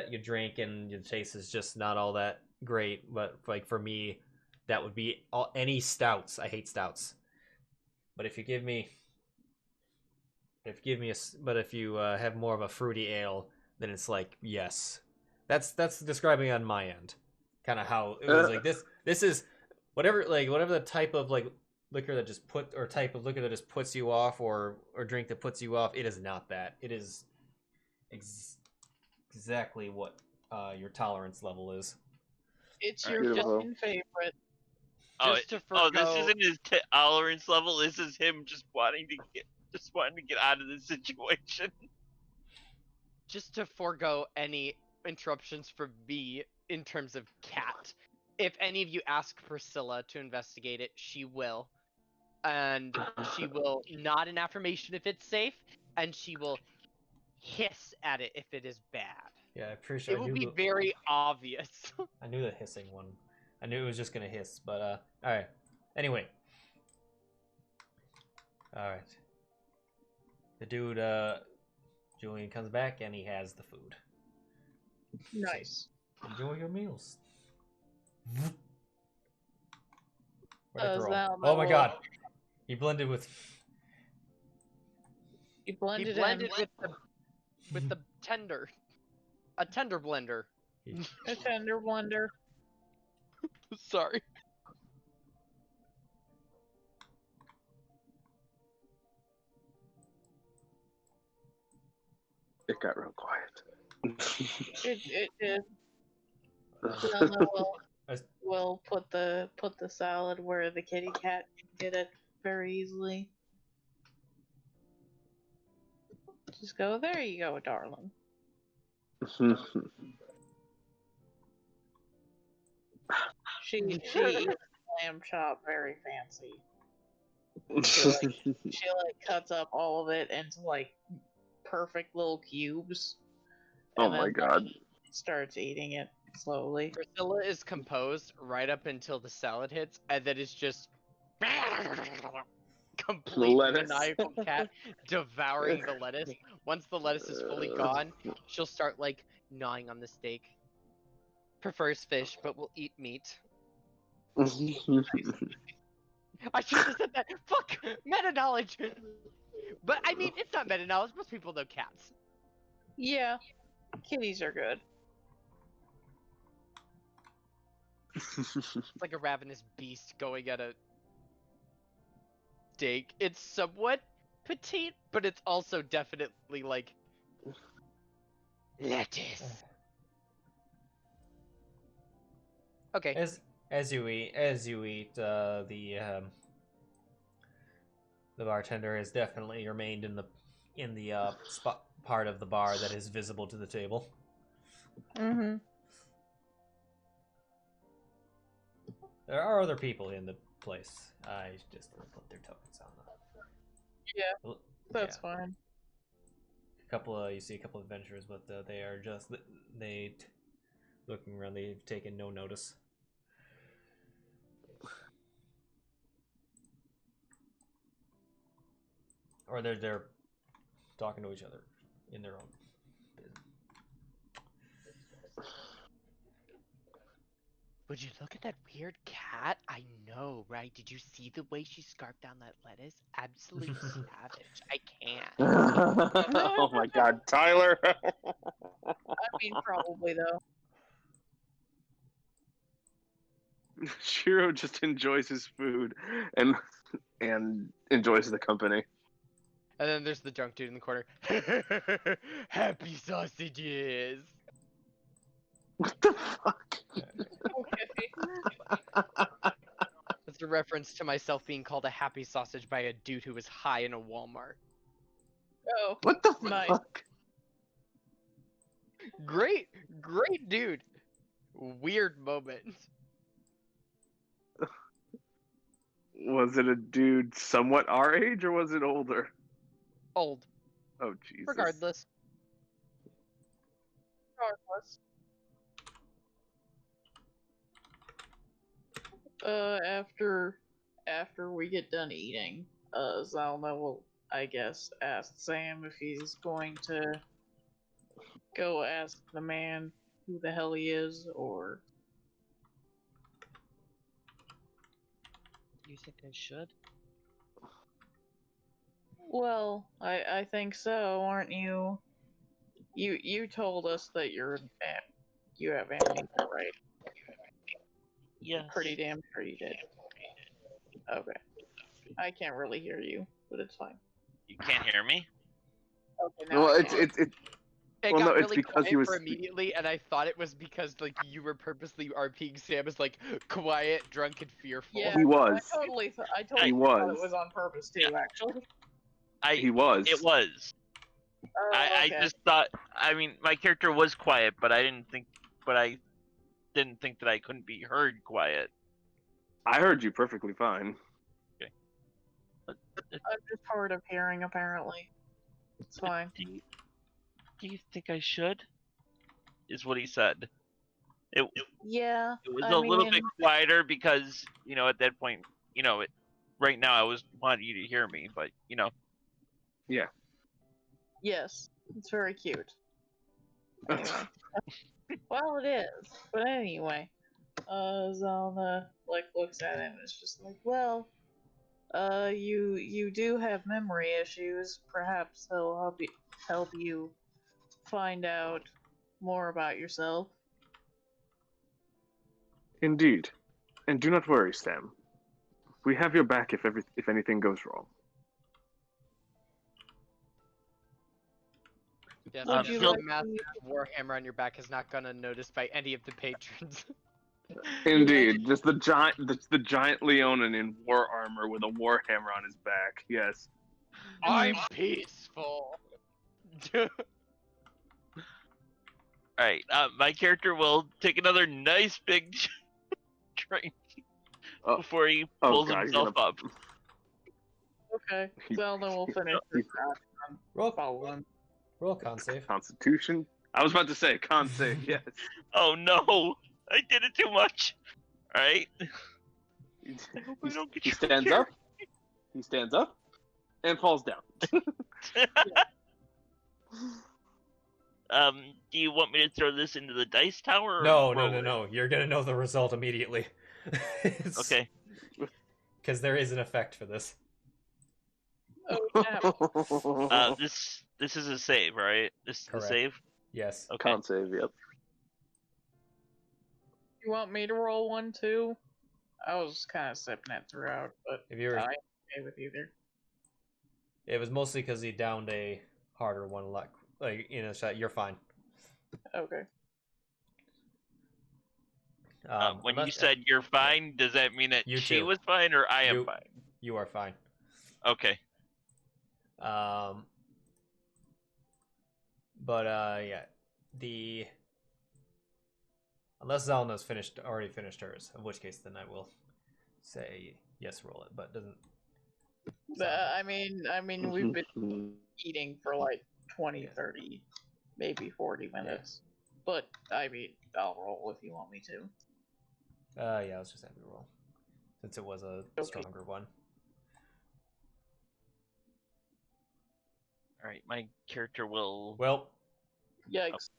you drink and your taste is just not all that great. But like for me, that would be any stouts. I hate stouts. But if you give me if you have more of a fruity ale, then it's like yes, that's describing on my end, kind of how it was like this is whatever the type of liquor that just type of liquor that just puts you off or drink that puts you off. It is not that. It is exactly what your tolerance level is. It's your Beautiful. fucking favorite. Just to Oh, this forgo- isn't his tolerance level. This is him just wanting to get out of this situation. Just to forego any interruptions from me in terms of cat. If any of you ask Priscilla to investigate it, she will. And she will nod an affirmation if it's safe, and she will hiss at it if it is bad. Yeah, I'm pretty sure It will be very obvious. I knew the hissing one. I knew it was just gonna hiss, but all right. Anyway, all right. The dude, Julian comes back and he has the food. Nice. Enjoy your meals. Where'd it grow? Zylna Oh my will- god, he blended with. You He blended, blended with the tender. A tender blender. a tender blender. Sorry. It got real quiet. It did. Zylna As- will put the salad where the kitty cat can get it very easily. Just go, there you go, darling. She eats lamb chop very fancy. She cuts up all of it into perfect little cubes. Oh and my then, god. starts eating it slowly. Priscilla is composed right up until the salad hits, and then it's just complete Lettuce. maniacal cat devouring the lettuce. Once the lettuce is fully gone, she'll start gnawing on the steak. Prefers fish, but will eat meat. I should have said that. Fuck! Meta knowledge! But I mean, it's not meta knowledge. Most people know cats. Yeah, kitties are good. It's like a ravenous beast going at a steak. It's somewhat petite, but it's also definitely lettuce. Okay. As you eat, the bartender has definitely remained in the spot part of the bar that is visible to the table. Mm-hmm. There are other people in the place. I just put their tokens on the. Yeah, that's fine. You see a couple of adventurers, but they are just looking around. They've taken no notice. Or they're talking to each other in their own business. Would you look at that weird cat? I know, right? Did you see the way she scarfed down that lettuce? Absolute savage. I can't. Oh my god, Tyler! I mean, probably though. Sheero just enjoys his food and enjoys the company. And then there's the drunk dude in the corner. Happy sausages! What the fuck? Okay. That's a reference to myself being called a happy sausage by a dude who was high in a Walmart. Oh, What the Nice. fuck? Great dude. Weird moment. Was it a dude somewhat our age or was it older? Old. Oh Jesus. Regardless. After we get done eating, Zylna will, I guess, ask Sam if he's going to go ask the man who the hell he is, or You think I should? well, I think so, aren't you? You told us that you have amnesia, right? Yes. Pretty damn sure you did. Okay. I can't really hear you, but it's fine. You can't hear me? Okay, now Well, I it's can. It Well, got no, it's really because quiet he was for immediately, and I thought it was because like you were purposely RPing Sam as like quiet, drunk, and fearful. Yeah, He was. I totally He thought it was. was on purpose too, actually. He was. It was. Oh, I okay. just thought. I mean, my character was quiet, but I didn't think that I couldn't be heard quiet. I heard you perfectly fine. I'm just hard of hearing, apparently. It's fine. Do you think I should? Is what he said. It Yeah. was I a little mean, bit quieter because at that point, right now I was wanting you to hear me, but Yeah. yes, it's very cute. Anyway. Well, it is. But anyway, Zylna looks at him and is just like, well, you do have memory issues. Perhaps he'll help you find out more about yourself. Indeed. And do not worry, Sam. We have your back if anything goes wrong. Yes, Would I'm you sure like the massive warhammer on your back is not gonna notice by any of the patrons. Indeed, just the giant Leonin in war armor with a warhammer on his back. Yes. I'm peaceful. Alright, my character will take another nice big drink before he pulls God, he's himself up. Okay, Zylna will finish this round. Roll, Follow him. roll con save. Constitution. I was about to say con save. Yes. Oh no! I did it too much! Alright. I hope I don't get He you stands up. He stands up and falls down. Do you want me to throw this into the dice tower? Or No. roll it? You're gonna know the result immediately. Okay. Because there is an effect for this. Oh, snap. This is a save, right? This is the Correct. save? Yes. Okay. Con save. Yep. You want me to roll one too? I was kind of sipping it throughout, but If you were, I'm okay with either. it was mostly because he downed a harder one. Like in a shot, you're fine. Okay. When you unless- said you're fine, does that mean that You she too. was fine or I am You- fine? you are fine. Okay. But yeah, unless Zylna's already finished hers, in which case then I will say yes, roll it. But doesn't. I mean, we've been eating for like 20, 30, maybe 40 minutes. But I mean, I'll roll if you want me to. Yeah, let's just have you roll, since it was a stronger one. All right, my character will. Well, Yikes!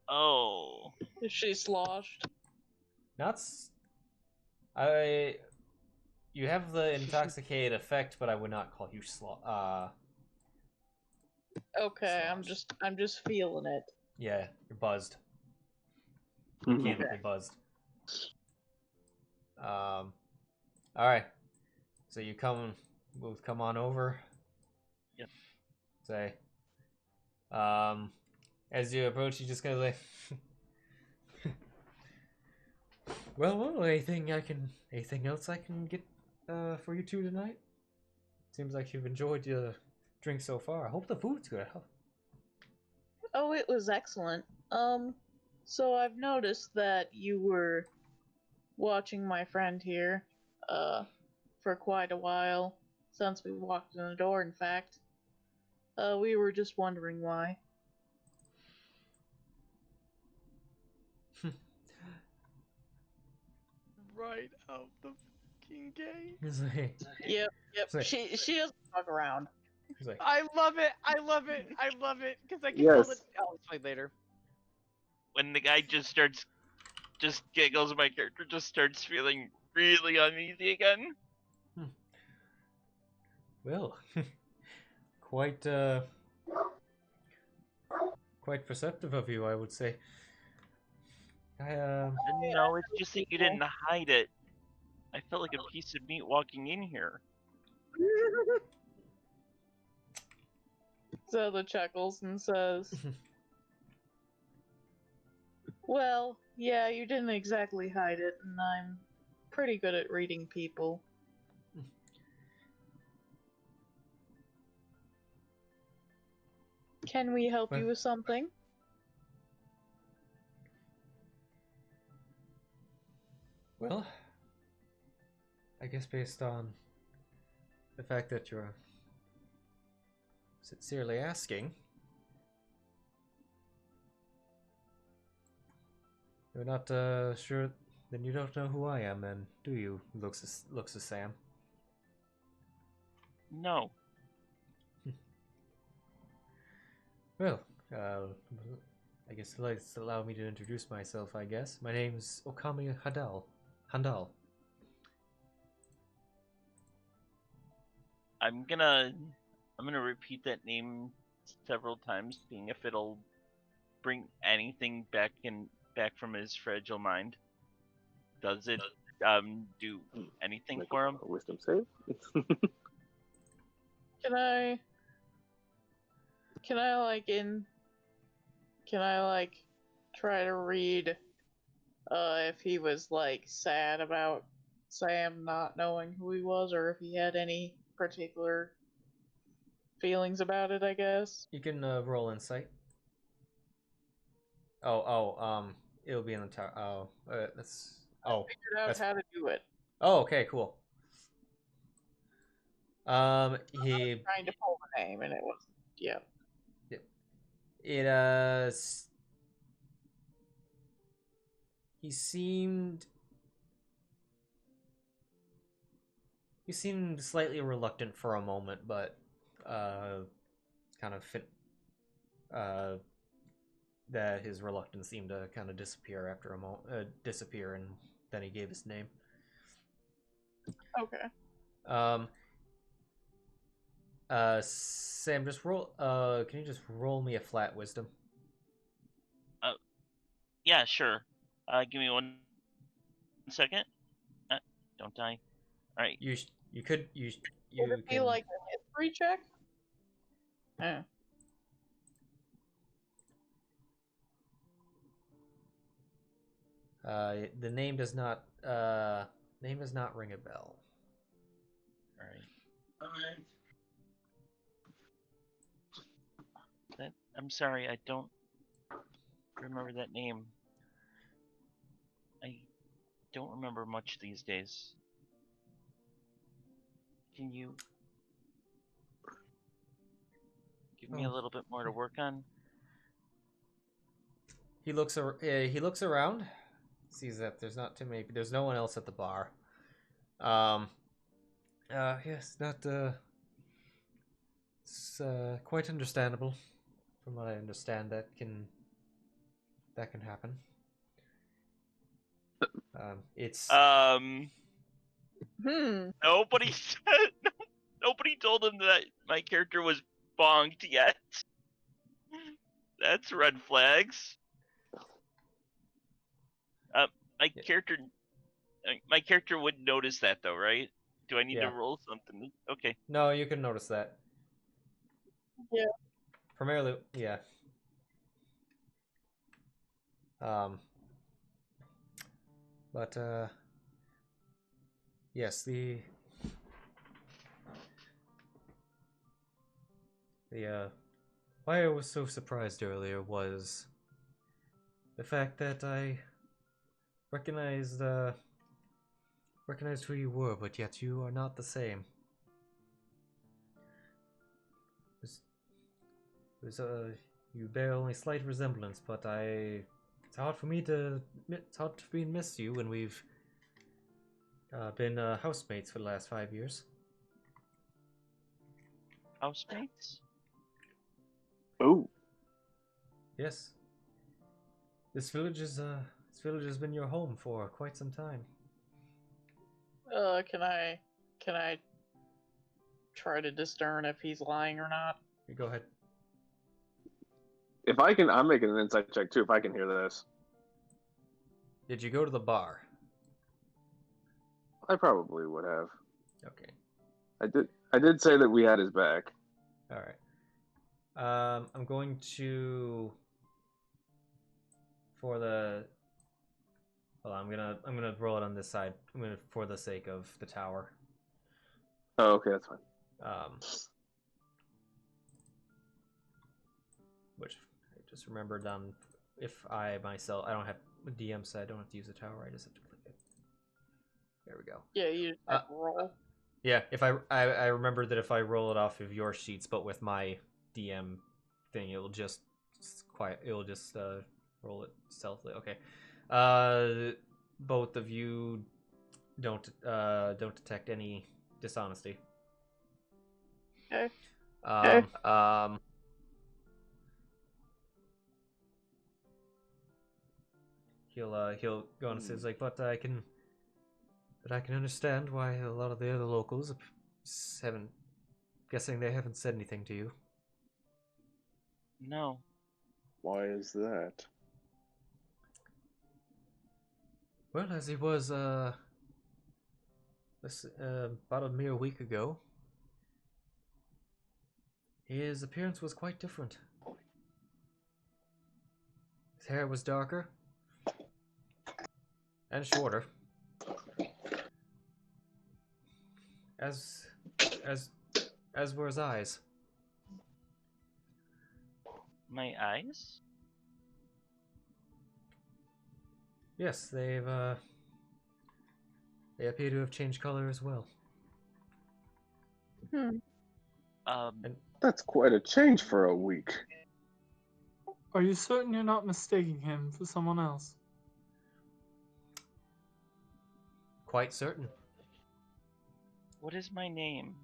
Oh. Is she sloshed? You have the intoxicated effect, but I would not call you Okay, Sloshed. I'm just feeling it. Yeah, you're buzzed. Mhm. Candidly buzzed. All right. So you come on over. Yep. Say. As you approach, you just gonna like. Well, anything else I can get for you two tonight? Seems like you've enjoyed your drink so far. I hope the food's good. Oh, it was excellent. So I've noticed that you were watching my friend here, for quite a while, since we walked in the door, in fact. We were just wondering why. Right out the fucking gate. He's like, Yep. It's like- She doesn't fuck around. he's like, I love it. I love it. I love it because I can Yes. tell it. I'll explain later. When the guy just giggles, my character just starts feeling really uneasy again. well, quite perceptive of you, I would say. No, it's just that you didn't hide it. I felt like a piece of meat walking in here. Zelda chuckles and says, well, yeah, you didn't exactly hide it, and I'm pretty good at reading people. Can we help you with something? Well, I guess based on the fact that you're sincerely asking, you're not sure. Then you don't know who I am, then, do you? Looks at Sam. No. Well, I guess let's allow me to introduce myself. I guess my name's Okami Handal. I'm gonna repeat that name several times, seeing if it'll bring anything back from his fragile mind. Does it do anything Make for him? a wisdom save. Can I try to read if he was like sad about Sam not knowing who he was, or if he had any particular feelings about it, I guess. You can roll insight. It'll be in the tower. That's. Oh, Figured out that's- how to do it. oh, okay, cool. He Trying to pull the name, and it was he seemed slightly reluctant for a moment, but kind of that his reluctance seemed to kind of disappear after a moment, and then he gave his name. okay. Sam, just roll. Can you just roll me a flat wisdom? Yeah, sure. Give me 1 second. Don't die. All right. You Would it be like a history check? Yeah. The name does not ring a bell. All right. I'm sorry, I don't remember that name. I don't remember much these days. Can you give me a little bit more to work on? He looks around, sees that there's no one else at the bar. Yes, it's quite understandable. From what I understand, that can happen. It's Nobody said. Nobody told him that my character was bonked yet. That's red flags. My character would notice that though, right? Do I need to roll something? Okay. No, you can notice that. Yeah. Primarily, yeah. But yes, why I was so surprised earlier was the fact that I recognized recognized who you were, but yet you are not the same. You bear only slight resemblance, but it's hard for me to miss you when we've been housemates for the last 5 years. Housemates? Oh, Yes. This village has been your home for quite some time. Can I try to discern if he's lying or not? You go ahead. if I can, I'm making an insight check too. If I can hear this, Did you go to the bar? I probably would have. Okay. I did say that we had his back. All right. I'm going to for the. Well, I'm gonna roll it on this side. For the sake of the tower. Oh, okay, that's fine. Which I just remembered on if I myself I don't have a DM set, I don't have to use the tower. I just have to click it. There we go. Yeah, you just have to roll. Yeah, if I remember that if I roll it off of your sheets, but with my DM thing, it'll just roll it stealthily. Okay. Both of you don't detect any dishonesty. Okay. He'll go on and says like, but I can understand why a lot of the other locals guessing they haven't said anything to you. No. Why is that? Well, as he was about a mere week ago, his appearance was quite different. His hair was darker and shorter, as were his eyes. My eyes? Yes, they appear to have changed color as well. That's quite a change for a week. Are you certain you're not mistaking him for someone else? Quite certain. What is my name?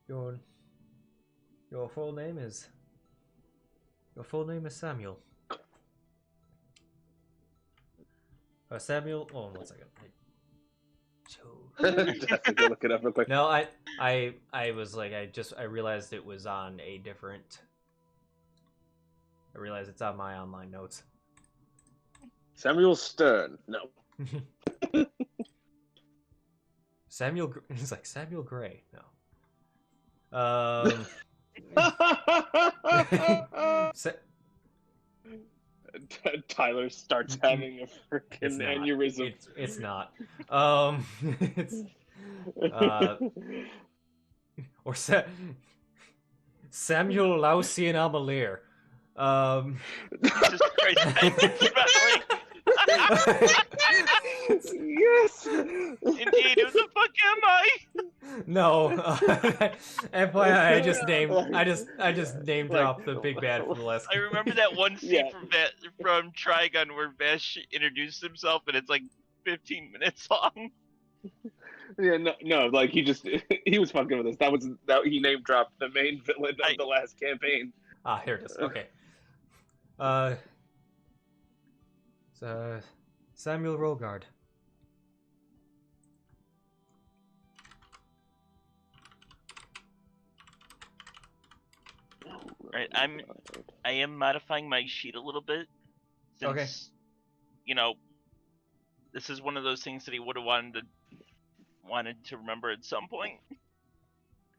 Your full name is Samuel. Samuel. Oh, 1 second. Definitely go look it up real quick. No, I was like, I realized it was on a different. I realized it's on my online notes. Samuel Stern. No. Samuel. He's like Samuel Gray. No. Tyler starts having a freaking aneurysm. It's not. It's or Samuel Lausian Amalir. Jesus Christ, Yes. Indeed, who the fuck am I? No. FYI, I just name dropped the big bad from the last. I remember that one scene Yeah. from Trigun where Vash introduced himself and it's like 15 minutes long. Yeah, no, like he was fucking with us. That he name dropped the main villain of the last campaign. Ah, here it is. Okay. Samuel Rogard. Right, I am modifying my sheet a little bit. Since, Okay. You know, this is one of those things that he would have wanted to remember at some point.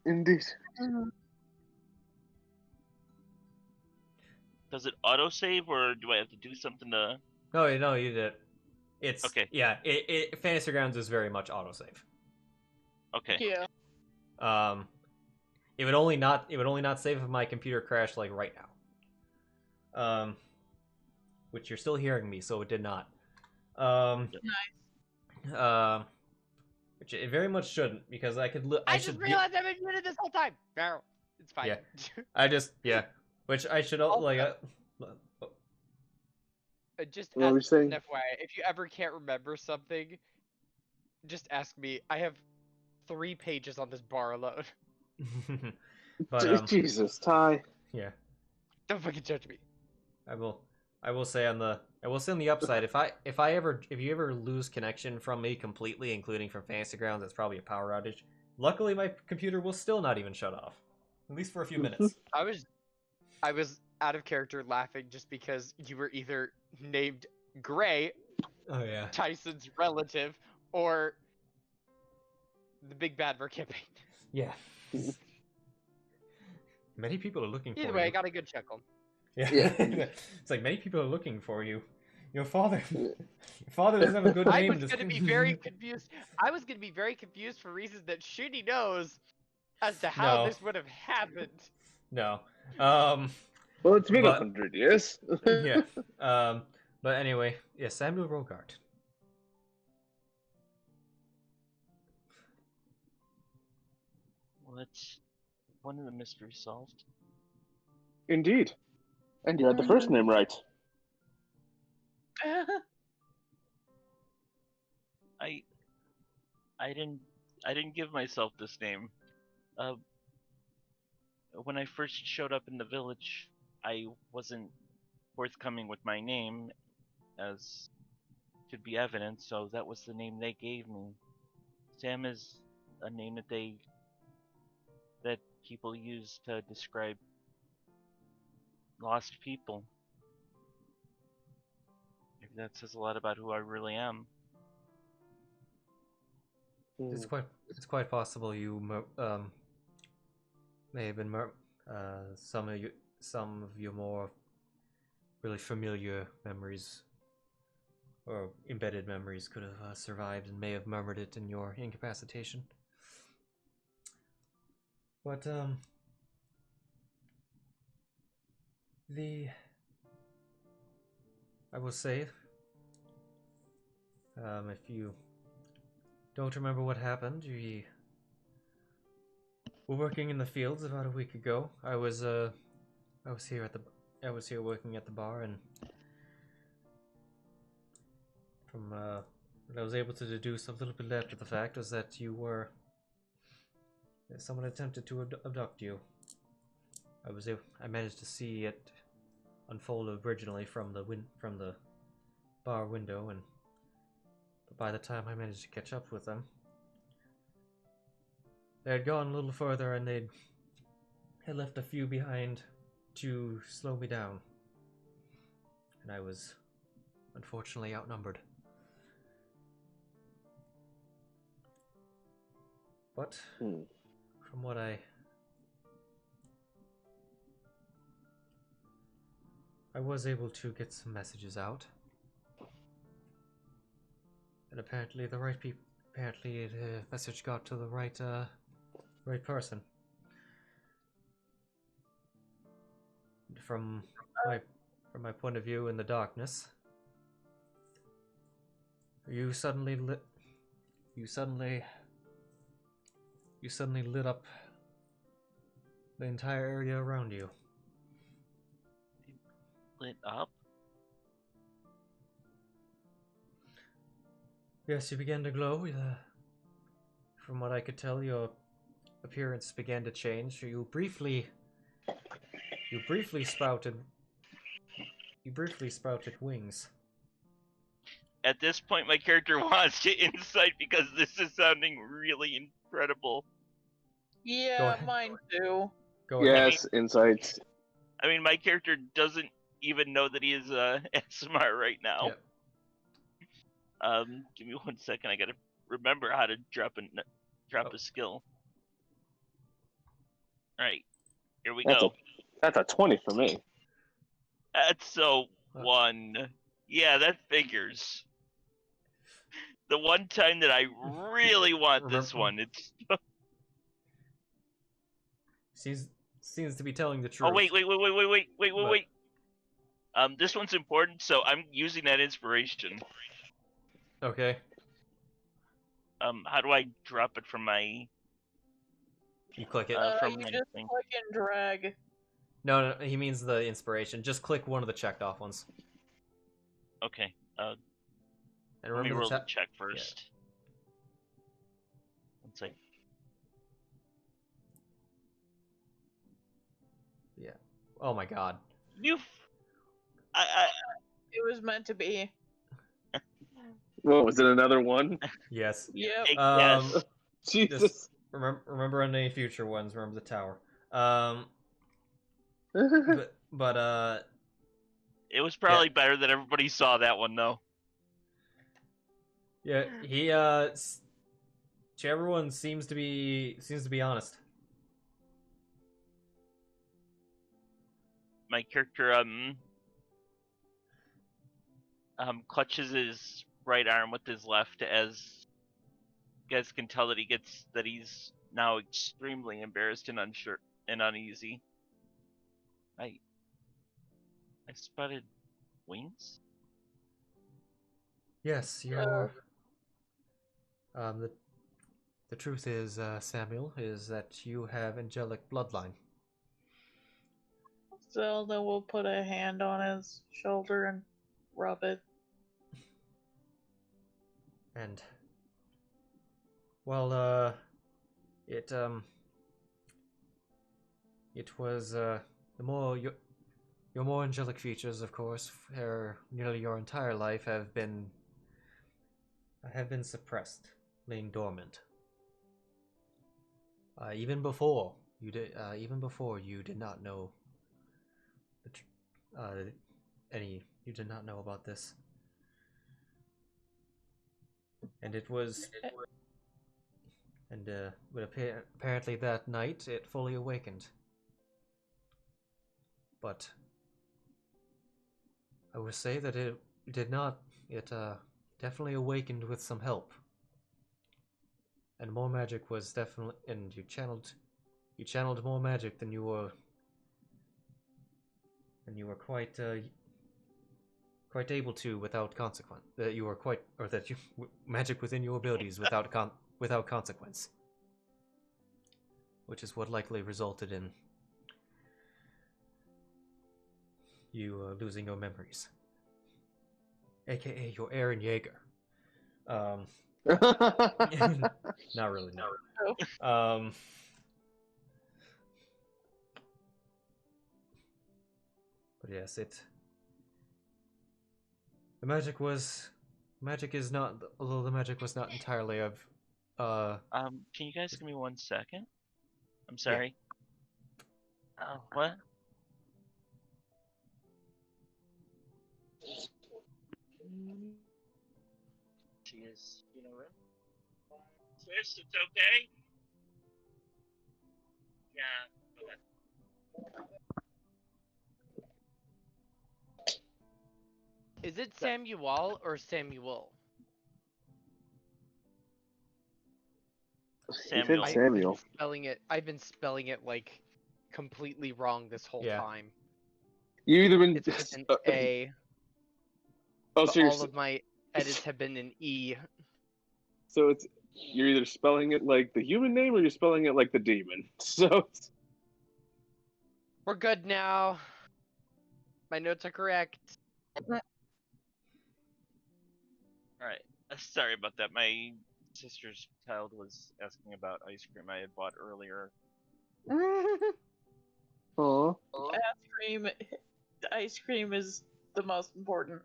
Indeed. Does it autosave, or do I have to do something to? No, you did. It's Okay. Yeah. Fantasy Grounds is very much autosave. Okay. Yeah. It would only not save if my computer crashed like right now. Which you're still hearing me, so it did not. Nice. Which it very much shouldn't, because I could. I just realized I've been muted this whole time. Barrel. It's fine. Yeah. Which I should Just What were you as saying? an FYI, if you ever can't remember something, just ask me. I have 3 pages on this bar alone. But Jesus, Ty. yeah, Don't fucking judge me. I will say on the upside, if you ever lose connection from me completely, including from Fantasy Grounds, that's probably a power outage. Luckily, my computer will still not even shut off, at least for a few minutes. I was out of character laughing just because you were either named Gray, Oh yeah. Tyson's relative, or the big bad for campaign. Yeah. Many people are looking for Either you. way, I got a good chuckle. Yeah. Yeah. It's like many people are looking for you. Your father doesn't have a good I name. was going to be very confused. I was going to be very confused for reasons that Shini knows as to how No. this would have happened. No. Well, it's been But- 100 years. Yeah. But anyway, yeah, Samuel Rogart. Well, that's one of the mysteries solved. Indeed. And you had the first name right. I didn't give myself this name. When I first showed up in the village, I wasn't forthcoming with my name, as should be evident, so that was the name they gave me. Sam is a name that people use to describe lost people. Maybe that says a lot about who I really am. It's quite possible you may have been some of your more really familiar memories or embedded memories could have survived and may have murmured it in your incapacitation. But I will say, if you don't remember what happened, we were working in the fields about a week ago. I was here working at the bar, and from what I was able to deduce a little bit after the fact was that someone attempted to abduct you. I managed to see it unfold originally from the bar window, but by the time I managed to catch up with them, they had gone a little further, and they had left a few behind to slow me down. And I was unfortunately outnumbered. But from what I was able to get some messages out. And apparently the message got to the right person. From my point of view in the darkness, you suddenly lit up the entire area around you. Lit up? Yes, you began to glow. From what I could tell, your appearance began to change. You briefly sprouted wings. At this point, my character wants to insight because this is sounding really incredible. Yeah, ahead. mine too. Go ahead. Yes, insights. I mean, my character doesn't even know that he is Aasimar right now. Yep. Give me 1 second. I gotta remember how to drop a skill. All right, here we go. That's a 20 for me. That's so one. Yeah, that figures. The one time that I really want this one, it's. Seems to be telling the truth. Oh wait. This one's important, so I'm using that inspiration. Okay. How do I drop it from my? You click it. From you my just thing. click and drag. No, he means the inspiration. Just click one of the checked off ones. Okay. And Let me remember roll the the check first. One second. Yeah. Oh my god. It was meant to be. What was it? Another one? Yes. Yep. Yes. Jesus. Just remember on any future ones. Remember the tower. But It was probably better that everybody saw that one though. yeah, he everyone seems to be honest. My character clutches his right arm with his left, as you guys can tell that he's now extremely embarrassed and unsure and uneasy. I spotted wings. Yes, you're. The truth is, Samuel, is that you have angelic bloodline. Zylna will put a hand on his shoulder and rub it. And well, it was the more your more angelic features, of course, for nearly your entire life have been suppressed, laying dormant. Even before you did not know you did not know about this. And but apparently that night it fully awakened. But I would say that it did not. It definitely awakened with some help. And more magic was definitely, and you channeled more magic than you were quite able to without consequence. Magic within your abilities without consequence, which is what likely resulted in you losing your memories, aka your Aaron Yeager. Not really, no. But yes, the magic is not, although the magic was not entirely of, Can you guys give me 1 second? I'm sorry. Oh, what? She is, right? Sis, it's okay? Yeah. Is it Samuel or Samuel? Samuel. Samuel. I've been spelling it like completely wrong this whole time. You either been It's with an A. Oh, But so all of my edits have been an E. So you're either spelling it like the human name or you're spelling it like the demon. So We're good now. My notes are correct. Alright. Sorry about that. My sister's child was asking about ice cream I had bought earlier. Aww. Ice cream is the most important.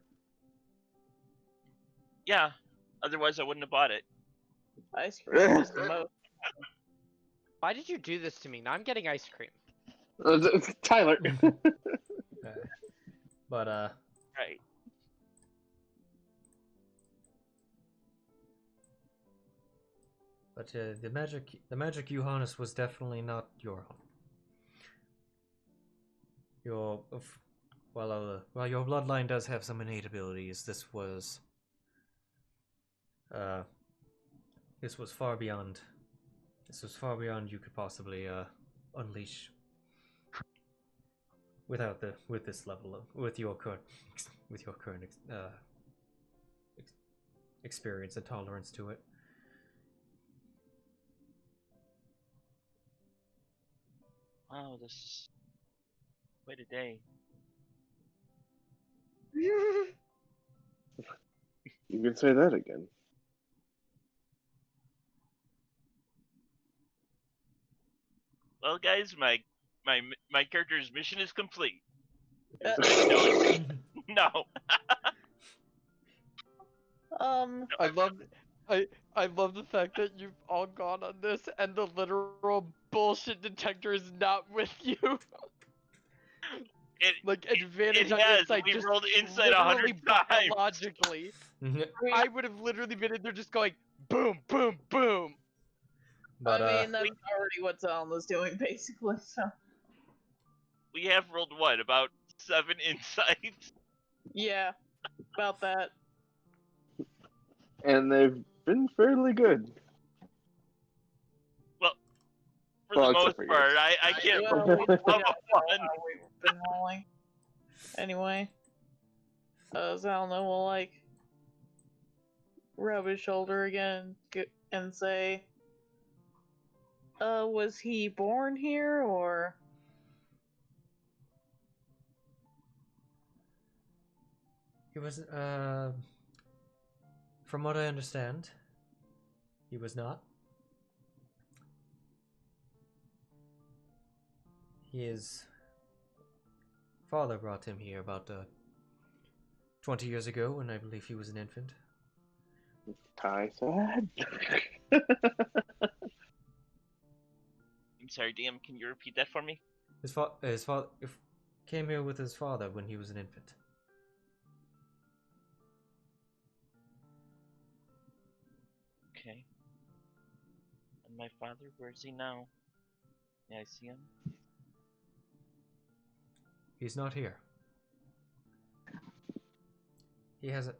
Yeah. Otherwise I wouldn't have bought it. Ice cream is the most. Why did you do this to me? Now I'm getting ice cream. Tyler. But Right. But the magic you harnessed was definitely not your own. while your bloodline does have some innate abilities, this was far beyond. This was far beyond you could possibly unleash with this level with your current experience and tolerance to it. Wow, this is quite a day. You can say that again. Well, guys, my character's mission is complete. No. I love the fact that you've all gone on this and the literal bullshit detector is not with you. Like advantage it on has. insight, We just rolled insight 100 times. biologically. I would have literally been in there just going boom, boom, boom. But I mean, that's already what Zylna's doing, basically, so. We have rolled what, about 7 insights? Yeah, about that. And they've been fairly good. Well, for Well, the except most for part, yours. I can't Well, remember we some don't of know one. how we've been rolling. Anyway, Zylna will, like, rub his shoulder again and say, was he born here, or? he was from what I understand, he was not. His father brought him here about 20 years ago, and I believe he was an infant. Ty said. I'm sorry, DM, can you repeat that for me? His father came here with his father when he was an infant. Okay. And my father, where is he now? May I see him? He's not here. He hasn't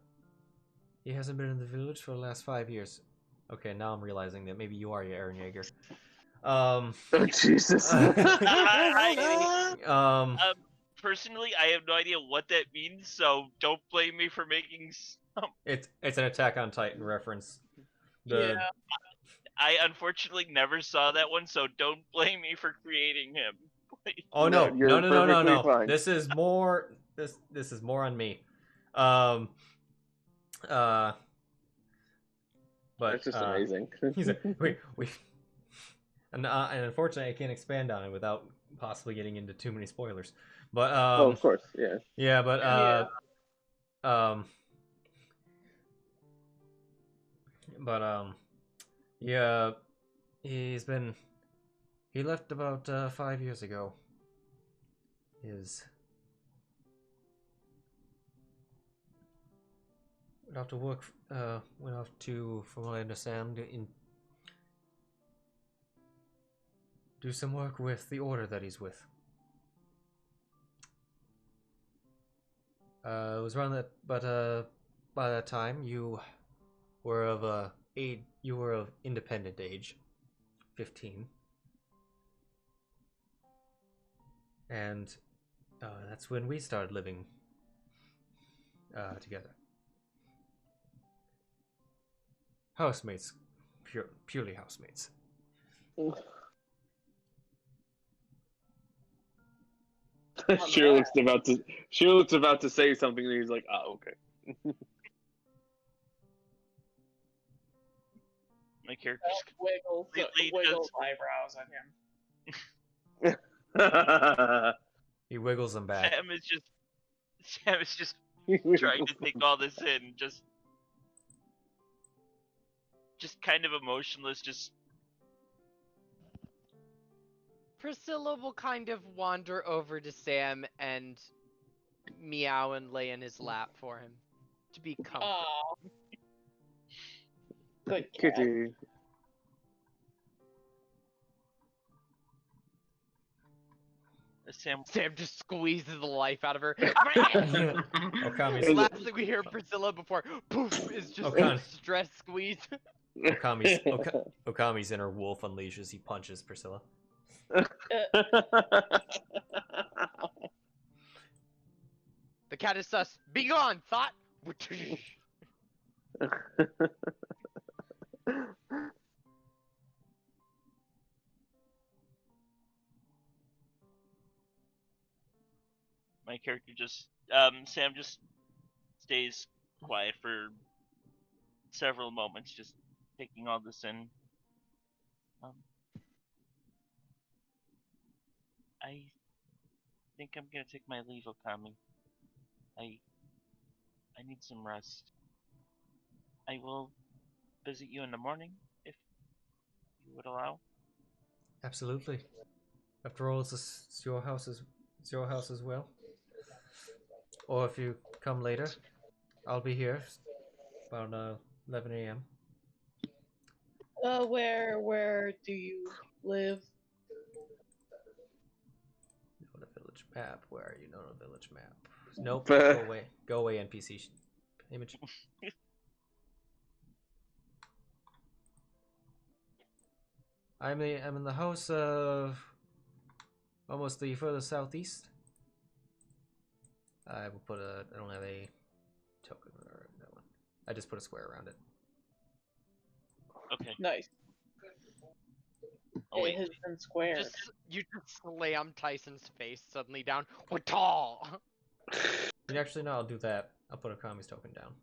been in the village for the last 5 years. Okay, now I'm realizing that maybe you are Aaron Yeager. Oh, Jesus. Personally, I have no idea what that means, so don't blame me for making some. It's an Attack on Titan reference. Yeah. I unfortunately never saw that one, so don't blame me for creating him. Oh No, no, you're no. perfectly fine. This is more on me. But That's just amazing. He's like, we and unfortunately I can't expand on it without possibly getting into too many spoilers. But Oh, of course, yeah. yeah, but yeah, he left about 5 years ago. Went off to work. Went off to, from what I understand, do some work with the order that he's with. It was around that, but by that time you were of independent age, 15, and that's when we started living together. Housemates, purely housemates. Sheero looks about to say something, and he's like, "Oh, okay." My character's Wiggles completely eyebrows at him. He wiggles them back. Sam is just trying to take all this in, just kind of emotionless, just. Priscilla will kind of wander over to Sam and meow and lay in his lap for him to be comfortable. Aw. Good cat. Kitty. Sam. Sam just squeezes the life out of her. Okami's, The last thing we hear of Priscilla before poof is just Okan. stress squeeze. Okami's inner wolf unleashes. He punches Priscilla. The cat is sus. Be gone, thought. My character just Sam just stays quiet for several moments, just taking all this in. I think I'm gonna take my leave, Okami. I need some rest. I will visit you in the morning if you would allow. Absolutely. After all, it's your house as well. Or if you come later, I'll be here about 11 a.m. Where do you live? Know the village map. Where are you? Know the village map. Nope. Go away. Go away, NPC image. I'm in the house of almost the further southeast. I will put a. I don't have a token or that one. I just put a square around it. Okay. Nice. Oh, wait. It has been squared. You just slam Tyson's face suddenly down. Tall. Actually, no. I'll do that. I'll put a Kami's token down.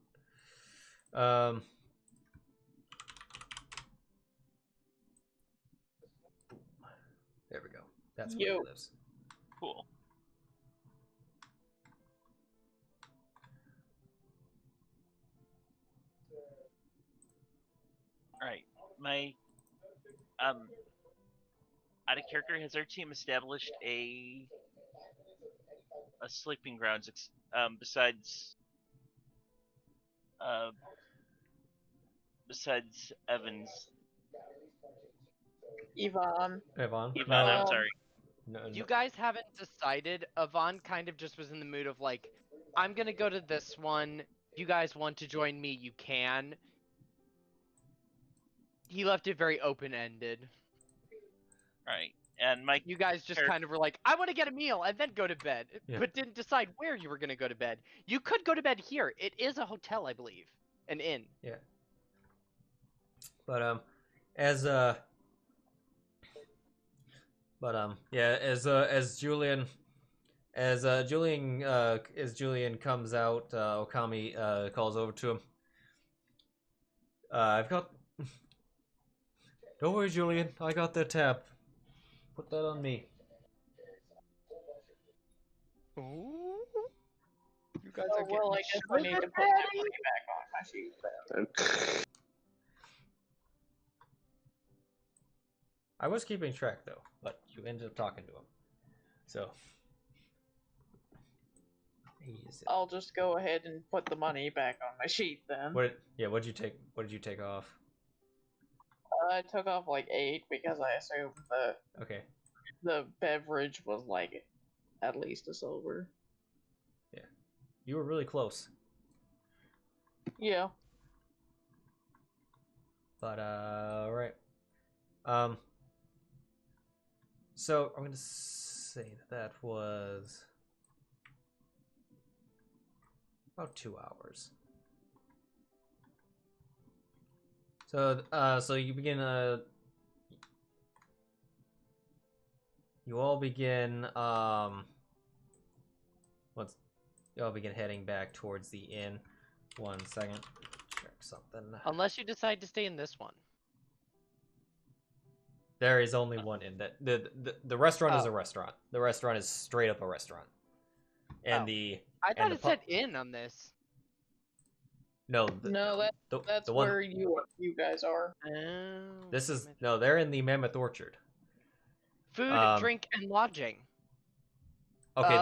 There we go. That's where he lives. Cool. Alright, my out of character, has our team established a sleeping grounds besides Evans? Yvonne. Yvonne, I'm sorry. No, You guys haven't decided. Yvonne kind of just was in the mood of like, I'm gonna go to this one. If you guys want to join me, you can. He left it very open-ended. Alright, and Mike. You guys just kind of were like, I want to get a meal and then go to bed, Yeah. but didn't decide where you were gonna go to bed. You could go to bed here. It is a hotel, I believe, an inn. Yeah. But as Julian comes out, Okami calls over to him. I've got. Don't worry, Julian. I got the tab. Put that on me. Ooh. You guys Oh, are well, I getting guess I need to put that money back on my sheet then. I was keeping track though, but you ended up talking to him. So. I'll just go ahead and put the money back on my sheet then. What did you take? What did you take off? I took off like 8 because I assumed the beverage was like at least a silver. Yeah, you were really close. Yeah. But right. So I'm gonna say that was about 2 hours. So you begin you all begin heading back towards the inn. 1 second. Check something. Unless you decide to stay in this one. There is only one inn. That the restaurant is a restaurant. The restaurant is straight up a restaurant. And I thought it said inn on this. No, that's the one, where you guys are. This is they're in the Mammoth Orchard. Food, drink, and lodging. Okay,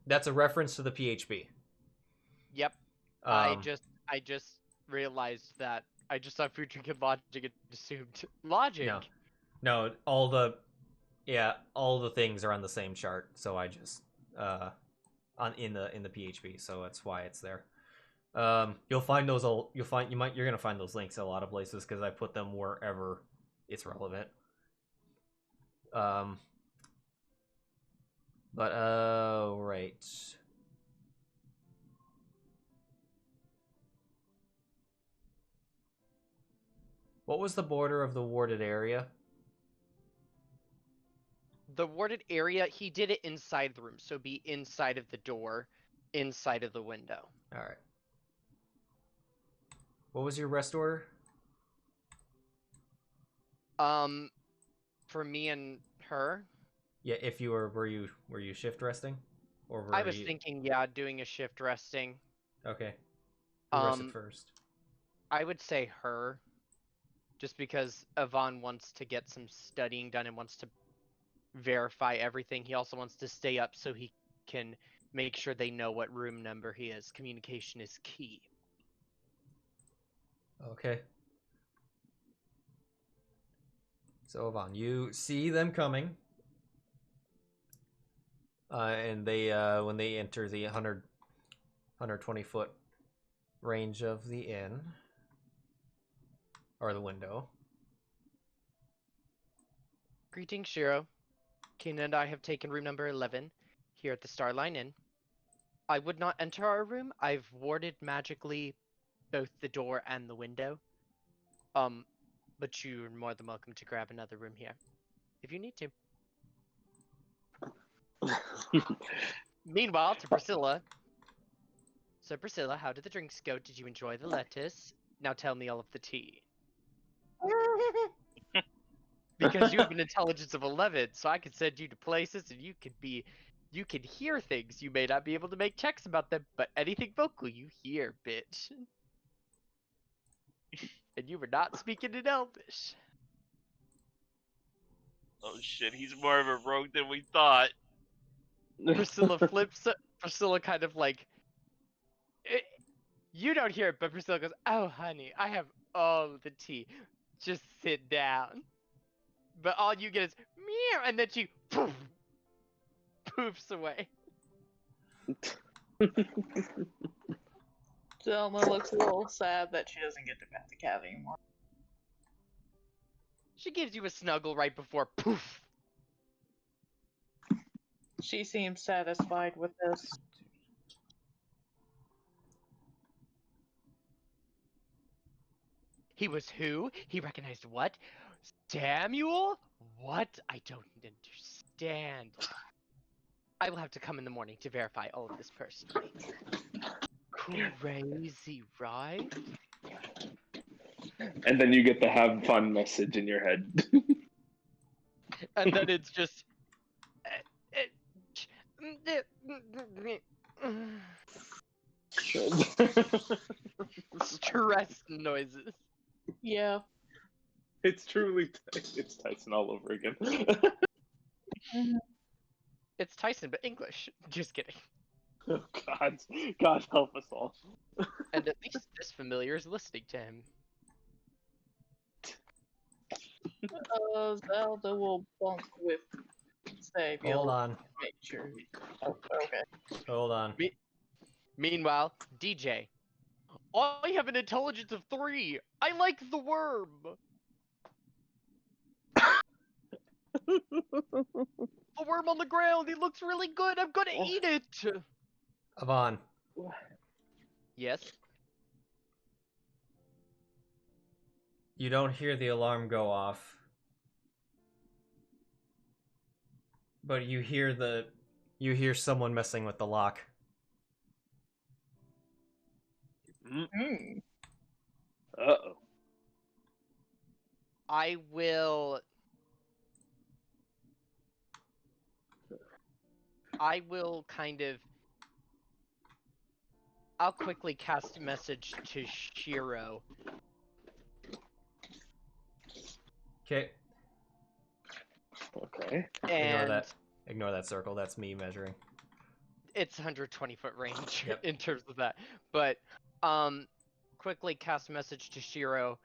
that's a reference to the PHB. Yep. I just realized that. I just saw food, drink, and lodging and assumed lodging. No, all the Yeah, all the things are on the same chart, so I just in the PHP, so that's why it's there. You'll find those. You're gonna find those links in a lot of places because I put them wherever it's relevant. But right. What was the border of the warded area? The warded area, he did it inside the room, so be inside of the door, inside of the window. All right. What was your rest order? For me and her. Yeah, if you were you shift resting, or were I was you... thinking, yeah, doing a shift resting. Okay. Who rested first? I would say her, just because Yvonne wants to get some studying done and wants to verify everything. He also wants to stay up so he can make sure they know what room number he is. Communication is key. Okay. So Yvonne, you see them coming, and they when they enter the 120-foot range of the inn or the window. Greetings, Sheero. Kina and I have taken room number 11 here at the Starline Inn. I would not enter our room. I've warded magically both the door and the window. But you're more than welcome to grab another room here if you need to. Meanwhile, to Priscilla. So Priscilla, how did the drinks go? Did you enjoy the lettuce? Now tell me all of the tea. Because you have an intelligence of 11, so I could send you to places and you could hear things. You may not be able to make checks about them, but anything vocal you hear, bitch. And you were not speaking in Elvish. Oh shit, he's more of a rogue than we thought. Priscilla flips it. Priscilla kind of like... you don't hear it, but Priscilla goes, "Oh, honey, I have all the tea. Just sit down." But all you get is, meow, and then she poof, poofs away. Zylna looks a little sad that she doesn't get to pet the cat anymore. She gives you a snuggle right before poof. She seems satisfied with this. He was who? He recognized what? Samuel? What? I don't understand. I will have to come in the morning to verify all of this personally. Crazy, right? And then you get the have fun message in your head. And then it's just... stress noises. Yeah. It's truly it's Tyson all over again. It's Tyson, but English. Just kidding. Oh, God help us all. And at least this familiar is listening to him. Zelda will bunk with Samuel. Hold on. Make sure. Oh, okay. Hold on. Meanwhile, DJ. I have an intelligence of 3. I like the worm. The worm on the ground. It looks really good. I'm gonna eat it. Yvonne. Yes. You don't hear the alarm go off, but you hear someone messing with the lock. Mm. Uh-oh. I will kind of... I'll quickly cast a message to Sheero. Okay. And Ignore that circle. That's me measuring. it's 120-foot range Yep. in terms of that. But quickly cast a message to Sheero.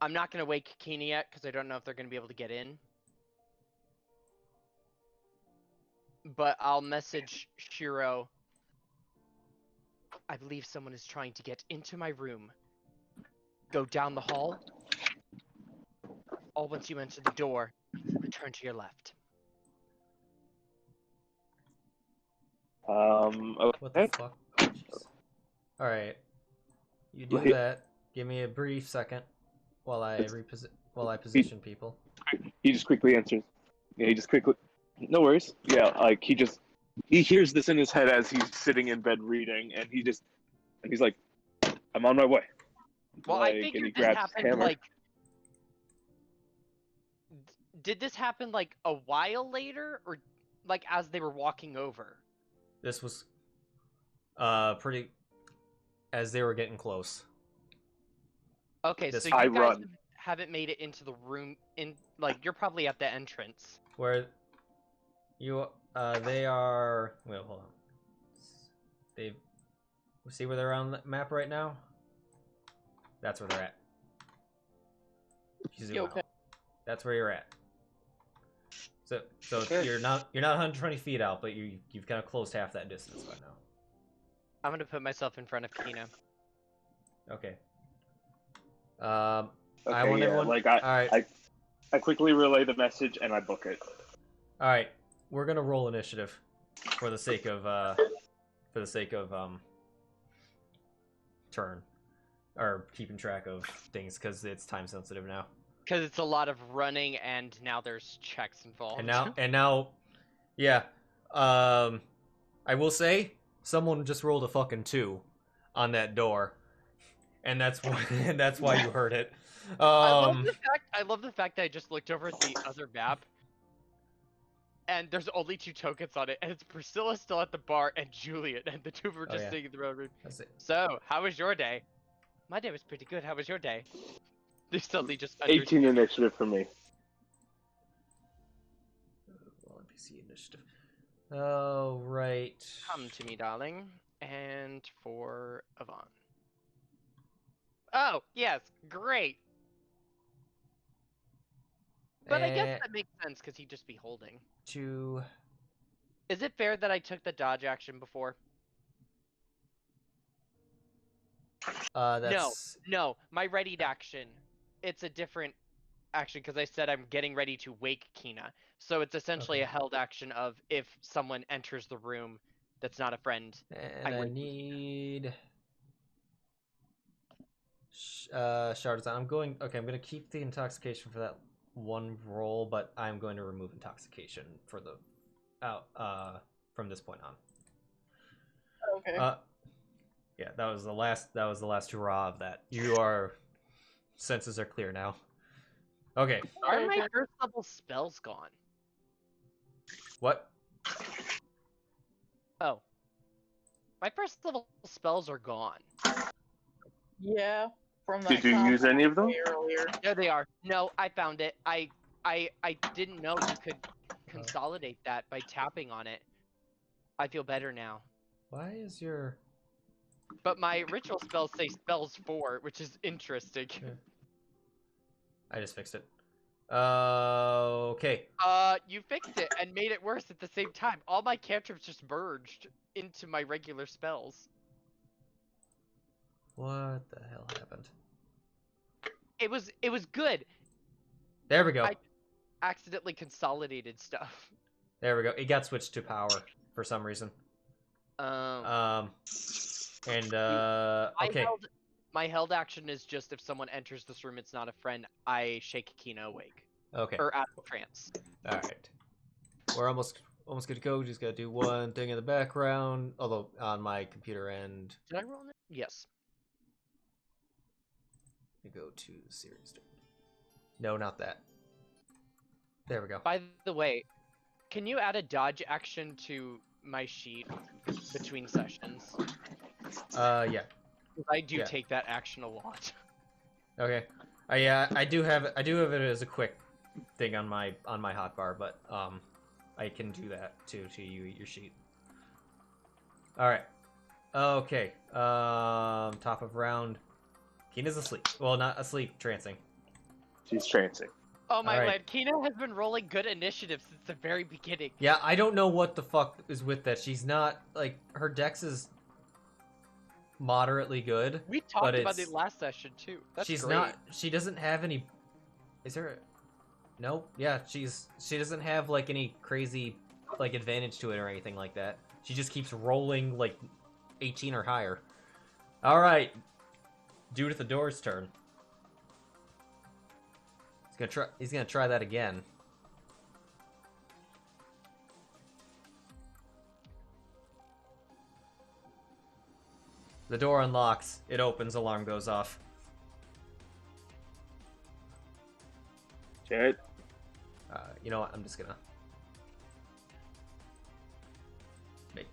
I'm not gonna wake Kina yet because I don't know if they're gonna be able to get in. but I'll message Sheero. I believe someone is trying to get into my room. Go down the hall. All once you enter the door, turn to your left. What the Okay. fuck? All right. You do Wait. that. Give me a brief second while I position people. He just quickly answers. Yeah, he just quickly. No worries. Yeah, like he hears this in his head as he's sitting in bed reading, and he's like, "I'm on my way." Well, like, I and he figured this grabs his happened hammer. like. Did this happen like a while later, or like as they were walking over? This was pretty as they were getting close. Okay, This- so I you guys run. haven't made it into the room. You're probably at the entrance. Where you they are. Wait, hold on. They see where they're on the map right now. That's where they're at. If you zoom Okay. out. That's where you're at. So Okay. you're not 120 feet out, but you've kind of closed half that distance by now. I'm gonna put myself in front of Kina. Okay. Okay, I want yeah, everyone. like All right. I quickly relay the message and I book it. All right. We're gonna roll initiative for the sake of turn or keeping track of things because it's time sensitive now. Because it's a lot of running, and now there's checks involved. And now, yeah. I will say someone just rolled a fucking 2 on that door, and that's why you heard it. I love the fact that I just looked over at the other map, and there's only 2 tokens on it, and it's Priscilla still at the bar and Juliet, and the two of them are Oh, just yeah. sitting in the room. That's it. So, how was your day? My day was pretty good. How was your day? They suddenly just 18 initiative for me. Well, NPC initiative. Oh right. Come to me, darling. And for Yvonne. Oh, yes, great. But I guess that makes sense because he'd just be holding. 2. Is it fair that I took the dodge action before? That's No, my readied action. It's a different action because I said I'm getting ready to wake Kina. So it's essentially Okay. a held action of if someone enters the room that's not a friend. And I waking. need shards. I'm going to keep the intoxication for that one roll, but I'm going to remove intoxication for the from this point on. Okay. Yeah, that was the last hurrah of that. Your senses are clear now. Okay. Why are my first level spells gone? What? Oh. My first level spells are gone. Yeah. From that Did you combat use any of them? earlier. There they are. No, I found it. I didn't know you could consolidate that by tapping on it. I feel better now. Why is your But my ritual spells say spells 4, which is interesting. I just fixed it. Okay. You fixed it and made it worse at the same time. All my cantrips just merged into my regular spells. What the hell happened? It was good. There we go. I accidentally consolidated stuff. There we go. It got switched to power for some reason. Um, Okay. My held action is just if someone enters this room, it's not a friend, I shake Kina awake. Okay. Or out of trance. All right. We're almost good to go. Just gotta do one thing in the background. Although on my computer end, Did I roll it? Yes. we go to the series. No, not that. There we go. By the way, can you add a dodge action to my sheet between sessions? Yeah. I do Yeah. take that action a lot. Okay. I do have it as a quick thing on my hotbar, but I can do that too to your sheet. All right. Okay. Top of round. Kina's asleep. Well, not asleep, trancing. She's trancing. Oh my Alright. lord, Kino has been rolling good initiative since the very beginning. Yeah, I don't know what the fuck is with that. She's not, like, her dex is moderately good. We talked but about it's- it last session too. That's she's great. not, she doesn't have any, is there, no? Yeah, she doesn't have, like, any crazy, like, advantage to it or anything like that. She just keeps rolling, like, 18 or higher. Alright. Dude at the door's turn. He's gonna try that again. The door unlocks. It opens. Alarm goes off. Shit. You know what? I'm just gonna make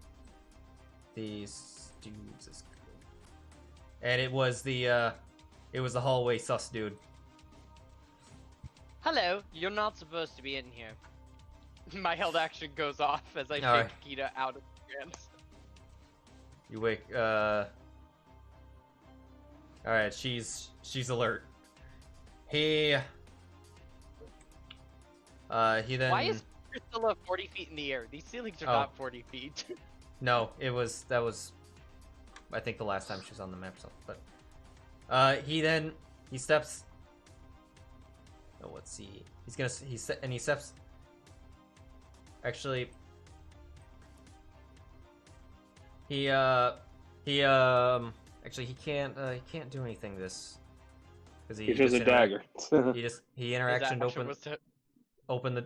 these dudes as cool. And it was the hallway sus dude. Hello, you're not supposed to be in here. My held action goes off as I shake Alright. Kita out of the hands. You wake. All right, she's alert. He then. Why is Priscilla 40 feet in the air? These ceilings are Oh. not 40 feet. No, that was I think the last time she was on the map or something. But he steps. Oh, let's see. He steps. Actually, he can't do anything this because He shows a dagger. he His interactioned action open was to- open the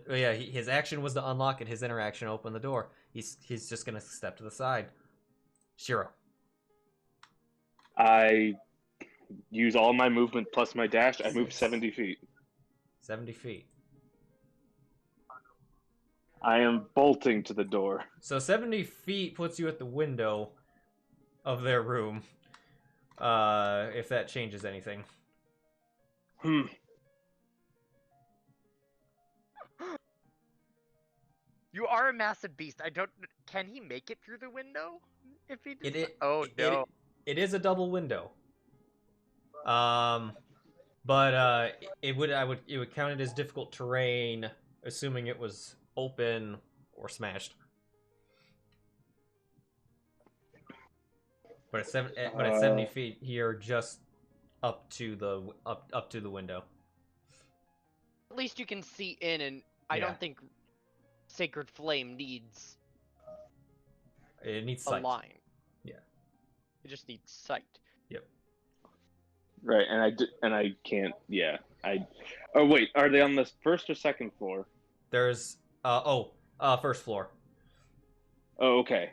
his action was to unlock it. His interaction opened the door. He's just gonna step to the side. Sheero. I use all my movement plus my dash. I move 70 feet. 70 feet. I am bolting to the door. So 70 feet puts you at the window of their room. If that changes anything. You are a massive beast. I don't. Can he make it through the window? If he does. It Oh no. It is a double window. But it would count it as difficult terrain, assuming it was open or smashed. But at 70 feet, you're just up to the window. At least you can see in, and I Yeah. don't think Sacred Flame needs It needs a sight. line. Yeah. It just needs sight. Right, and I can't. Yeah, Oh wait, are they on the first or second floor? There's first floor. Oh, okay.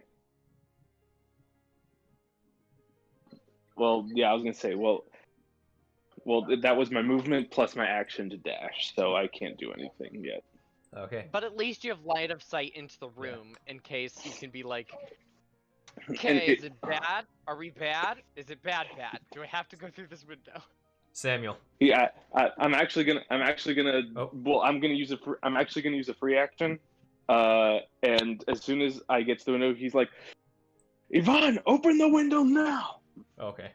Well, yeah, I was gonna say, well, that was my movement plus my action to dash, so I can't do anything yet. Okay. But at least you have line of sight into the room in case you can be like, And okay, is it bad? Are we bad? Is it bad? Do I have to go through this window? Samuel. Yeah, I'm actually gonna. Oh. Well, I'm actually gonna use a free action. And as soon as I get to the window, he's like, "Yvonne, open the window now!" Okay.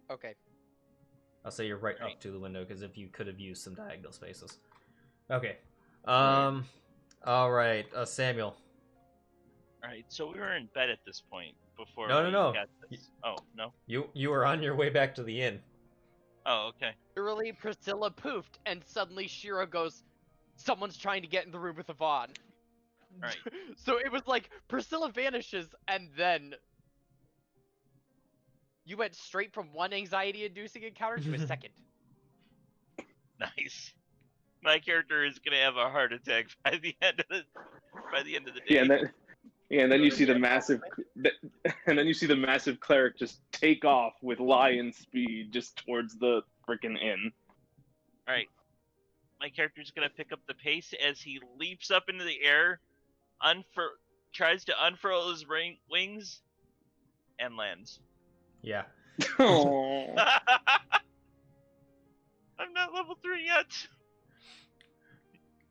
Okay. I'll say you're right up to the window because if you could have used some diagonal spaces. Okay. All right. Samuel. Alright, so we were in bed at this point before No. we got this. Oh, no? You were on your way back to the inn. Oh, okay. Literally, Priscilla poofed, and suddenly Sheero goes, "Someone's trying to get in the room with Yvonne." Right. So it was like Priscilla vanishes, and then you went straight from one anxiety-inducing encounter to a second. Nice. My character is gonna have a heart attack by the end of the day. Yeah, and then you see the massive cleric just take off with lion speed just towards the freaking inn. Alright. My character's gonna pick up the pace as he leaps up into the air, tries to unfurl his wings, and lands. Yeah. Oh. I'm not level 3 yet.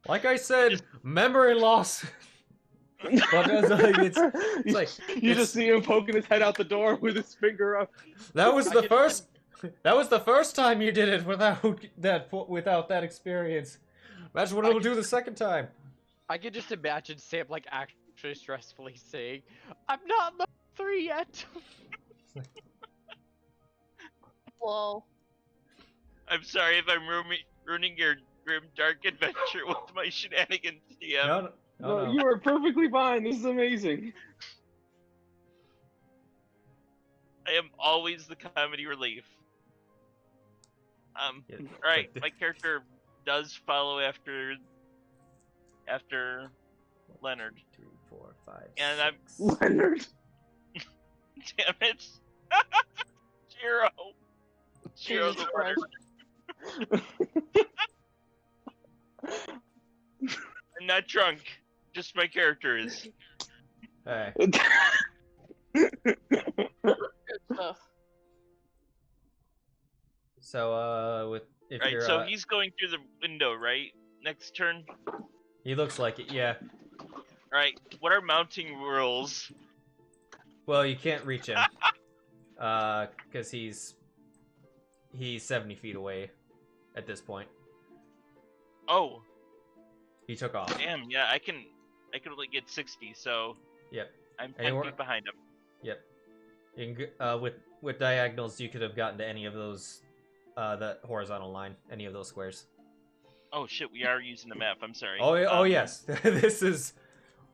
Like I said, memory loss. But it's like you just see him poking his head out the door with his finger up. that was the first. That was the first time you did it without that experience. Imagine what it'll do the second time. I could just imagine Sam like actually stressfully saying, "I'm not level 3 yet." Well, I'm sorry if I'm ruining your grim dark adventure with my shenanigans, DM. No. You are perfectly fine. This is amazing. I am always the comedy relief. Yeah, Alright, but- my character does follow after Leonard. 2, 4, 5, And I'm- 6. Leonard. Damn it! Sheero! Sheero Jesus the Christ. Leonard. I'm not drunk. Just my character is. Hey. good stuff. So if Right, you're so he's going through the window, right? Next turn? he looks like it, yeah. Alright, what are mounting rules? Well, you can't reach him. Because he's 70 feet away at this point. Oh, He took off. damn, yeah, I can only get 60, so Yep. I'm 10 Anywhere- feet behind him. Yep. You can, with diagonals, you could have gotten to any of those, that horizontal line, any of those squares. Oh shit, we are using the map, I'm sorry. Oh yes, this is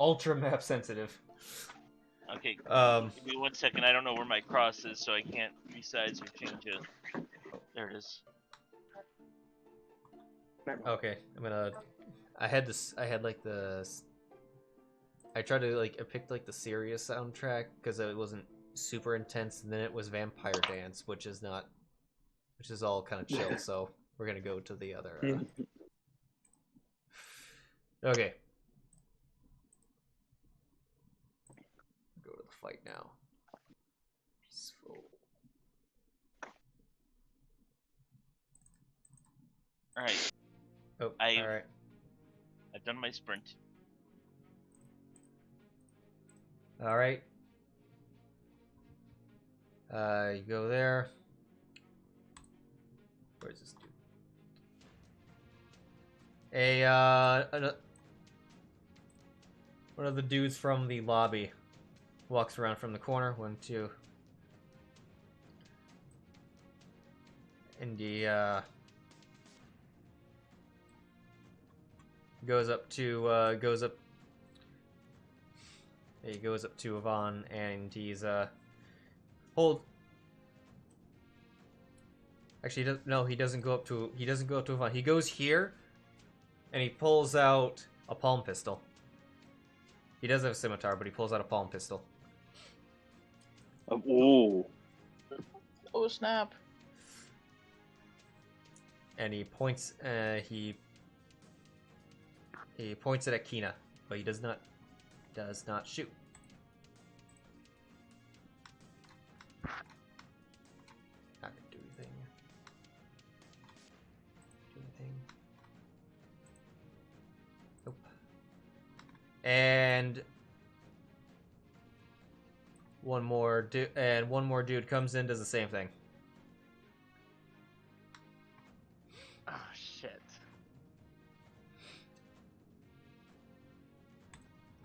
ultra map sensitive. Okay, Um, give me 1 second, I don't know where my cross is, so I can't resize or change it. There it is. okay, I had like I tried to I picked like the serious soundtrack because it wasn't super intense, and then it was Vampire Dance, which is all kind of chill. So we're gonna go to the other. Okay. Go to the fight now. Peaceful. Alright, Oh, I- all right. I've done my sprint. All right. You go there. Where's this dude? One of the dudes from the lobby walks around from the corner. 1, 2. And he goes up to Yvonne, and he's hold. Actually, he doesn't go up to Yvonne. He goes here, and he pulls out a palm pistol. He does have a scimitar, but he pulls out a palm pistol. Ooh. Oh snap. And he points. He points it at Kina, but he does not shoot. Not gonna do anything. Nope. And one more dude comes in, does the same thing. Oh shit.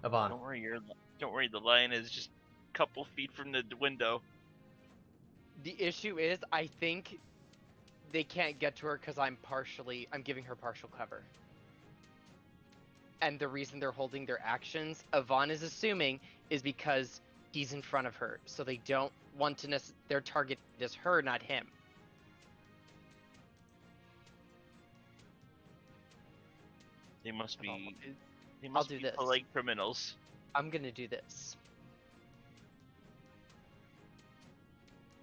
Yvonne. Don't worry, the lion is just a couple feet from the window. The issue is, I think they can't get to her because I'm giving her partial cover. And the reason they're holding their actions, Yvonne is assuming, is because he's in front of her. So they don't want to their target is her, not him. They must be I'll do this. polite criminals. I'm gonna do this.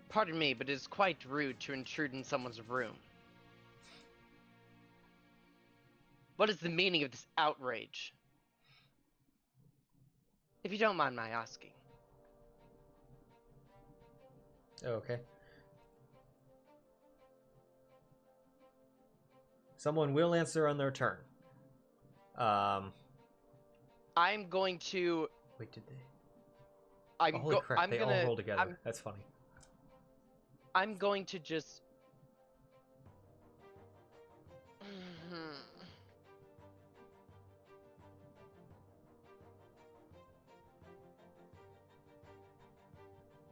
Pardon me, but it is quite rude to intrude in someone's room. What is the meaning of this outrage? If you don't mind my asking. Okay. Someone will answer on their turn. I'm going to. Wait, did they? I'm Oh, holy crap! I'm They gonna. all roll together. That's funny. I'm going to just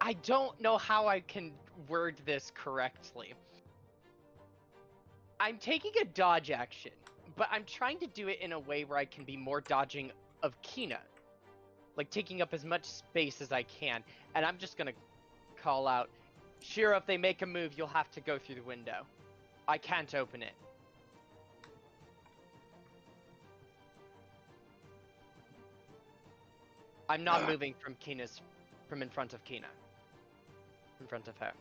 I don't know how I can word this correctly. I'm taking a dodge action, but I'm trying to do it in a way where I can be more dodging of Kina. Like, taking up as much space as I can. And I'm just gonna call out, Sheero, if they make a move, you'll have to go through the window. I can't open it. I'm not moving from in front of Kina. In front of her.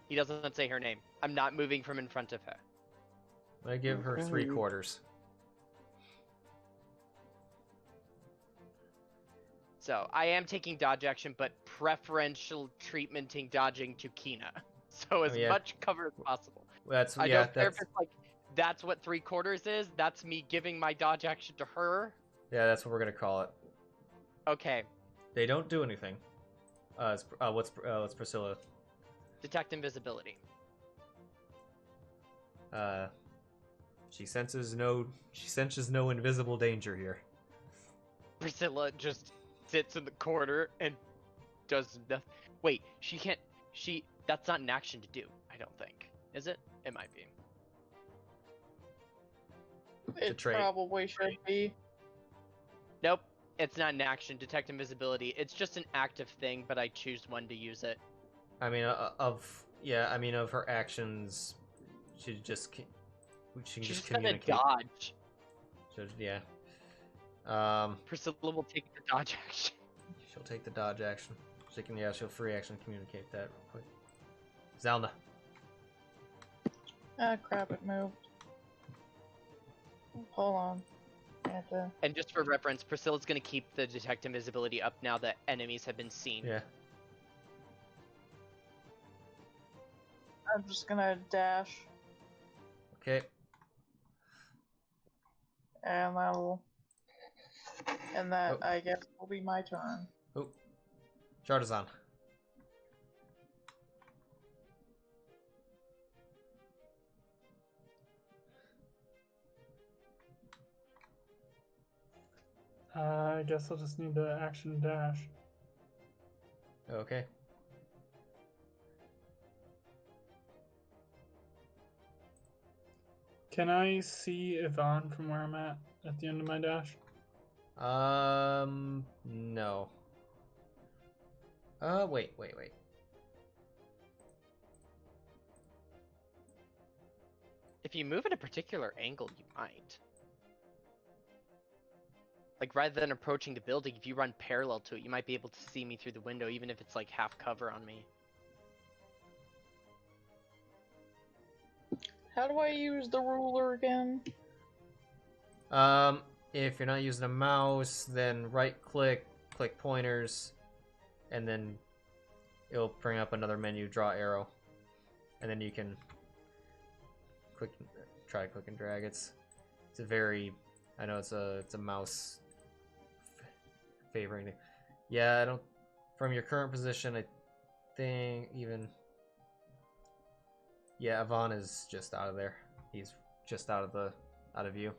He doesn't say her name. I'm not moving from in front of her. I give her 3/4. So, I am taking dodge action, but preferential treatmenting dodging to Kina. So as much cover as possible. That's I don't care if it's like, that's what 3/4 is. That's me giving my dodge action to her. Yeah, that's what we're gonna call it. Okay. They don't do anything. What's Priscilla? Detect invisibility. She senses no invisible danger here. Priscilla just sits in the corner and does nothing. Wait, she can't. That's not an action to do. I don't think. Is it? It might be. It probably should be. Nope. It's not an action. Detect invisibility. It's just an active thing, but I choose when to use it. I mean, of her actions, she can just communicate. Gonna dodge. So, yeah. Priscilla will take the dodge action. She'll take the dodge action. She'll free action communicate that real quick. Zylna. Ah, crap, it moved. Hold on. And just for reference, Priscilla's gonna keep the detect invisibility up now that enemies have been seen. Yeah. I'm just gonna dash. Okay. And that I guess will be my turn. Oh. Shardazan. I guess I'll just need to action dash. Okay. Can I see Yvonne from where I'm at the end of my dash? No. Wait. If you move at a particular angle, you might. Like, rather than approaching the building, if you run parallel to it, you might be able to see me through the window, even if it's like half cover on me. How do I use the ruler again? If you're not using a mouse, then right-click, click pointers, and then it'll bring up another menu, draw arrow, and then you can try click and drag. It's a very, I know it's a mouse favoring. Yeah, I don't. From your current position, I think even. Yeah, Yvonne is just out of there. He's just out of view.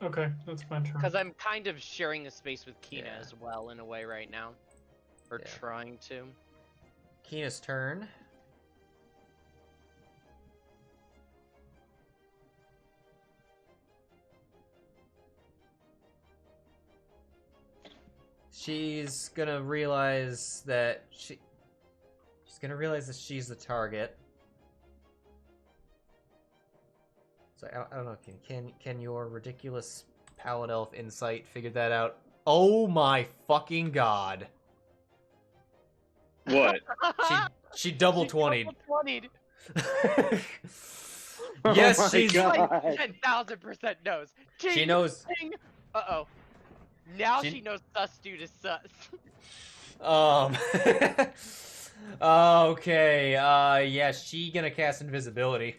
Okay, that's my turn. Because I'm kind of sharing the space with Kina as well, in a way, right now. Or trying to. Kina's turn. She's gonna realize that she's the target. So I don't know. Can your ridiculous Pallid Elf insight figure that out? Oh my fucking god! What? She double 20'd. Oh Yes, my she's God. Like 10,000% knows. She knows. Uh-oh. Now she knows sus dude is sus. Okay. Yeah, she gonna cast invisibility.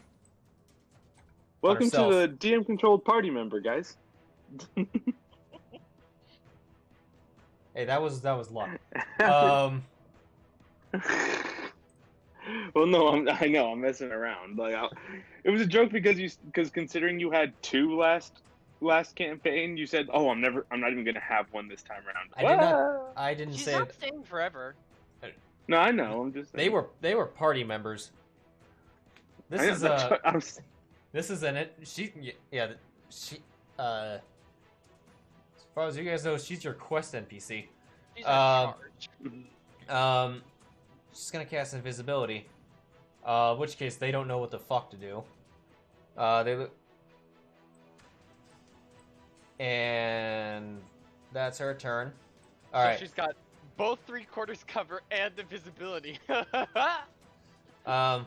Welcome to herself. the DM-controlled party member, guys. Hey, that was luck. Well, no, I know I'm messing around. It was a joke because considering you had two last campaign, you said, "Oh, I'm not even gonna have one this time around." I didn't She's say not it. staying forever. No, I know. I'm just saying. They were party members. This I know, is that's a what I'm saying. this is an it. She yeah she as far as you guys know, she's your quest NPC. She's in charge. She's gonna cast invisibility. In which case they don't know what the fuck to do. And that's her turn. All So right. she's got both 3/4 cover and invisibility. Now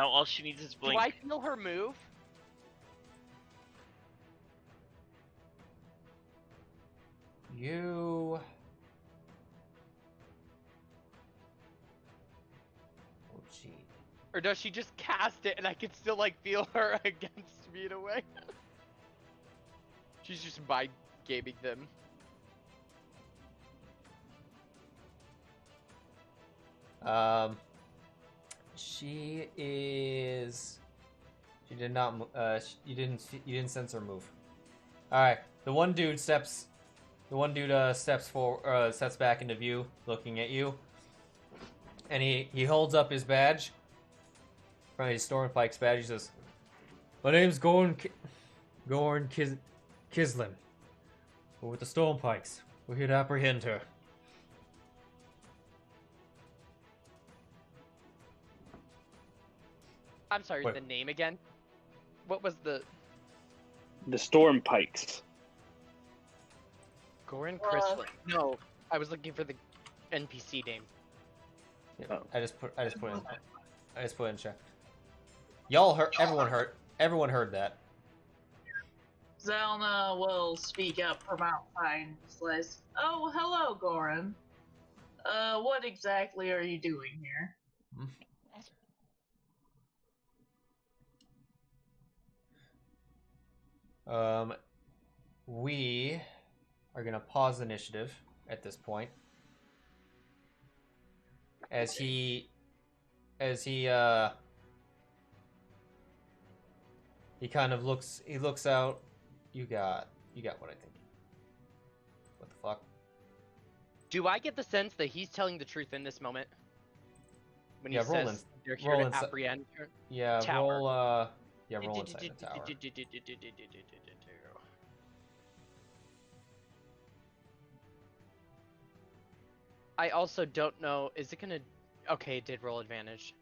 all she needs is Do blink. I feel her move? You. Oh, gee. Or does she just cast it and I can still like feel her against me in a way? She's just mind gaming them. She is. She did not. You didn't sense her move. All right. The one dude steps steps back into view, looking at you, and he holds up his badge. From his Stormpike's badge, he says, "My name's Gorn Kislin. We're with the Stormpikes. We're here to apprehend her." I'm sorry, Wait. the name again? What was the The Storm Pikes. Goran Chrysler? No, I was looking for the NPC name. Yeah, Oh. I just put it in check. Everyone heard that. Zylna will speak up from outside. Says, "Oh, hello, Goran. What exactly are you doing here?" We are gonna pause initiative at this point. As he kind of looks out. You got what I think. What the fuck? Do I get the sense that he's telling the truth in this moment? When he Yeah, roll says they're here roll to insi- apprehend her? Yeah, Tower. roll inside the tower. I also don't know, is it gonna... Okay, it did roll advantage.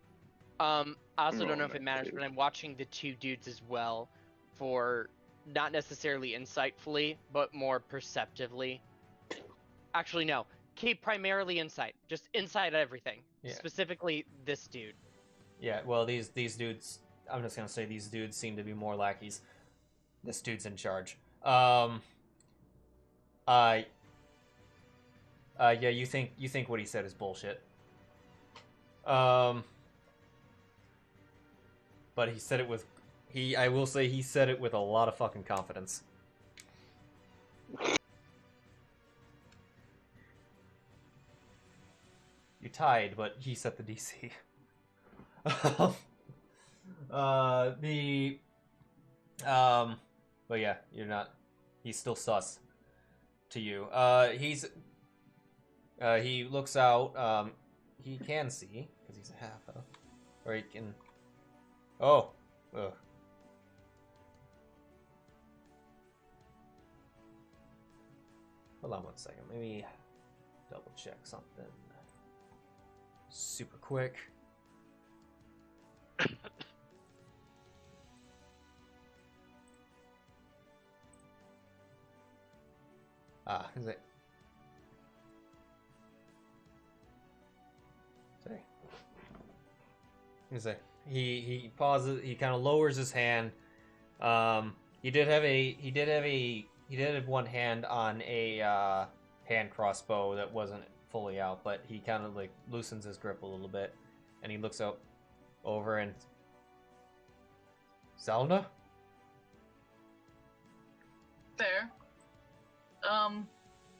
I also don't know if it matters, but I'm watching the two dudes as well for not necessarily insightfully, but more perceptively. Actually, no. Keep primarily insight. Just insight everything. Yeah. Specifically, this dude. Yeah, well, these dudes. I'm just gonna say these dudes seem to be more lackeys. This dude's in charge. Yeah, you think what he said is bullshit. But he said it with I will say he said it with a lot of fucking confidence. You tied, but he set the DC. But yeah, you're not. He's still sus to you. He looks out. He can see because he's a half elf, or he can. Oh, ugh. Hold on one second. Let me double check something. Super quick. Is it? Sorry. Is it? He pauses. He kind of lowers his hand. He did have one hand on a hand crossbow that wasn't fully out, but he kind of like loosens his grip a little bit, and he looks out over and Zylna? Fair.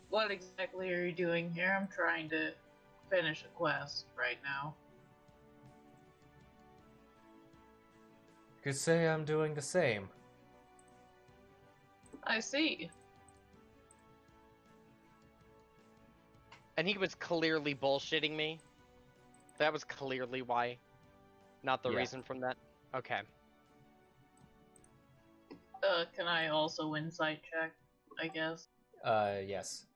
What exactly are you doing here? I'm trying to finish a quest right now. Could say I'm doing the same. I see. And he was clearly bullshitting me. That was clearly why. Not the Yeah. reason from that. Okay. Can I also insight check, I guess? Yes.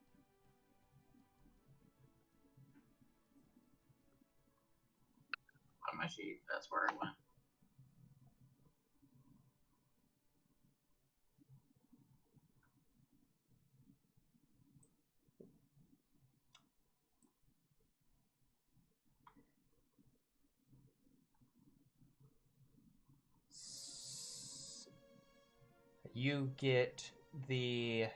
On my sheet, that's where it went. You get the...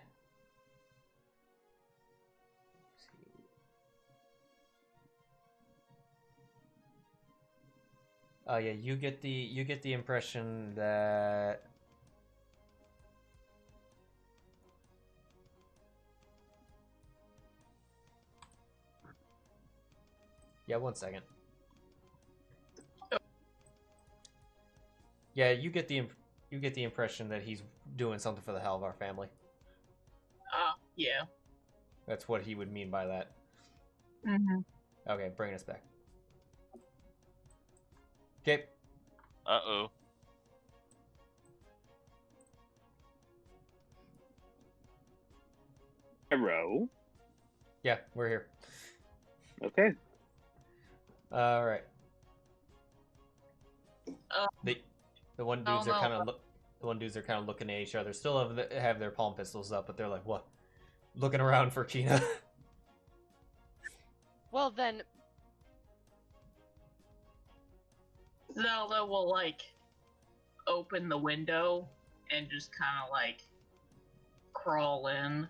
yeah, you get the impression that yeah, one second. Yeah, you get the impression that he's doing something for the Halvar family. Yeah. That's what he would mean by that. Mm-hmm. Okay, bringing us back. Okay. Uh-oh. Hello. Yeah, we're here. Okay. All right. Uh, The one oh, dudes are no. kind of the one dudes are kind of looking at each other. Still have their palm pistols up, but they're like, what? Looking around for Kina. Well then, Zelda will, like, open the window and just kind of, like, crawl in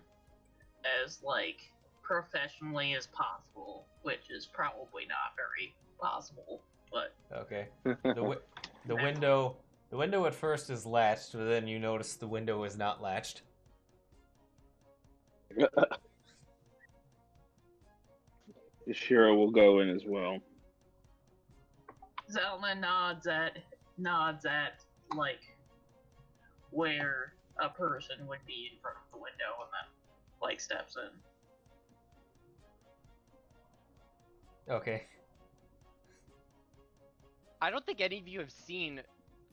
as, like, professionally as possible, which is probably not very possible, but... Okay. The window at first is latched, but then you notice the window is not latched. Sheero will go in as well. Zelda nods at, like, where a person would be in front of the window and then, like, steps in. Okay. I don't think any of you have seen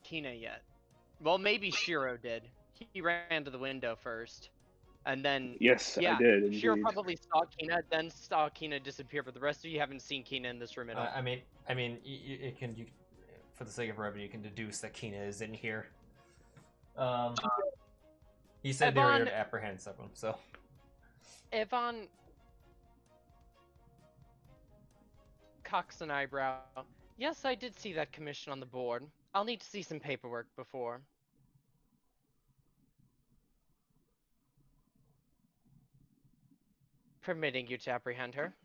Kina yet. Well, maybe Shiro did. He ran to the window first. And then, Yes, yeah, I did. Shiro Indeed. probably saw Kina, then saw Kina disappear, but the rest of you haven't seen Kina in this room at all. I mean, for the sake of brevity, you can deduce that Kina is in here. He said they were here Evan- to apprehend someone, so. Evan cocks an eyebrow. Yes, I did see that commission on the board. I'll need to see some paperwork before. Permitting you to apprehend her.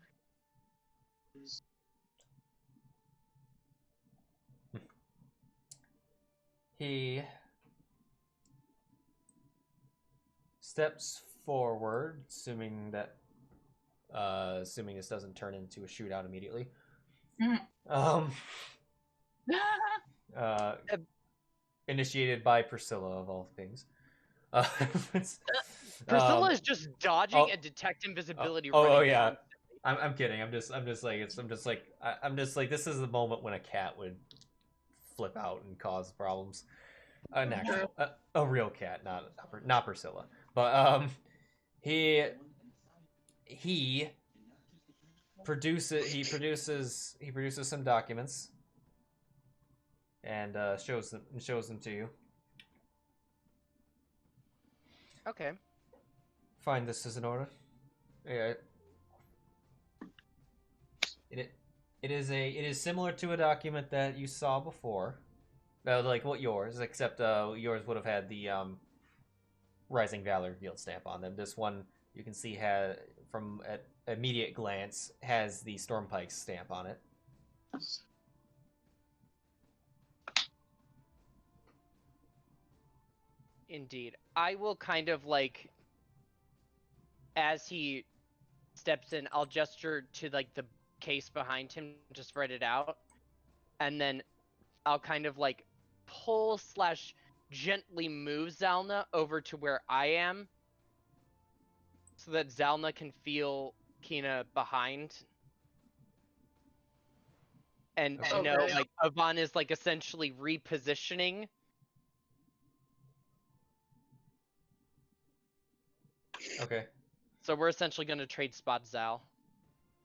He steps forward, assuming this doesn't turn into a shootout immediately. Initiated by Priscilla of all things. Priscilla is just dodging and detect invisibility. running Yeah. constantly. I'm kidding. I'm just like this is the moment when a cat would flip out and cause problems. An actual, a real cat, not Priscilla. But he produces some documents and shows them to you. Okay. Find this is in order. Yeah. It is similar to a document that you saw before, like what yours, except yours would have had the Rising Valor Guild stamp on them. This one you can see from at immediate glance has the Stormpike's stamp on it. Indeed. I will kind of like, as he steps in, I'll gesture to like the case behind him, just spread it out, and then I'll kind of like pull / gently move Zylna over to where I am, so that Zylna can feel Kina behind. And Okay. know, like, Avon is, like, essentially repositioning. Okay. So we're essentially going to trade spot Zal.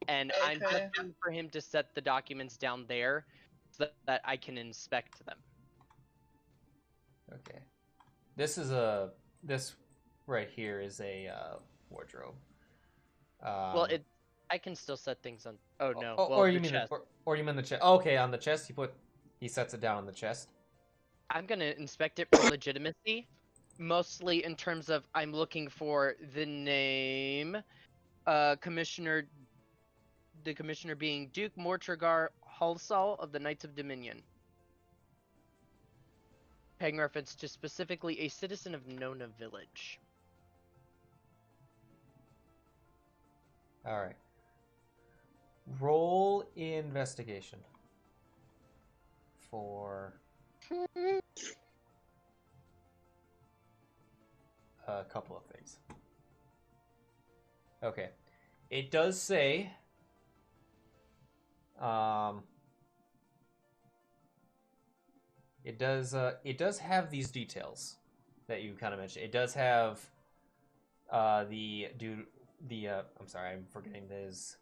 And I'm just waiting for him to set the documents down there so that I can inspect them. Okay. This right here is a wardrobe. Well, I can still set things on. Oh no! Or you the mean chest. or you mean the chest? Okay, on the chest he sets it down on the chest. I'm gonna inspect it for legitimacy, mostly in terms of I'm looking for the name, Commissioner. The commissioner being Duke Mortragar Halsall of the Knights of Dominion. Paying reference to specifically a citizen of Nona Village. Alright. Roll investigation. For a couple of things. Okay. It does say it does have these details that you kind of mentioned. It does have I'm sorry, I'm forgetting his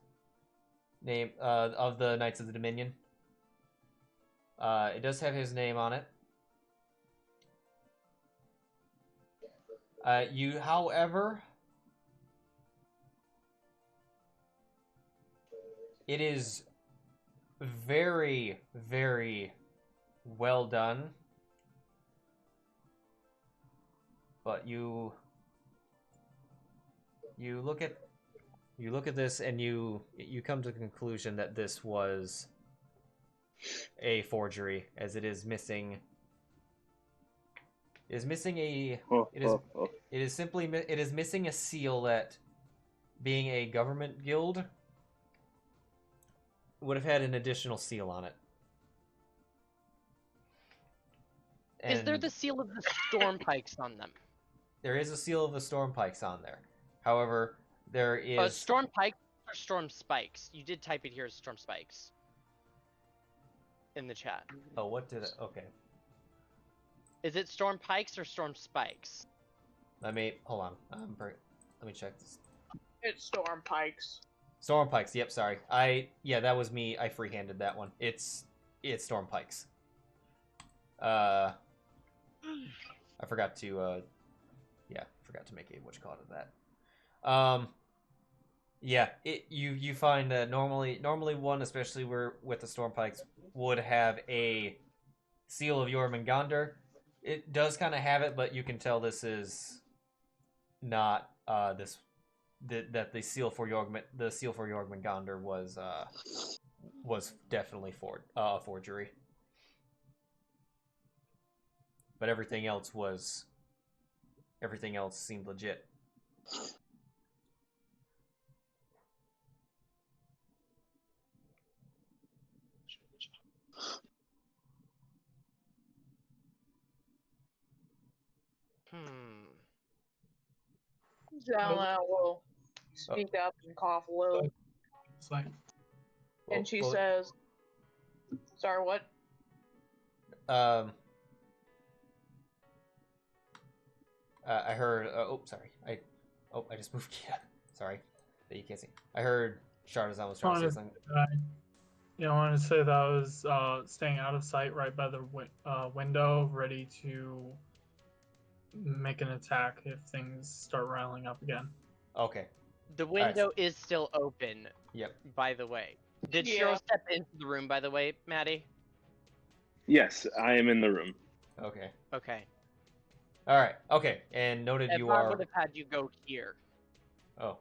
name of the Knights of the Dominion. It does have his name on it. However, it is very, very well done. But you look at this and you come to the conclusion that this was a forgery, as it is missing missing a seal that, being a government guild, would have had an additional seal on it. Is there the seal of the storm pikes on them? There is a seal of the storm pikes on there. However, there is storm pikes or storm spikes. You did type it here as storm spikes in the chat. Oh, what did it? Okay. Is it storm pikes or storm spikes? Hold on. Let me check this. It's storm pikes. Storm pikes. Yep. Sorry. That was me. I freehanded that one. It's storm pikes. I forgot to make a whatchamacallit of that. You find normally one, especially with the storm pikes, would have a seal of Jormungandr. It does kind of have it, but you can tell this is not that the seal for Jormungandr was definitely a forgery. But everything else seemed legit. Zylna will speak up and cough a little. It's like, And she says, sorry, what? I heard. Sorry. I just moved. Yeah, sorry that you can't see. I heard Shardazan was trying to say something. I wanted to say that I was staying out of sight right by the window, ready to make an attack if things start riling up again. Okay. The window is still open. Yep. By the way, did Sheero step into the room? By the way, Maddie. Yes, I am in the room. Okay. Okay. All right. Okay. And noted you are. I would have had you go here. Oh.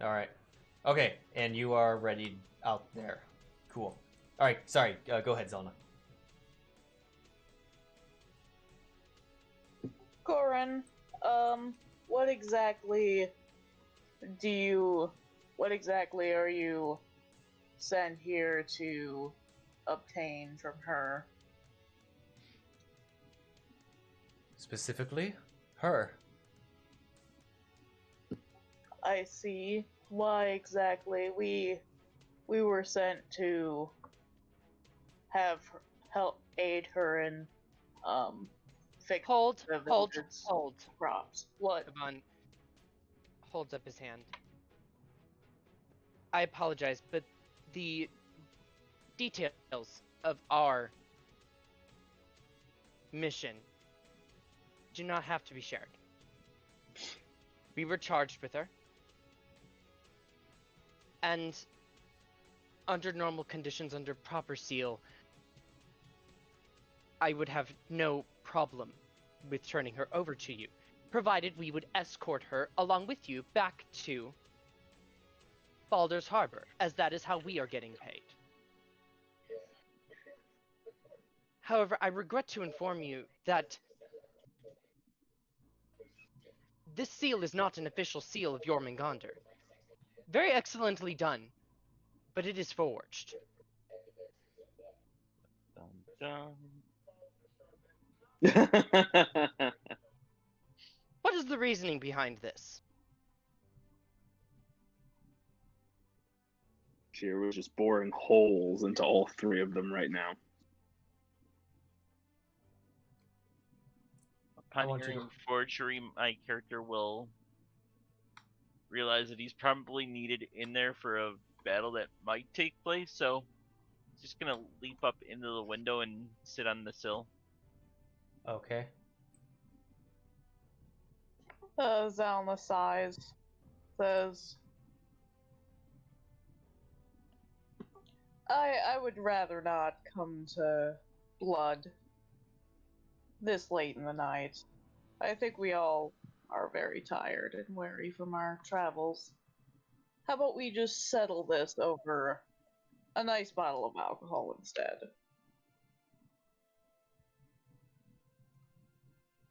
All right. Okay. And you are ready out there. Cool. All right. Sorry. Go ahead, Zylna. Goran, what exactly are you sent here to obtain from her. Specifically, her. I see. Why exactly? We were sent to have help aid her in fix Hold, the hold, villagers' hold. crops. What? Yvonne holds up his hand. I apologize, but the details of our mission do not have to be shared. We were charged with her, and under normal conditions, under proper seal, I would have no problem with turning her over to you, provided we would escort her along with you back to Baldur's Harbor, as that is how we are getting paid. However, I regret to inform you that this seal is not an official seal of Jormungandr. Very excellently done, but it is forged. Dun, What is the reasoning behind this? Sheero was just boring holes into all three of them right now. I Upon want you hearing forgery, my character will realize that he's probably needed in there for a battle that might take place, so he's just gonna leap up into the window and sit on the sill. Okay. Zylna sighs, says, I would rather not come to blood this late in the night. I think we all are very tired and weary from our travels. How about we just settle this over a nice bottle of alcohol instead?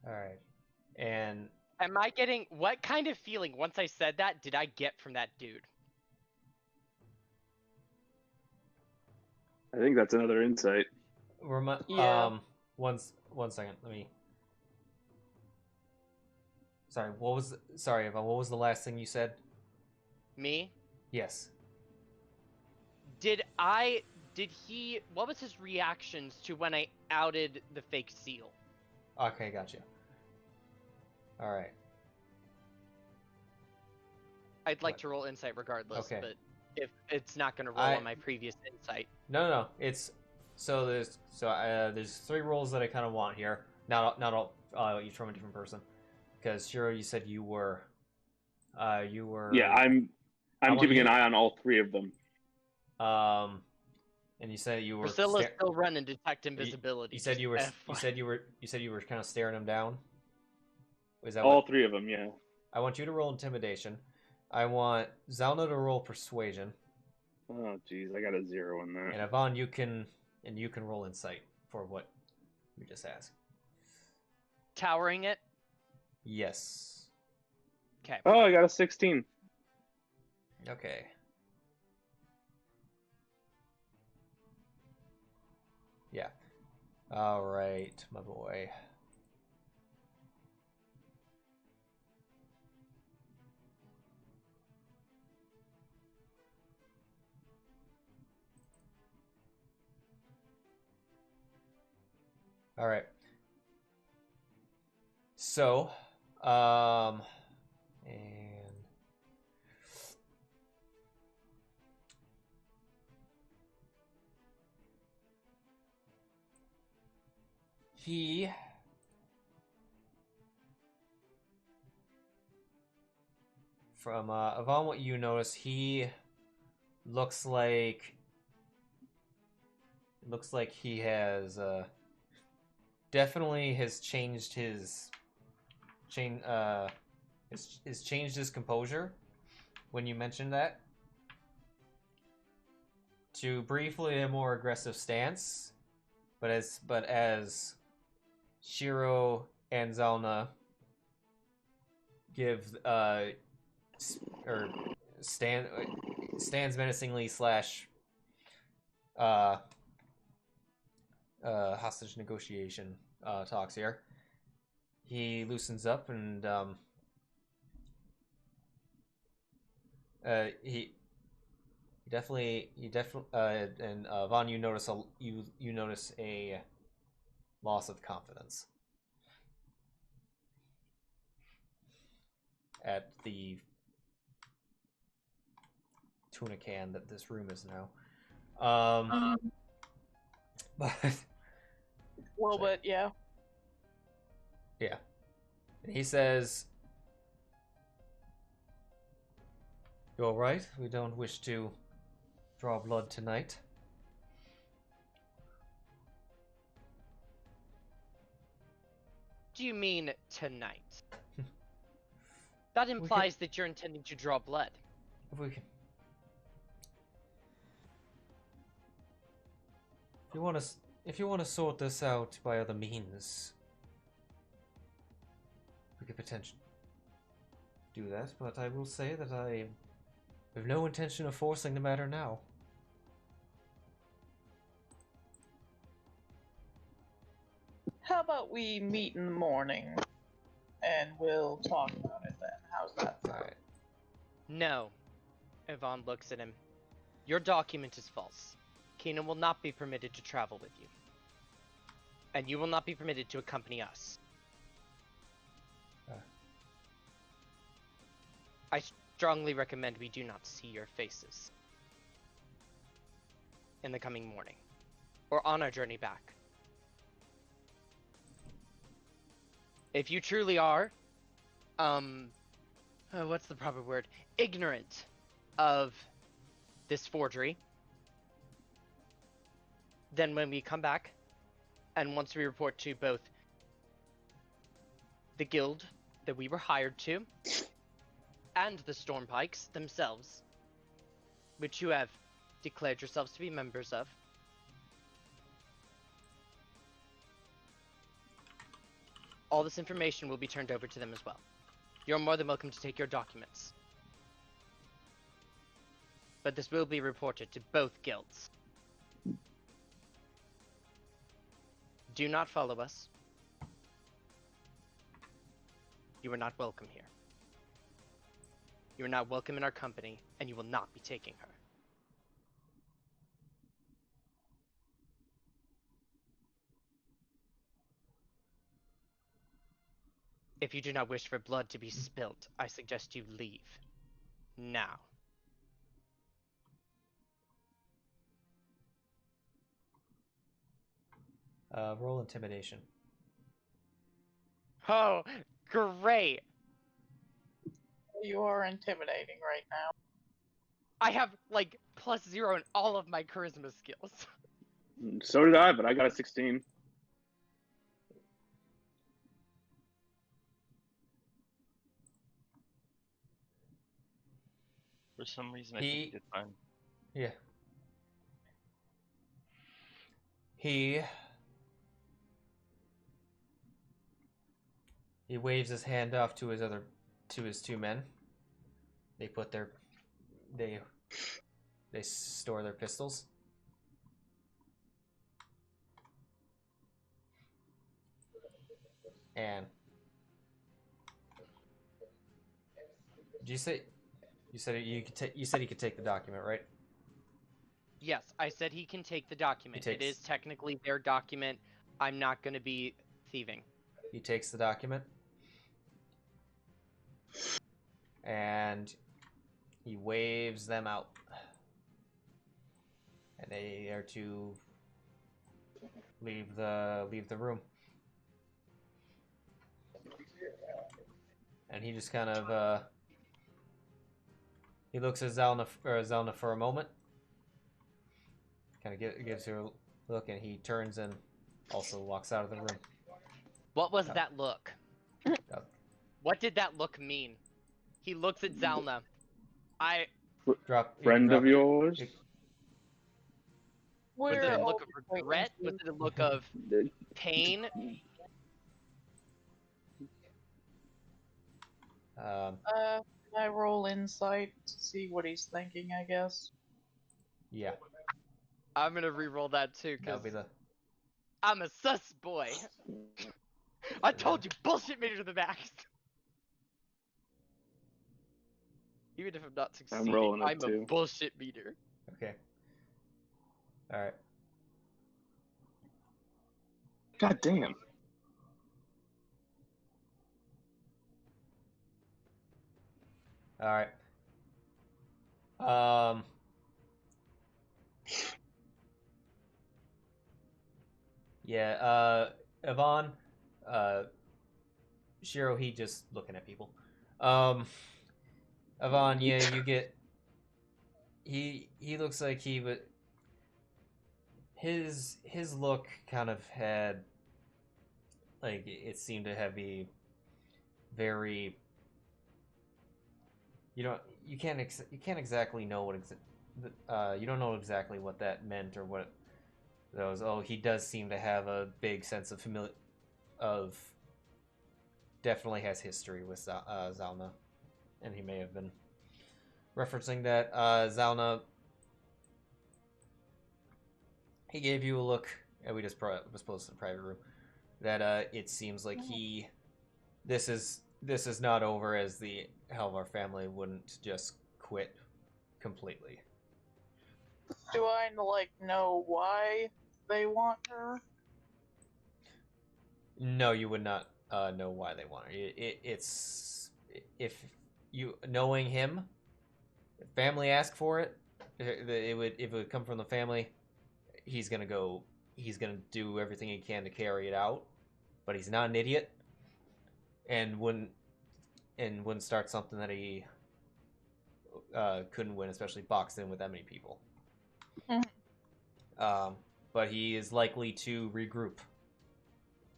All right. And Am I getting... What kind of feeling, once I said that, did I get from that dude? I think that's another insight. Yeah. one second. Let me. Sorry. Sorry, Evan. What was the last thing you said? Me? Yes. Did he... What was his reactions to when I outed the fake seal? Okay, gotcha. All right. I'd like What? to roll insight regardless, Okay. but if it's not going to roll on my previous insight. No. It's there's three roles that I kind of want here. Not all each from a different person. Because Sheero, you said you were. Yeah, I'm want keeping you- an eye on all three of them. And you said you were. Priscilla's still running detect invisibility. You said you were. just You FYI. said you were kind of staring him down. Is that All what? three of them, yeah. I want you to roll intimidation. I want Zylna to roll persuasion. Oh, jeez, I got a 0 in that. And Yvonne, you can roll insight for what we just asked. Towering it? Yes. Okay. Oh, I got a 16. Okay. Yeah. All right, my boy. All right. So, and he from Yvonne, what you notice, he looks like he has definitely has changed his changed his composure when you mentioned that to briefly a more aggressive stance, but as Sheero and Zylna give or stands menacingly slash hostage negotiation talks here. He loosens up and he definitely and Vaughn, you notice you notice a loss of confidence at the tuna can that this room is now. But Well, but yeah. yeah, and he says, "You all right? We don't wish to draw blood tonight." Do you mean tonight? That implies that you're intending to draw blood. If we can, if you want to sort this out by other means, we could potentially do that. But I will say that I have no intention of forcing the matter now. How about we meet in the morning, and we'll talk about it then? How's that? All right. No. Yvonne looks at him. Your document is false. Keenan will not be permitted to travel with you. And you will not be permitted to accompany us. I strongly recommend we do not see your faces in the coming morning, or on our journey back. If you truly are, what's the proper word? Ignorant of this forgery, then when we come back, and once we report to both the guild that we were hired to, and the Stormpikes themselves, which you have declared yourselves to be members of, all this information will be turned over to them as well. You're more than welcome to take your documents. But this will be reported to both guilds. Do not follow us. You are not welcome here. You are not welcome in our company, and you will not be taking her. If you do not wish for blood to be spilt, I suggest you leave. Now. Roll intimidation. Oh, great! You are intimidating right now. I have, like, +0 in all of my charisma skills. So did I, but I got a 16. For some reason, I think you did fine. Yeah. He waves his hand off to his two men. They put their they store their pistols. And did you say you said he could take the document, right? Yes, I said he can take the document. It is technically their document. I'm not going to be thieving. He takes the document. And he waves them out. And they are to leave the room. And he just kind of he looks at Zylna for a moment. Kind of gives her a look, and he turns and also walks out of the room. What was that look? What did that look mean? He looks at Zylna. Friend of yours? Was it a look of regret? Was it a look of pain? Can I roll insight to see what he's thinking, I guess? Yeah. I'm gonna re-roll that too, That'll because be the I'm a sus boy. I told you, bullshit meter to the max. Even if I'm not succeeding, rolling it I'm a too. bullshit meter. Okay. All right. God damn. All right. Yeah. Yvonne. Sheero, he just looking at people. Yvonne, yeah, you get. He looks like he would. His look kind of had, like, it seemed to have be very. You can't exactly know what you don't know exactly what that meant or what those. Oh, he does seem to have a big sense of definitely has history with Zylna, and he may have been referencing that. Zylna, he gave you a look, and we just was posted in the private room, that it seems like this is not over, as the Helvar family wouldn't just quit completely. Do I know why they want her? No, you would not know why they want her. It's if you knowing him, if family ask for it, it would come from the family. He's gonna do everything he can to carry it out, but he's not an idiot, and wouldn't start something that he couldn't win, especially boxed in with that many people. Mm-hmm. But he is likely to regroup.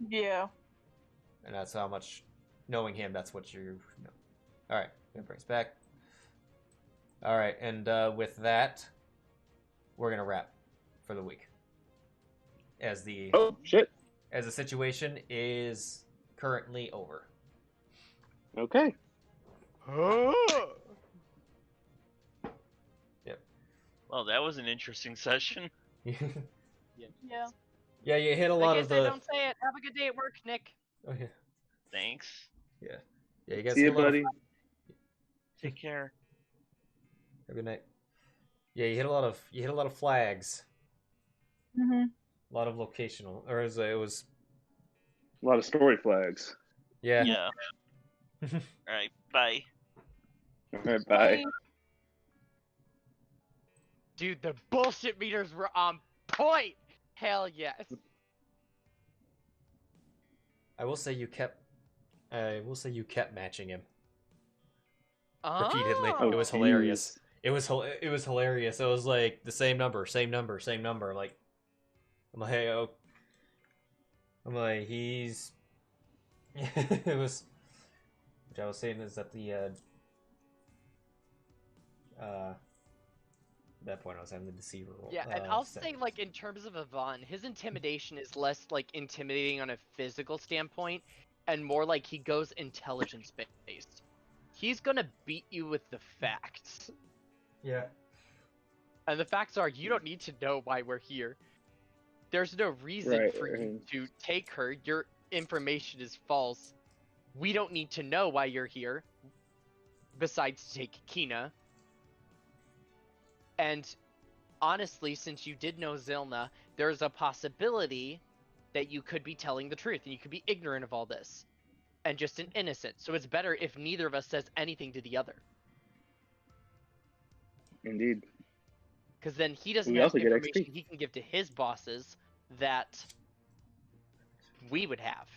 Yeah. And that's how much, knowing him, that's what you know. Alright, gonna bring us back. Alright, and with that, we're gonna wrap for the week. As the situation is currently over. Okay. Yep. Well, that was an interesting session. Yeah. Yeah, you hit a lot of the. Don't say it. Have a good day at work, Nick. Oh yeah. Thanks. Yeah. Yeah, you guys See hit you, a lot buddy. Take care. Have a good night. Yeah, you hit a lot of flags. Mm-hmm. A lot of locational, or it was. A lot of story flags. Yeah. Yeah. All right. Bye. All right, bye. Dude, the bullshit meters were on point. Hell yes. I will say you kept matching him repeatedly. Oh. It was hilarious. It was hilarious. It was like the same number. Like, I'm like, hey, I'm like, he's. It was. Which I was saying is that the. At that point, I was having the deceiver roll. Yeah, and I'll say, like, in terms of Yvonne, his intimidation is less, like, intimidating on a physical standpoint, and more like he goes intelligence-based. He's gonna beat you with the facts. Yeah. And the facts are, you don't need to know why we're here. There's no reason for you to take her. Your information is false. We don't need to know why you're here, besides to take Kina. And honestly, since you did know Zylna, there's a possibility that you could be telling the truth, and you could be ignorant of all this, and just an innocent. So it's better if neither of us says anything to the other. Indeed. Because then he doesn't We have also get information XP. he can give to his bosses that we would have.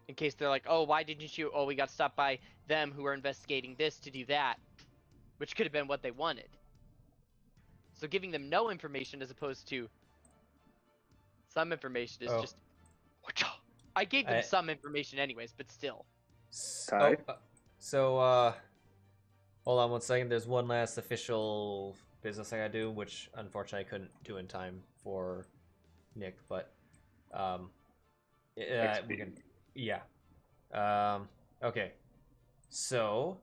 In case they're like, oh, why didn't you? Oh, we got stopped by them who are investigating this to do that. Which could have been what they wanted. So giving them no information as opposed to some information is just... I gave them some information anyways, but still. Ty? So, hold on one second. There's one last official business I gotta do, which unfortunately I couldn't do in time for Nick, but we can, yeah. Okay. So,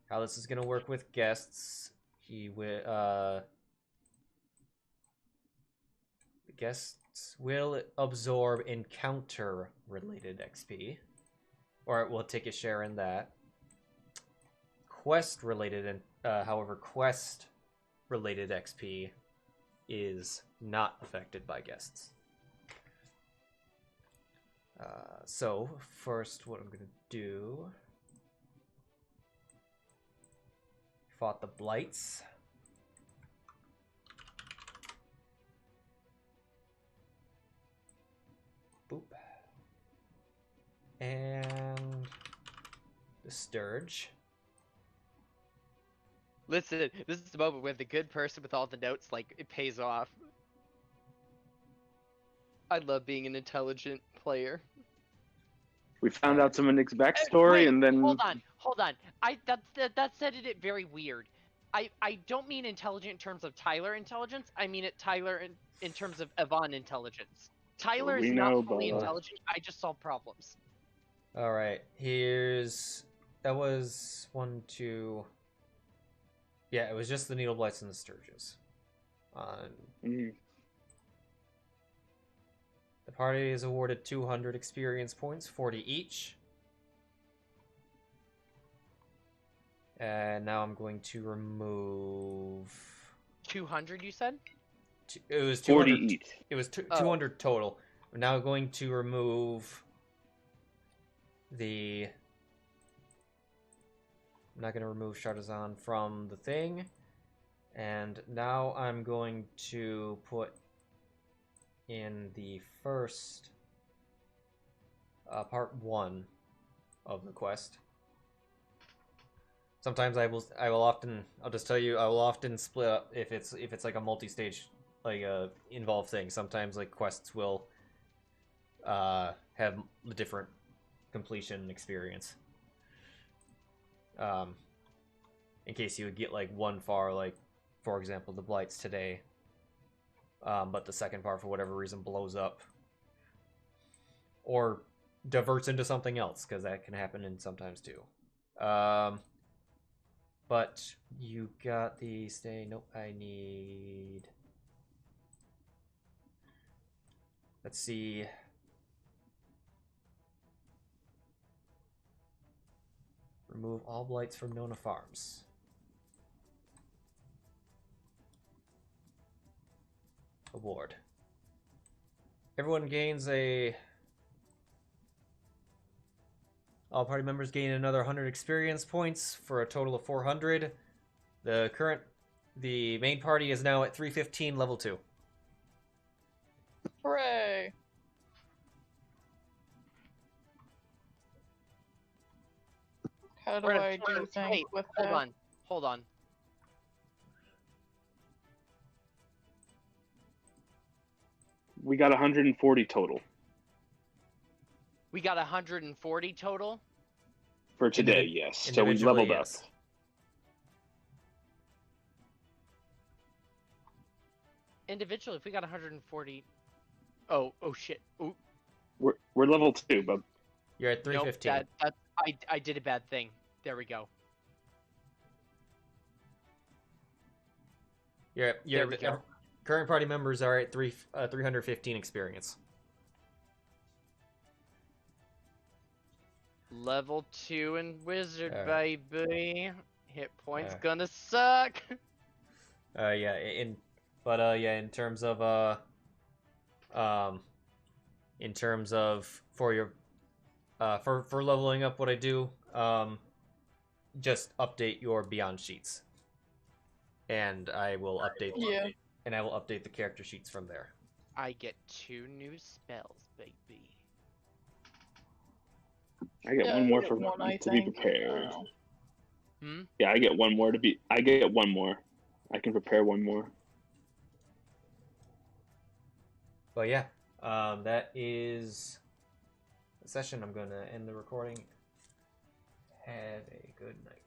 how this is gonna work with guests? The guest points. Will absorb encounter-related XP, or it will take a share in that. Quest-related, however, quest-related XP is not affected by guests. So, first, what I'm going to do... Fought the Blights. Boop. And... the Sturge. Listen, this is the moment where the good person with all the notes, like, it pays off. I love being an intelligent player. We found out some of Nick's backstory, Wait, and then... hold on. That said it very weird. I don't mean intelligent in terms of Tyler intelligence. I mean it Tyler in terms of Yvonne intelligence. Tyler is not fully intelligent. I just solve problems. All right, that was 1, 2. Yeah, it was just the Needle Blights and the Sturges. The party is awarded 200 experience points, 40 each. And now I'm going to remove... 200, you said? It was 200, 40 each. It was 200 total. I'm now going to remove the... I'm not going to remove Shardazan from the thing. And now I'm going to put in the first part 1 of the quest. Sometimes I will often, I'll just tell you, I will often split up if it's like a multi-stage, like involved thing. Sometimes like quests will have a different completion experience. In case you would get like one far, like for example the Blights today, but the second part for whatever reason blows up or diverts into something else, because that can happen in sometimes too. But you got the stay. Nope, I need. Let's see. Remove all blights from Nona Farms. Award. Everyone gains a... All party members gain another 100 experience points for a total of 400. The main party is now at 315 level 2. Hooray! How do I do things with that? Hold on. We got 140 total. We got 140 total? For today, yes. So we leveled up. Yes. Individually, if we got 140... Oh shit. Ooh. We're level 2, but... You're at 315. Nope, I did a bad thing. There we go. Current party members are at 315 experience. Level 2 in Wizard, Alright. baby. Hit points gonna suck. In terms of for your for leveling up, what I do, just update your Beyond sheets, and I will update. Yeah. And I will update the character sheets from there. I get 2 new spells, baby. I get one more to be prepared. Yeah, I get one more I get one more. I can prepare one more. But yeah, that is the session. I'm gonna end the recording. Have a good night.